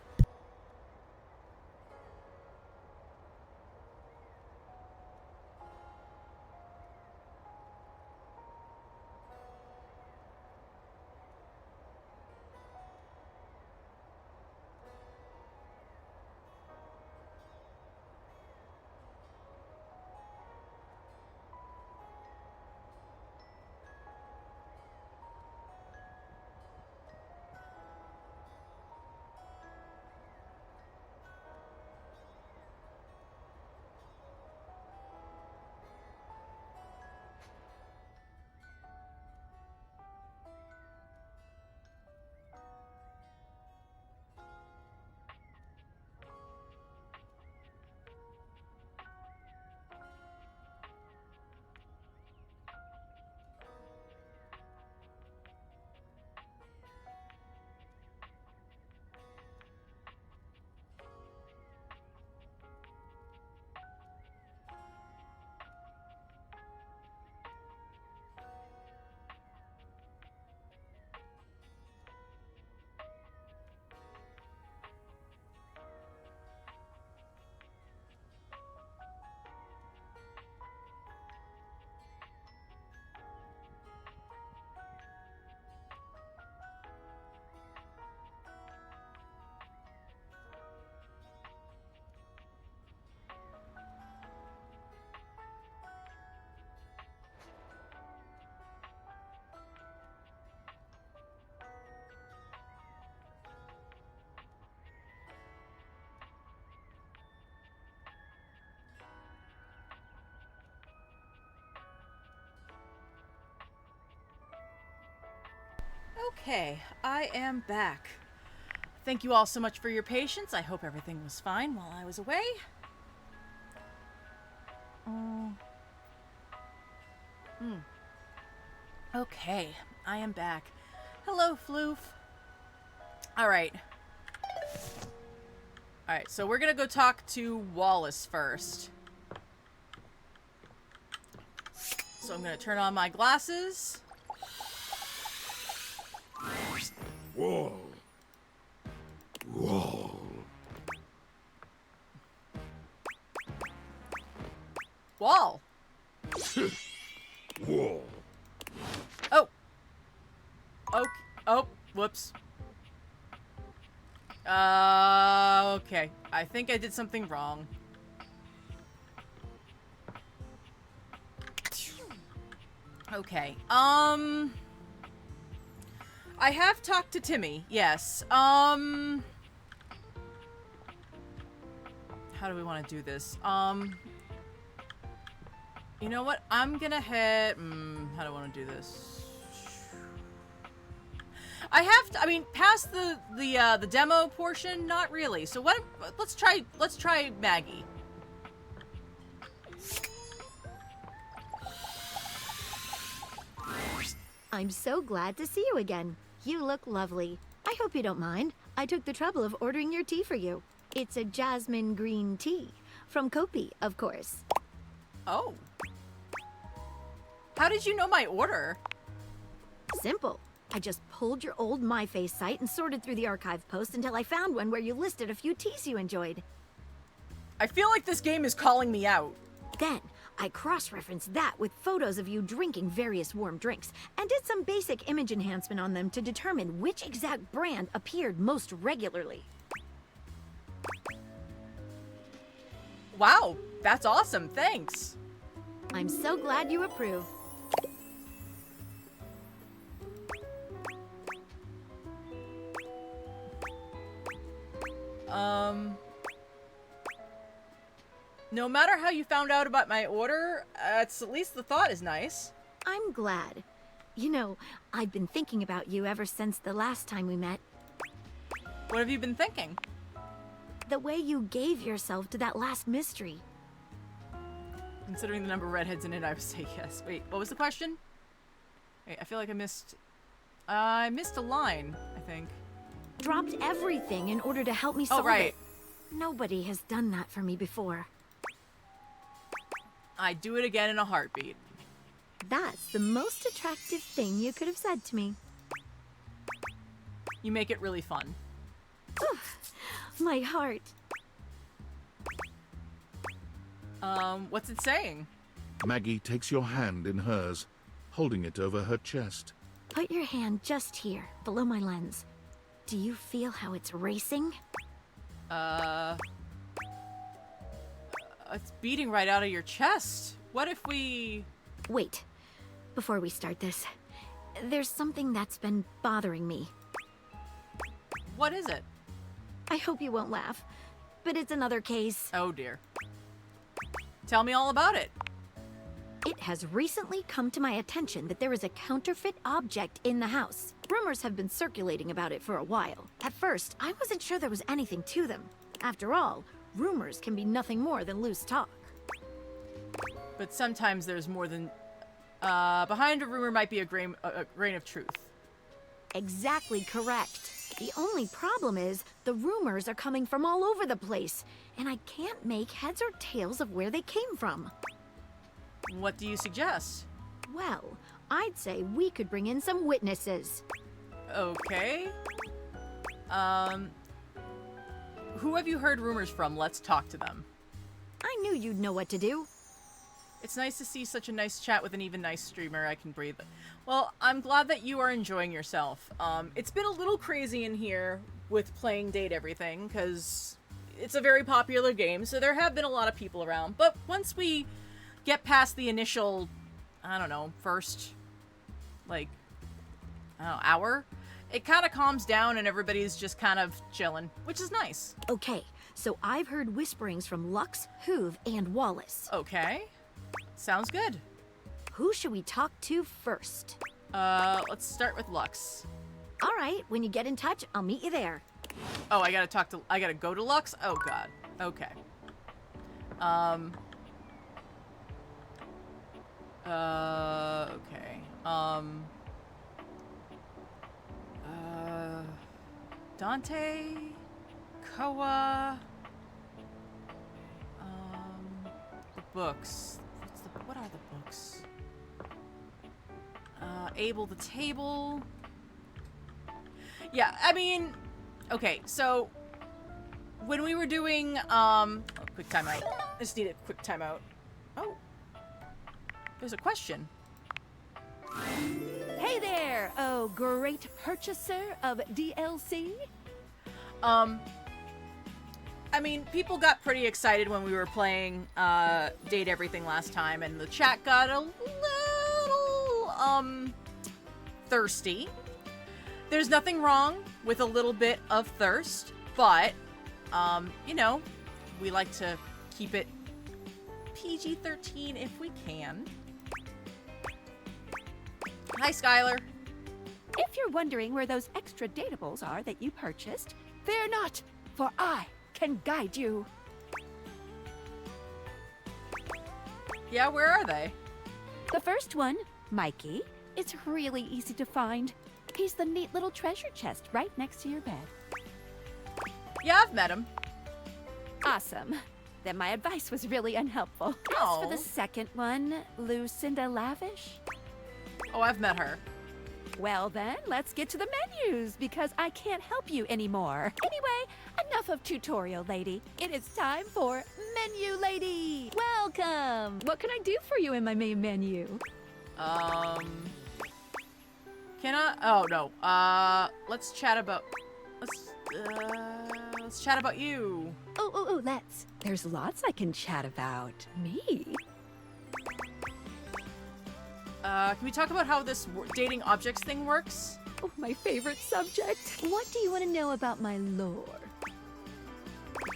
[SPEAKER 1] Okay, I am back. Thank you all so much for your patience. I hope everything was fine while I was away. Okay, I am back. Hello, Floof. Alright. Alright, so we're gonna go talk to Wallace first. So I'm gonna turn on my glasses.
[SPEAKER 15] Whoa. Whoa.
[SPEAKER 1] Wall.
[SPEAKER 15] Whoa.
[SPEAKER 1] Oh. Okay. Oh, whoops. Okay. I think I did something wrong. Okay. I have talked to Timmy, yes. How do we want to do this? You know what? I'm gonna head... how do I want to do this? I have to... I mean, past the demo portion, not really. So what... Let's try Maggie.
[SPEAKER 9] I'm so glad to see you again. You look lovely. I hope you don't mind. I took the trouble of ordering your tea for you. It's a jasmine green tea. From Kopi, of course.
[SPEAKER 1] Oh. How did you know my order?
[SPEAKER 9] Simple. I just pulled your old MyFace site and sorted through the archive posts until I found one where you listed a few teas you enjoyed.
[SPEAKER 1] I feel like this game is calling me out.
[SPEAKER 9] Then, I cross-referenced that with photos of you drinking various warm drinks, and did some basic image enhancement on them to determine which exact brand appeared most regularly.
[SPEAKER 1] Wow, that's awesome, thanks.
[SPEAKER 9] I'm so glad you approve.
[SPEAKER 1] No matter how you found out about my order, it's at least the thought is nice.
[SPEAKER 9] I'm glad. You know, I've been thinking about you ever since the last time we met.
[SPEAKER 1] What have you been thinking?
[SPEAKER 9] The way you gave yourself to that last mystery.
[SPEAKER 1] Considering the number of redheads in it, I would say yes. Wait, what was the question? Wait, I feel like I missed a line, I think.
[SPEAKER 9] Dropped everything in order to help me solve
[SPEAKER 1] right.
[SPEAKER 9] it. Nobody has done that for me before.
[SPEAKER 1] I'd do it again in a heartbeat.
[SPEAKER 9] That's the most attractive thing you could have said to me.
[SPEAKER 1] You make it really fun.
[SPEAKER 9] Oof, my heart.
[SPEAKER 1] What's it saying?
[SPEAKER 8] Maggie takes your hand in hers, holding it over her chest.
[SPEAKER 9] Put your hand just here, below my lens. Do you feel how it's racing?
[SPEAKER 1] It's beating right out of your chest. What if we...
[SPEAKER 9] Wait. Before we start this, there's something that's been bothering me.
[SPEAKER 1] What is it?
[SPEAKER 9] I hope you won't laugh, but it's another case.
[SPEAKER 1] Oh dear. Tell me all about it.
[SPEAKER 9] It has recently come to my attention that there is a counterfeit object in the house. Rumors have been circulating about it for a while. At first, I wasn't sure there was anything to them. After all, rumors can be nothing more than loose talk.
[SPEAKER 1] But sometimes there's more than... behind a rumor might be a grain of truth.
[SPEAKER 9] Exactly correct. The only problem is, the rumors are coming from all over the place, and I can't make heads or tails of where they came from.
[SPEAKER 1] What do you suggest?
[SPEAKER 9] Well, I'd say we could bring in some witnesses.
[SPEAKER 1] Okay. Who have you heard rumors from? Let's talk to them.
[SPEAKER 9] I knew you'd know what to do.
[SPEAKER 1] It's nice to see such a nice chat with an even nice streamer. I can breathe. Well, I'm glad that you are enjoying yourself. It's been a little crazy in here with playing Date Everything, because it's a very popular game, so there have been a lot of people around. But once we get past the initial, I don't know, first, like, I don't know, hour, it kind of calms down and everybody's just kind of chilling, which is nice.
[SPEAKER 9] Okay, so I've heard whisperings from Lux, Hoove, and Wallace.
[SPEAKER 1] Okay. Sounds good.
[SPEAKER 9] Who should we talk to first?
[SPEAKER 1] Let's start with Lux.
[SPEAKER 9] All right, when you get in touch, I'll meet you there.
[SPEAKER 1] Oh, I gotta go to Lux? Oh, God. Okay. Okay. Dante, Koa, the books. What are the books? Abel the Table. Yeah, I mean, okay, so when we were doing, quick timeout. I just need a quick timeout. Oh, there's a question.
[SPEAKER 12] Hey there, oh great purchaser of DLC.
[SPEAKER 1] I mean, people got pretty excited when we were playing Date Everything last time, and the chat got a little thirsty. There's nothing wrong with a little bit of thirst, but you know, we like to keep it PG-13 if we can. Hi, Skylar.
[SPEAKER 12] If you're wondering where those extra datables are that you purchased, fear not, for I can guide you.
[SPEAKER 1] Yeah, where are they?
[SPEAKER 12] The first one, Mikey, is really easy to find. He's the neat little treasure chest right next to your bed.
[SPEAKER 1] Yeah, I've met him.
[SPEAKER 12] Awesome. Then my advice was really unhelpful.
[SPEAKER 1] Oh.
[SPEAKER 12] As for the second one, Lucinda Lavish.
[SPEAKER 1] Oh, I've met her.
[SPEAKER 12] Well then, let's get to the menus, because I can't help you anymore. Anyway, enough of tutorial lady. It is time for Menu Lady. Welcome. What can I do for you in my main menu?
[SPEAKER 1] Can I? Oh, no. Let's chat about... Let's chat about you.
[SPEAKER 12] Oh, let's. There's lots I can chat about. Me?
[SPEAKER 1] Can we talk about how this dating objects thing works?
[SPEAKER 12] Oh, my favorite subject. What do you want to know about my lore?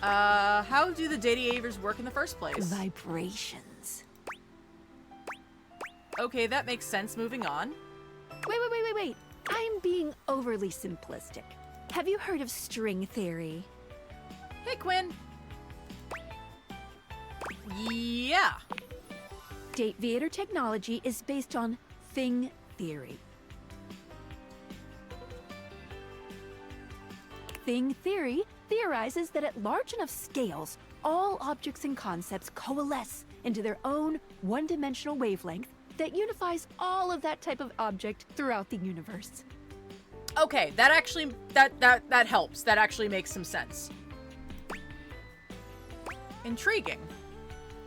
[SPEAKER 1] How do the Datiators work in the first place?
[SPEAKER 12] Vibrations.
[SPEAKER 1] Okay, that makes sense. Moving on.
[SPEAKER 12] Wait. I'm being overly simplistic. Have you heard of string theory?
[SPEAKER 1] Hey, Quinn. Yeah.
[SPEAKER 12] Dateviator technology is based on thing theory. Thing theory theorizes that at large enough scales, all objects and concepts coalesce into their own one-dimensional wavelength that unifies all of that type of object throughout the universe.
[SPEAKER 1] Okay, that actually, that helps. That actually makes some sense. Intriguing.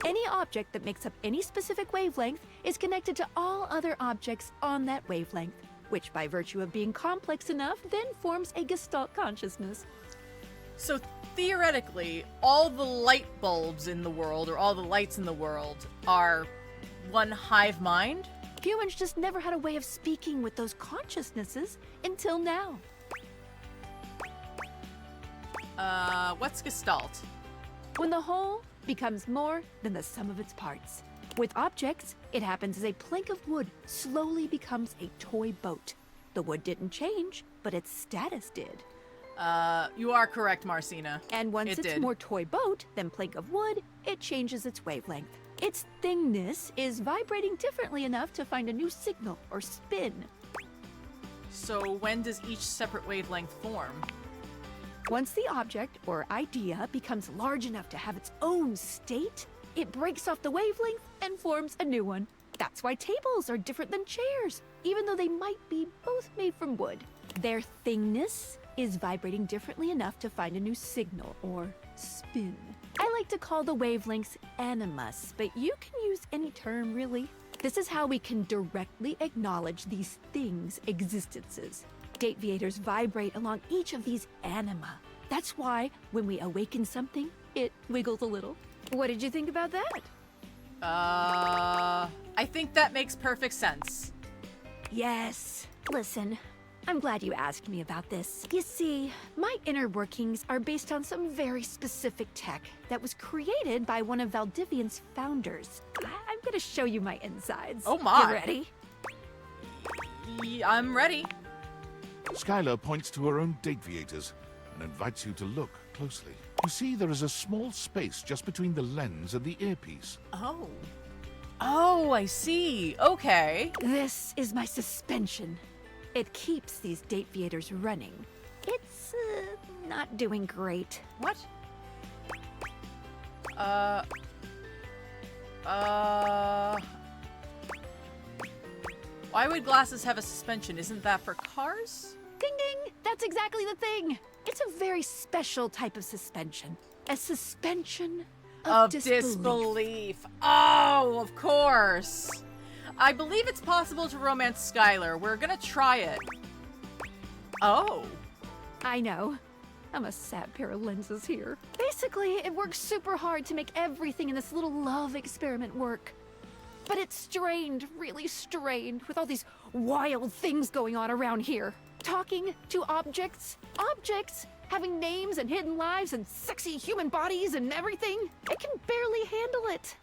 [SPEAKER 12] Any object that makes up any specific wavelength is connected to all other objects on that wavelength, which by virtue of being complex enough then forms a Gestalt consciousness.
[SPEAKER 1] So theoretically, all the light bulbs in the world, or all the lights in the world, are one hive mind?
[SPEAKER 12] Humans just never had a way of speaking with those consciousnesses until now.
[SPEAKER 1] What's Gestalt?
[SPEAKER 12] When the whole becomes more than the sum of its parts. With objects, it happens as a plank of wood slowly becomes a toy boat. The wood didn't change, but its status did.
[SPEAKER 1] You are correct, Marcina.
[SPEAKER 12] And once it's more toy boat than plank of wood, it changes its wavelength. Its thingness is vibrating differently enough to find a new signal or spin.
[SPEAKER 1] So when does each separate wavelength form?
[SPEAKER 12] Once the object or idea becomes large enough to have its own state, it breaks off the wavelength and forms a new one. That's why tables are different than chairs, even though they might be both made from wood. Their thingness is vibrating differently enough to find a new signal or spin. I like to call the wavelengths animus, but you can use any term really. This is how we can directly acknowledge these things' existences. Dateviators vibrate along each of these anima. That's why when we awaken something, it wiggles a little. What did you think about that?
[SPEAKER 1] I think that makes perfect sense.
[SPEAKER 12] Yes. Listen, I'm glad you asked me about this. You see, my inner workings are based on some very specific tech that was created by one of Valdivian's founders. I'm gonna show you my insides.
[SPEAKER 1] Oh my!
[SPEAKER 12] You ready?
[SPEAKER 1] I'm ready.
[SPEAKER 8] Skylar points to her own Dateviators and invites you to look closely. You see there is a small space just between the lens and the earpiece.
[SPEAKER 1] Oh. Oh, I see. Okay.
[SPEAKER 12] This is my suspension. It keeps these Dateviators running. It's, not doing great.
[SPEAKER 1] What? Why would glasses have a suspension? Isn't that for cars?
[SPEAKER 12] Ding ding! That's exactly the thing! It's a very special type of suspension. A suspension of
[SPEAKER 1] disbelief. Oh, of course. I believe it's possible to romance Skylar. We're gonna try it. Oh.
[SPEAKER 12] I know. I'm a sad pair of lenses here. Basically, it works super hard to make everything in this little love experiment work. But it's strained, really strained, with all these wild things going on around here. Talking to objects, objects having names and hidden lives and sexy human bodies and everything. It can barely handle it.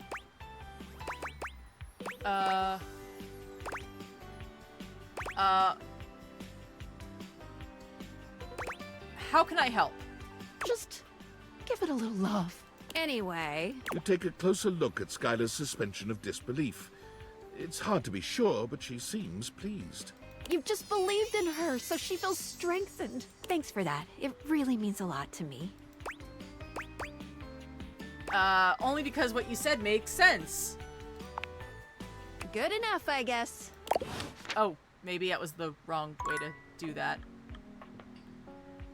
[SPEAKER 1] How can I help?
[SPEAKER 12] Just give it a little love. Anyway.
[SPEAKER 8] You take a closer look at Skylar's suspension of disbelief. It's hard to be sure, but she seems pleased.
[SPEAKER 12] You've just believed in her, so she feels strengthened. Thanks for that. It really means a lot to me.
[SPEAKER 1] Only because what you said makes sense.
[SPEAKER 12] Good enough, I guess.
[SPEAKER 1] Oh, maybe that was the wrong way to do that.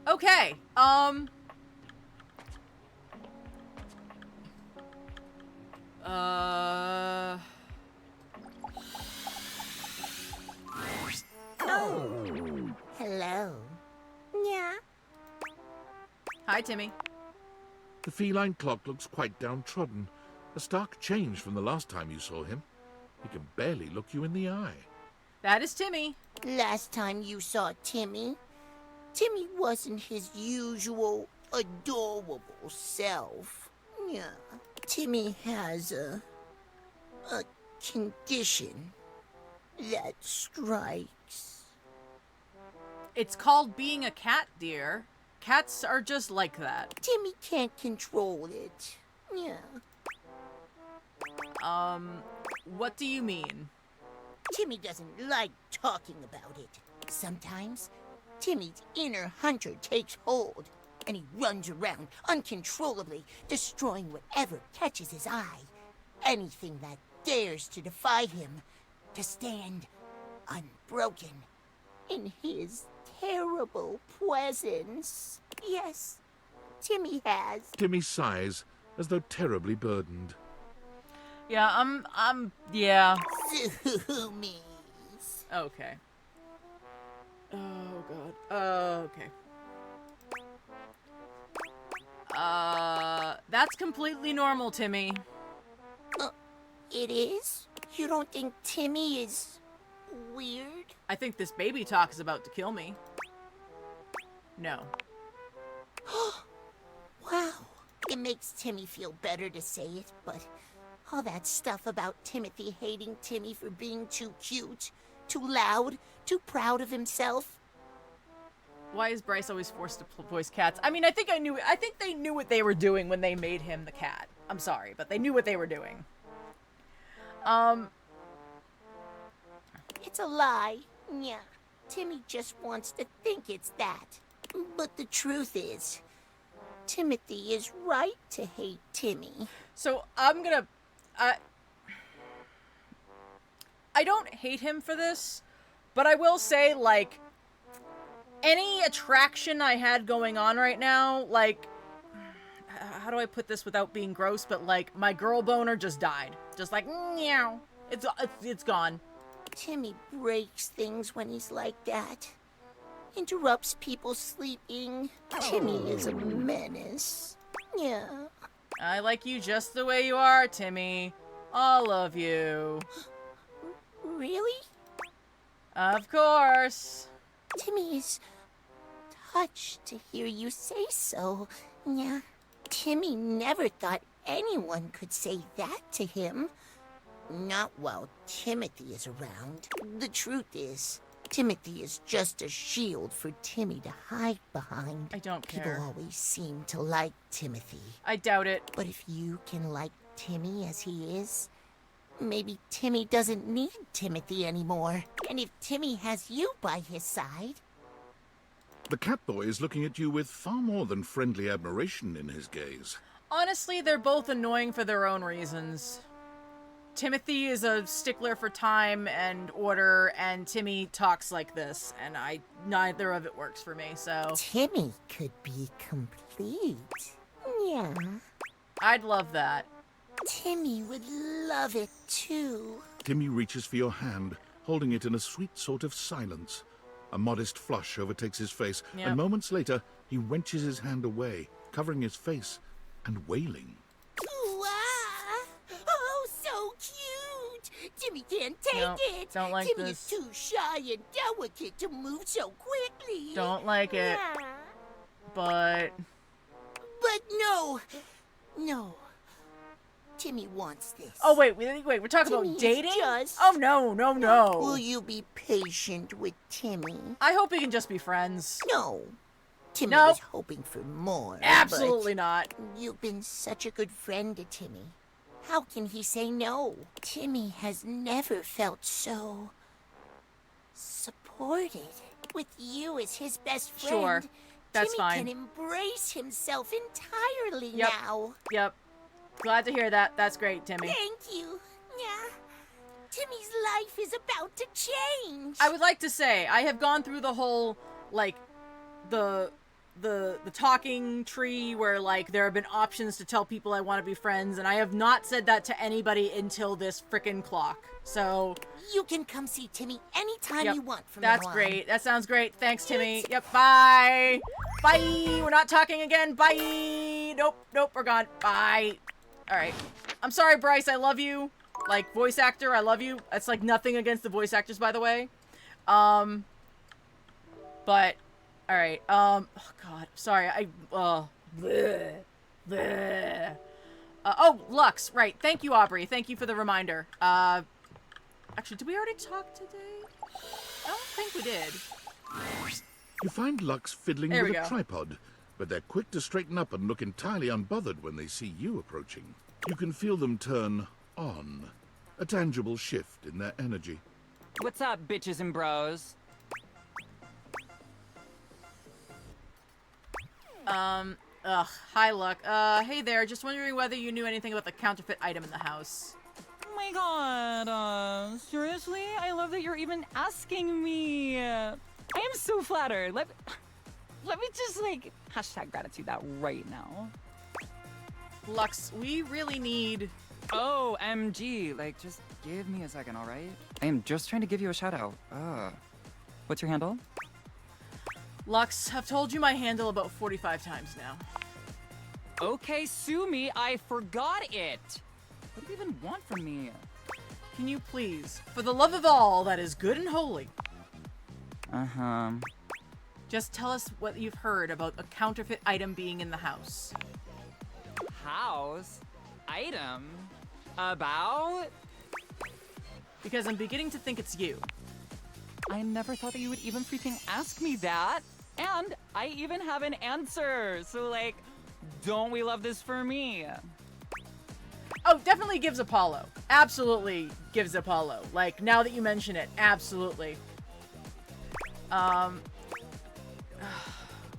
[SPEAKER 1] Okay,
[SPEAKER 11] Oh. Hello. Yeah.
[SPEAKER 1] Hi, Timmy.
[SPEAKER 8] The feline clock looks quite downtrodden. A stark change from the last time you saw him. He can barely look you in the eye.
[SPEAKER 1] That is Timmy.
[SPEAKER 11] Last time you saw Timmy, Timmy wasn't his usual adorable self. Yeah. Timmy has a condition that strikes.
[SPEAKER 1] It's called being a cat, dear. Cats are just like that.
[SPEAKER 11] Timmy can't control it. Yeah.
[SPEAKER 1] What do you mean?
[SPEAKER 11] Timmy doesn't like talking about it. Sometimes, Timmy's inner hunter takes hold, and he runs around uncontrollably, destroying whatever catches his eye. Anything that dares to defy him, to stand unbroken in his terrible presence. Yes, Timmy has.
[SPEAKER 8] Timmy sighs, as though terribly burdened.
[SPEAKER 1] Yeah, yeah.
[SPEAKER 11] Zoomies.
[SPEAKER 1] Okay. Oh, God. Okay. That's completely normal, Timmy.
[SPEAKER 11] It is? You don't think Timmy is weird?
[SPEAKER 1] I think this baby talk is about to kill me. No.
[SPEAKER 11] Wow. It makes Timmy feel better to say it, but all that stuff about Timothy hating Timmy for being too cute, too loud, too proud of himself.
[SPEAKER 1] Why is Bryce always forced to voice cats? I mean, I think they knew what they were doing when they made him the cat. I'm sorry, but they knew what they were doing.
[SPEAKER 11] It's a lie. Yeah. Timmy just wants to think it's that. But the truth is, Timothy is right to hate Timmy.
[SPEAKER 1] So I'm gonna... I don't hate him for this, but I will say, like, any attraction I had going on right now, like, how do I put this without being gross, but, like, my girl boner just died. Just like, meow. It's gone.
[SPEAKER 11] Timmy breaks things when he's like that. Interrupts people sleeping. Timmy is a menace. Yeah.
[SPEAKER 1] I like you just the way you are, Timmy. All of you.
[SPEAKER 11] Really?
[SPEAKER 1] Of course.
[SPEAKER 11] Timmy is touched to hear you say so. Yeah. Timmy never thought anyone could say that to him. Not while Timothy is around. The truth is, Timothy is just a shield for Timmy to hide behind.
[SPEAKER 1] I don't care.
[SPEAKER 11] People always seem to like Timothy.
[SPEAKER 1] I doubt it.
[SPEAKER 11] But if you can like Timmy as he is, maybe Timmy doesn't need Timothy anymore. And if Timmy has you by his side...
[SPEAKER 8] The Catboy is looking at you with far more than friendly admiration in his gaze.
[SPEAKER 1] Honestly, they're both annoying for their own reasons. Timothy is a stickler for time and order, and Timmy talks like this, and neither of it works for me, so...
[SPEAKER 11] Timmy could be complete. Yeah.
[SPEAKER 1] I'd love that.
[SPEAKER 11] Timmy would love it, too.
[SPEAKER 8] Timmy reaches for your hand, holding it in a sweet sort of silence. A modest flush overtakes his face, and moments later, he wrenches his hand away, covering his face and wailing.
[SPEAKER 11] Oh, so cute! Timmy can't take it!
[SPEAKER 1] Don't like
[SPEAKER 11] Timmy
[SPEAKER 1] this.
[SPEAKER 11] is too shy and delicate to move so quickly!
[SPEAKER 1] Don't like it. But
[SPEAKER 11] no! No. Timmy wants this.
[SPEAKER 1] Oh, wait, we're talking about dating? Oh, no.
[SPEAKER 11] Will you be patient with Timmy?
[SPEAKER 1] I hope we can just be friends.
[SPEAKER 11] No. Timmy was hoping for more.
[SPEAKER 1] Absolutely not.
[SPEAKER 11] You've been such a good friend to Timmy. How can he say no? Timmy has never felt so... supported. With you as his best friend,
[SPEAKER 1] Sure, that's
[SPEAKER 11] Timmy
[SPEAKER 1] fine.
[SPEAKER 11] can embrace himself entirely now.
[SPEAKER 1] Yep. Glad to hear that. That's great, Timmy.
[SPEAKER 11] Thank you. Yeah. Timmy's life is about to change.
[SPEAKER 1] I would like to say, I have gone through the whole, like, the talking tree where, like, there have been options to tell people I want to be friends, and I have not said that to anybody until this frickin' clock. So...
[SPEAKER 11] You can come see Timmy anytime you want from
[SPEAKER 1] That's
[SPEAKER 11] now on.
[SPEAKER 1] great. That sounds great. Thanks, Timmy. Yep, bye. Bye. We're not talking again. Bye. Nope, we're gone. Bye. All right. I'm sorry, Bryce. I love you. Like, voice actor, I love you. That's, like, nothing against the voice actors, by the way. But, all right. Oh, God. Sorry. Bleh. Oh, Lux. Right. Thank you, Aubrey. Thank you for the reminder. Actually, did we already talk today? I don't think we did.
[SPEAKER 8] You find Lux fiddling
[SPEAKER 1] There
[SPEAKER 8] with
[SPEAKER 1] we
[SPEAKER 8] a
[SPEAKER 1] go.
[SPEAKER 8] tripod, but they're quick to straighten up and look entirely unbothered when they see you approaching. You can feel them turn on, a tangible shift in their energy.
[SPEAKER 21] What's up, bitches and bros?
[SPEAKER 1] Hi, Luck. Hey there, just wondering whether you knew anything about the counterfeit item in the house.
[SPEAKER 21] Oh my god, seriously? I love that you're even asking me. I am so flattered. Let me just, like, hashtag gratitude that right now.
[SPEAKER 1] Lux, we really need...
[SPEAKER 21] Oh, MG, like, just give me a second, alright? I am just trying to give you a shout out. What's your handle?
[SPEAKER 1] Lux, I've told you my handle about 45 times now.
[SPEAKER 21] Okay, sue me, I forgot it. What do you even want from me?
[SPEAKER 1] Can you please, for the love of all that is good and holy, just tell us what you've heard about a counterfeit item being in the house.
[SPEAKER 21] House? Item? About?
[SPEAKER 1] Because I'm beginning to think it's you.
[SPEAKER 21] I never thought that you would even freaking ask me that. And I even have an answer. So, like, don't we love this for me?
[SPEAKER 1] Oh, definitely gives Apollo. Absolutely gives Apollo. Like, now that you mention it, absolutely.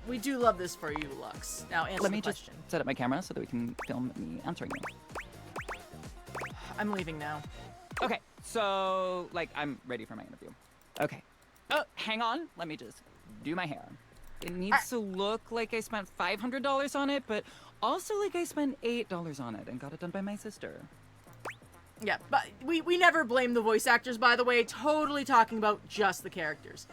[SPEAKER 1] We do love this for you, Lux. Now answer
[SPEAKER 21] Let
[SPEAKER 1] the
[SPEAKER 21] me just
[SPEAKER 1] question.
[SPEAKER 21] set up my camera so that we can film me answering you.
[SPEAKER 1] I'm leaving now.
[SPEAKER 21] Okay, so, like, I'm ready for my interview. Okay. Oh, hang on. Let me just do my hair. It needs to look like I spent $500 on it, but also like I spent $8 on it and got it done by my sister.
[SPEAKER 1] Yeah, but we never blame the voice actors, by the way. Totally talking about just the characters.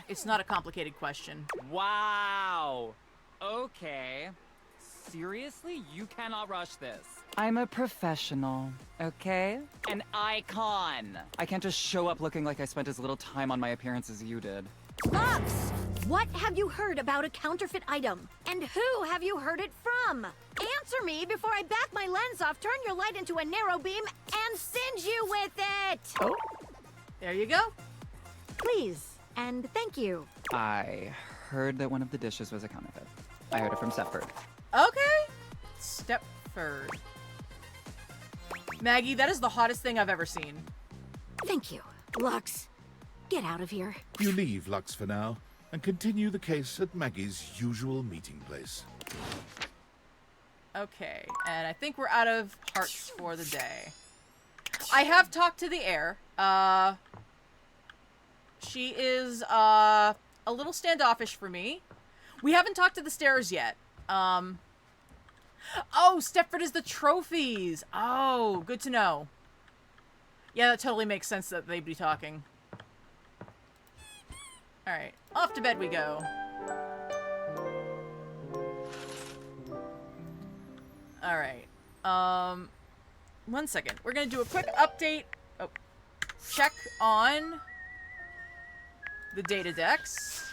[SPEAKER 1] It's not a complicated question.
[SPEAKER 21] Wow. Okay. Seriously? You cannot rush this. I'm a professional, okay? An icon. I can't just show up looking like I spent as little time on my appearance as you did.
[SPEAKER 9] Lux! What have you heard about a counterfeit item? And who have you heard it from? Answer me before I back my lens off, turn your light into a narrow beam, and singe you with it!
[SPEAKER 1] Oh? There you go.
[SPEAKER 9] Please, and thank you.
[SPEAKER 21] I heard that one of the dishes was a counterfeit. I heard it from Stepford.
[SPEAKER 1] Okay. Stepford. Maggie, that is the hottest thing I've ever seen.
[SPEAKER 9] Thank you. Lux, get out of here.
[SPEAKER 8] You leave Lux for now and continue the case at Maggie's usual meeting place.
[SPEAKER 1] Okay, and I think we're out of hearts for the day. I have talked to the heir. She is a little standoffish for me. We haven't talked to the stairs yet. Oh, Stepford is the trophies. Oh, good to know. Yeah, that totally makes sense that they'd be talking. Alright, off to bed we go. Alright, 1 second. We're gonna do a quick update. Oh, check on the data decks.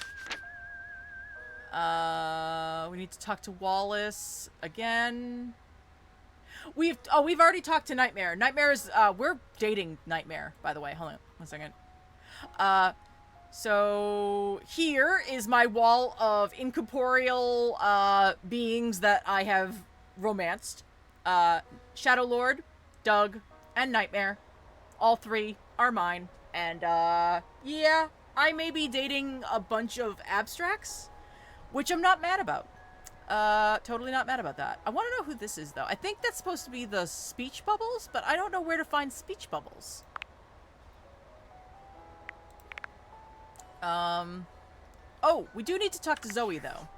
[SPEAKER 1] We need to talk to Wallace again. We've already talked to Nightmare. Nightmare is, we're dating Nightmare, by the way. Hold on 1 second. So here is my wall of incorporeal, beings that I have romanced. Shadow Lord, Doug, and Nightmare. All three are mine. And, yeah, I may be dating a bunch of abstracts, which I'm not mad about. Totally not mad about that. I want to know who this is, though. I think that's supposed to be the speech bubbles, but I don't know where to find speech bubbles. Oh, we do need to talk to Zoe, though.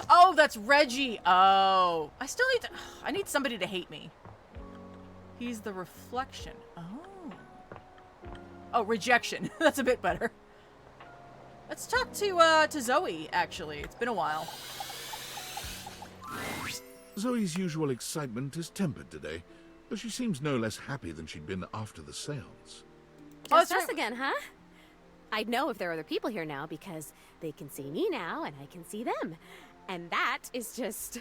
[SPEAKER 1] Oh, that's Reggie. Oh, I still need to... I need somebody to hate me. He's the reflection. Oh. Oh, rejection. That's a bit better. Let's talk to Zoe, actually. It's been a while.
[SPEAKER 8] Zoe's usual excitement is tempered today, though she seems no less happy than she'd been after the seance.
[SPEAKER 13] Just us again, huh? I'd know if there are other people here now because they can see me now and I can see them. And that is just...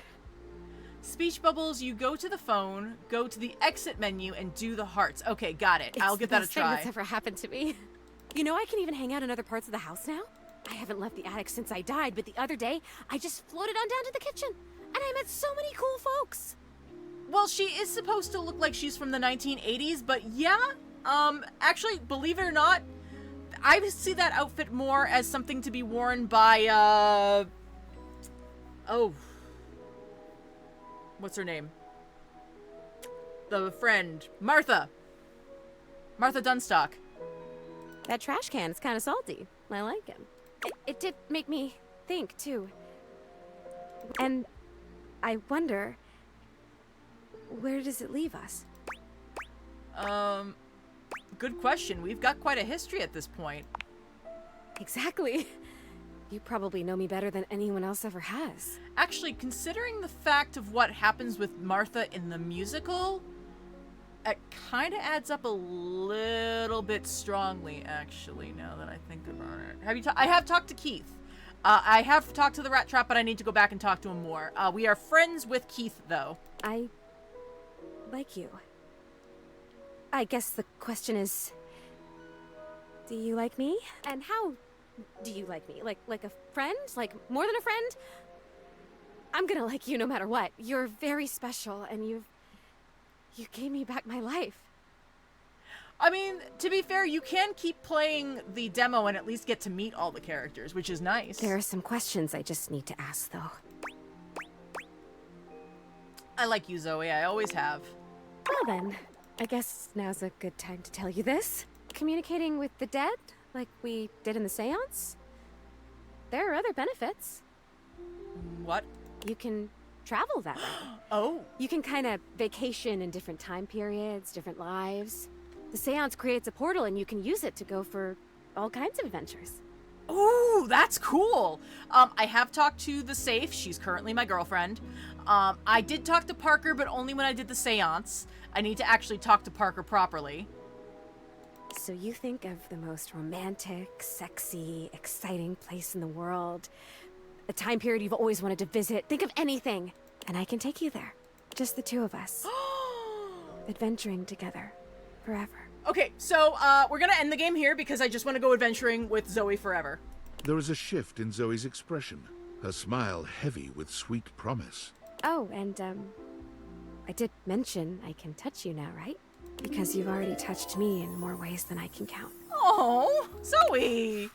[SPEAKER 1] Speech bubbles, you go to the phone, go to the exit menu, and do the hearts. Okay, got it. I'll give that a try.
[SPEAKER 13] It's the best thing that's ever happened to me. You know I can even hang out in other parts of the house now? I haven't left the attic since I died, but the other day, I just floated on down to the kitchen. And I met so many cool folks.
[SPEAKER 1] Well, she is supposed to look like she's from the 1980s, but yeah, actually, believe it or not, I see that outfit more as something to be worn by, oh. What's her name? The friend. Martha. Martha Dunstock.
[SPEAKER 13] That trash can is kind of salty. I like him. It did make me think, too. And I wonder, where does it leave us?
[SPEAKER 1] Good question. We've got quite a history at this point.
[SPEAKER 13] Exactly. You probably know me better than anyone else ever has.
[SPEAKER 1] Actually, considering the fact of what happens with Martha in the musical, it kind of adds up a little bit strongly, actually, now that I think about it. I have talked to Keith. I have talked to the Rat Trap, but I need to go back and talk to him more. We are friends with Keith, though.
[SPEAKER 13] I like you. I guess the question is, do you like me? And how do you like me? Like a friend? Like more than a friend? I'm gonna like you no matter what. You're very special, and you gave me back my life.
[SPEAKER 1] I mean, to be fair, you can keep playing the demo and at least get to meet all the characters, which is nice.
[SPEAKER 13] There are some questions I just need to ask, though.
[SPEAKER 1] I like you, Zoe. I always have.
[SPEAKER 13] Well then, I guess now's a good time to tell you this. Communicating with the dead, like we did in the seance? There are other benefits.
[SPEAKER 1] What?
[SPEAKER 13] You can travel that way.
[SPEAKER 1] Oh.
[SPEAKER 13] You can kind of vacation in different time periods, different lives. The seance creates a portal and you can use it to go for all kinds of adventures.
[SPEAKER 1] Ooh, that's cool. I have talked to the Safe. She's currently my girlfriend. I did talk to Parker, but only when I did the seance. I need to actually talk to Parker properly.
[SPEAKER 13] So you think of the most romantic, sexy, exciting place in the world, a time period you've always wanted to visit. Think of anything, and I can take you there. Just the two of us. Adventuring together. Forever.
[SPEAKER 1] Okay, so we're gonna end the game here because I just want to go adventuring with Zoe forever.
[SPEAKER 8] There is a shift in Zoe's expression, her smile heavy with sweet promise.
[SPEAKER 13] Oh, and, I did mention I can touch you now, right? Because you've already touched me in more ways than I can count.
[SPEAKER 1] Oh, Zoe!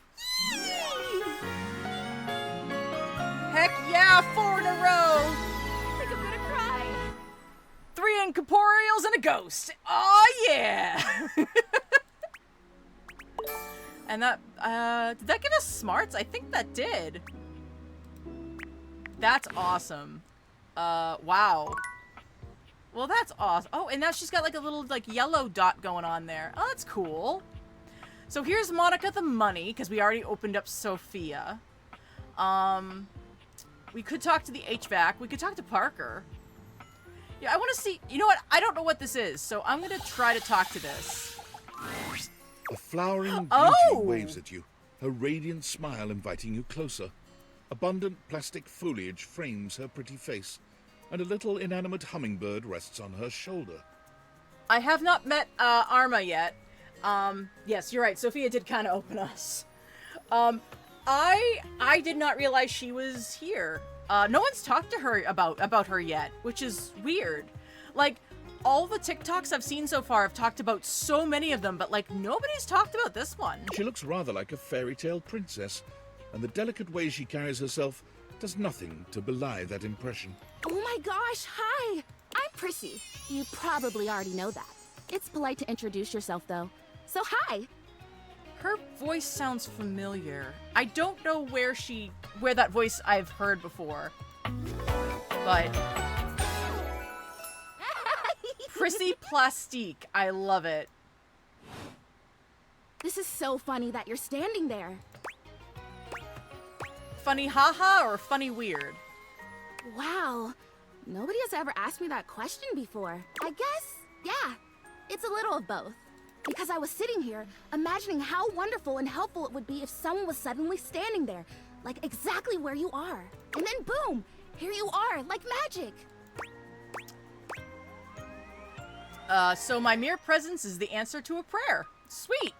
[SPEAKER 1] Heck yeah, 4 in a row!
[SPEAKER 13] I think I'm gonna cry.
[SPEAKER 1] 3 incorporeals and a ghost. Oh yeah! And that, did that give us smarts? I think that did. That's awesome. Wow. Well, that's awesome. Oh, and now she's got like a little like yellow dot going on there. Oh, that's cool. So here's Monica the money, because we already opened up Sophia. We could talk to the HVAC. We could talk to Parker. Yeah, I want to see... You know what? I don't know what this is, so I'm going to try to talk to this.
[SPEAKER 8] A flowering beauty waves at you, her radiant smile inviting you closer. Abundant plastic foliage frames her pretty face, and a little inanimate hummingbird rests on her shoulder.
[SPEAKER 1] I have not met Arma yet. Yes, you're right. Sophia did kind of open us. I did not realize she was here. No one's talked to her about her yet, which is weird. Like, all the TikToks I've seen so far have talked about so many of them, but like nobody's talked about this one.
[SPEAKER 8] She looks rather like a fairy tale princess, and the delicate way she carries herself does nothing to belie that impression.
[SPEAKER 6] Oh my gosh, hi! I'm Prissy. You probably already know that. It's polite to introduce yourself, though. So hi!
[SPEAKER 1] Her voice sounds familiar. I don't know where that voice I've heard before. But... Prissy Plastique. I love it.
[SPEAKER 6] This is so funny that you're standing there.
[SPEAKER 1] Funny haha or funny weird?
[SPEAKER 6] Wow. Nobody has ever asked me that question before. I guess, yeah, it's a little of both. Because I was sitting here, imagining how wonderful and helpful it would be if someone was suddenly standing there, like exactly where you are. And then boom, here you are, like magic.
[SPEAKER 1] So my mere presence is the answer to a prayer. Sweet.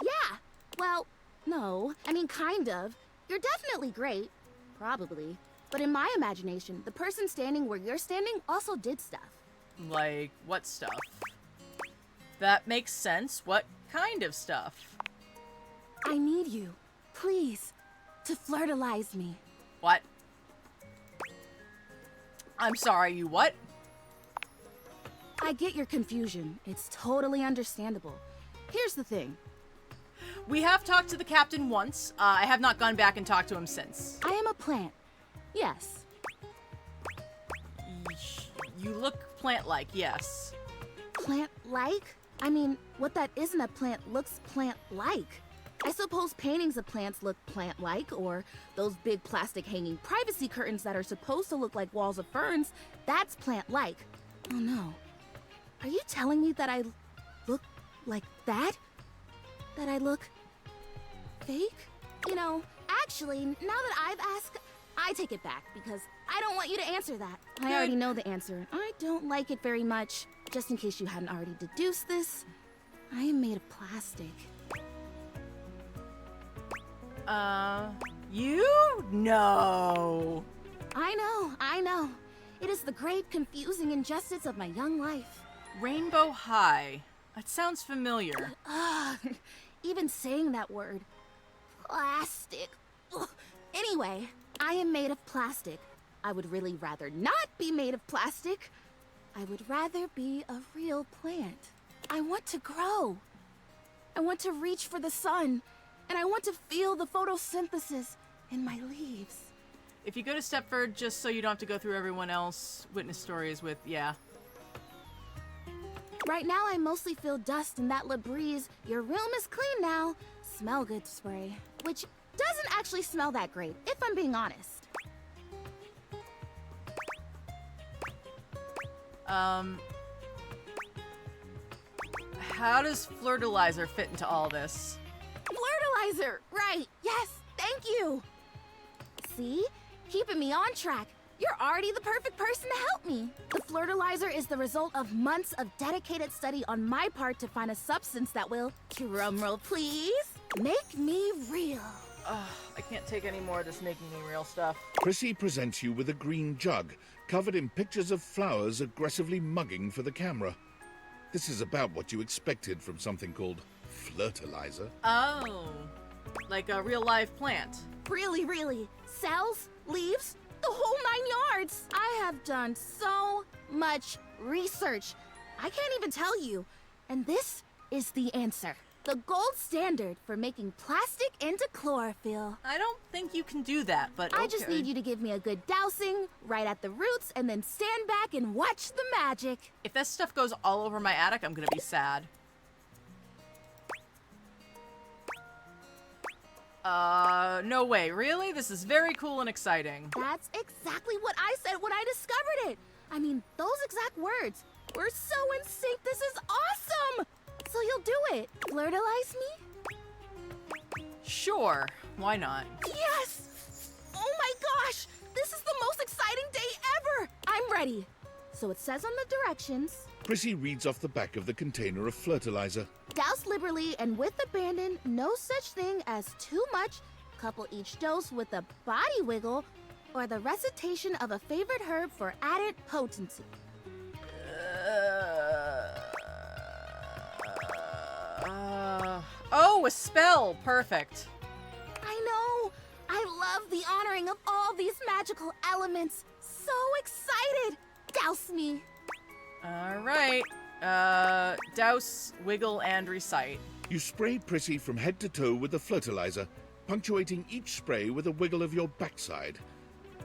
[SPEAKER 6] Yeah, well, no, I mean kind of. You're definitely great, probably. But in my imagination, the person standing where you're standing also did stuff.
[SPEAKER 1] Like, what stuff? That makes sense. What kind of stuff?
[SPEAKER 6] I need you, please, to flirtalize me.
[SPEAKER 1] What? I'm sorry, you what?
[SPEAKER 6] I get your confusion. It's totally understandable. Here's the thing.
[SPEAKER 1] We have talked to the captain once. I have not gone back and talked to him since.
[SPEAKER 6] I am a plant. Yes.
[SPEAKER 1] You look plant-like, yes.
[SPEAKER 6] Plant-like? I mean, what that isn't a plant looks plant-like. I suppose paintings of plants look plant-like, or those big plastic hanging privacy curtains that are supposed to look like walls of ferns, that's plant-like. Oh no. Are you telling me that I look like that? That I look fake? You know, actually, now that I've asked, I take it back because I don't want you to answer that. I already know the answer. I don't like it very much. Just in case you hadn't already deduced this, I am made of plastic.
[SPEAKER 1] You? No.
[SPEAKER 6] I know. It is the great confusing injustice of my young life.
[SPEAKER 1] Rainbow High. That sounds familiar.
[SPEAKER 6] Even saying that word. Plastic. Ugh. Anyway, I am made of plastic. I would really rather not be made of plastic. I would rather be a real plant. I want to grow. I want to reach for the sun. And I want to feel the photosynthesis in my leaves.
[SPEAKER 1] If you go to Stepford, just so you don't have to go through everyone else witness stories with, yeah.
[SPEAKER 6] Right now, I mostly feel dust in that Labreeze, your room is clean now, smell good spray. Which doesn't actually smell that great, if I'm being honest.
[SPEAKER 1] How does Flirtalizer fit into all this?
[SPEAKER 6] Flirtalizer! Right, yes, thank you! See? Keeping me on track. You're already the perfect person to help me. The Flirtalizer is the result of months of dedicated study on my part to find a substance that will, drumroll please, make me real.
[SPEAKER 1] I can't take any more of this making me real stuff.
[SPEAKER 8] Prissy presents you with a green jug, covered in pictures of flowers aggressively mugging for the camera. This is about what you expected from something called Flirtalizer.
[SPEAKER 1] Oh, like a real live plant.
[SPEAKER 6] Really, really. Cells, leaves, the whole 9 yards. I have done so much research. I can't even tell you. And this is the answer. The gold standard for making plastic into chlorophyll.
[SPEAKER 1] I don't think you can do that, but okay.
[SPEAKER 6] I just need you to give me a good dousing right at the roots and then stand back and watch the magic.
[SPEAKER 1] If that stuff goes all over my attic, I'm gonna be sad. No way. Really? This is very cool and exciting.
[SPEAKER 6] That's exactly what I said when I discovered it. I mean, those exact words. We're so in sync. This is awesome. So you'll do it. Flirtalize me?
[SPEAKER 1] Sure. Why not?
[SPEAKER 6] Yes! Oh my gosh! This is the most exciting day ever! I'm ready. So it says on the directions...
[SPEAKER 8] Prissy reads off the back of the container of Flirtalizer.
[SPEAKER 6] Douse liberally and with abandon, no such thing as too much. Couple each dose with a body wiggle or the recitation of a favorite herb for added potency.
[SPEAKER 1] Oh, a spell. Perfect.
[SPEAKER 6] I know. I love the honoring of all these magical elements. So excited. Douse me.
[SPEAKER 1] All right. Douse, wiggle, and recite.
[SPEAKER 8] You spray Prissy from head to toe with the Flirtalizer, punctuating each spray with a wiggle of your backside.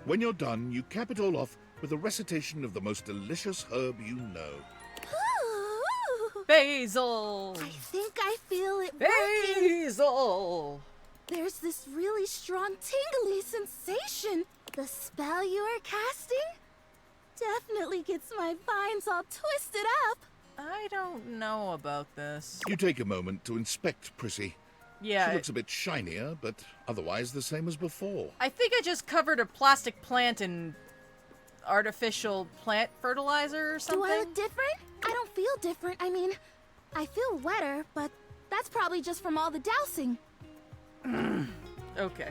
[SPEAKER 8] When you're done, you cap it all off with a recitation of the most delicious herb you know.
[SPEAKER 1] Basil!
[SPEAKER 6] I think I feel it working.
[SPEAKER 1] Basil!
[SPEAKER 6] There's this really strong tingly sensation. The spell you are casting definitely gets my vines all twisted up.
[SPEAKER 1] I don't know about this.
[SPEAKER 8] You take a moment to inspect Prissy.
[SPEAKER 1] Yeah.
[SPEAKER 8] She looks a bit shinier, but otherwise the same as before.
[SPEAKER 1] I think I just covered a plastic plant in artificial plant fertilizer or something.
[SPEAKER 6] Do I look different? I don't feel different. I mean, I feel wetter, but that's probably just from all the dousing.
[SPEAKER 1] Okay.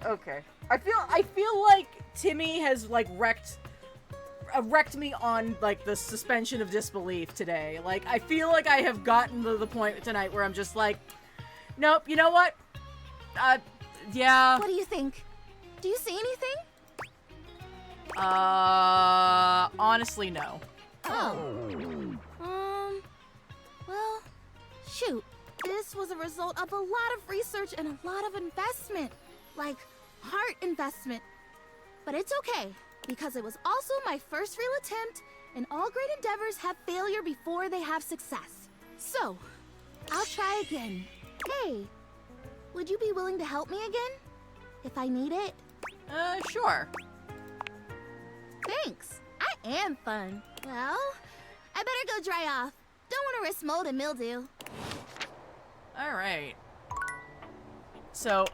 [SPEAKER 1] Okay. I feel like Timmy has like wrecked me on like the suspension of disbelief today. Like I feel like I have gotten to the point tonight where I'm just like, nope, you know what? Yeah.
[SPEAKER 6] What do you think? Do you see anything?
[SPEAKER 1] Honestly, no.
[SPEAKER 6] Oh. Well, shoot. This was a result of a lot of research and a lot of investment. Like, heart investment. But it's okay, because it was also my first real attempt, and all great endeavors have failure before they have success. So, I'll try again. Hey, would you be willing to help me again? If I need it?
[SPEAKER 1] Sure.
[SPEAKER 6] Thanks. I am fun. Well, I better go dry off. Don't want to risk mold and mildew.
[SPEAKER 1] All right. So,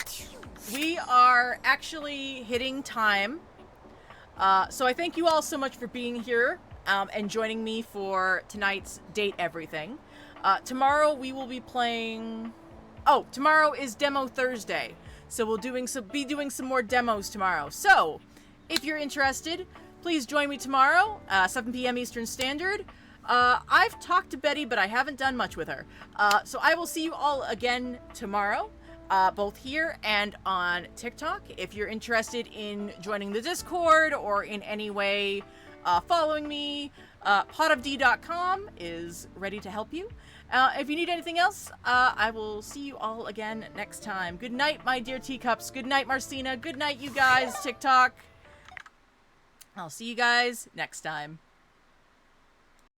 [SPEAKER 1] we are actually hitting time. So I thank you all so much for being here and joining me for tonight's Date Everything. Tomorrow we will be playing... Oh, tomorrow is Demo Thursday. So we'll be doing some more demos tomorrow. So, if you're interested, please join me tomorrow, 7 p.m. Eastern Standard. I've talked to Betty, but I haven't done much with her. So I will see you all again tomorrow, both here and on TikTok. If you're interested in joining the Discord or in any way following me, potofd.com is ready to help you. If you need anything else, I will see you all again next time. Good night, my dear teacups. Good night, Marcina. Good night, you guys, TikTok. I'll see you guys next time.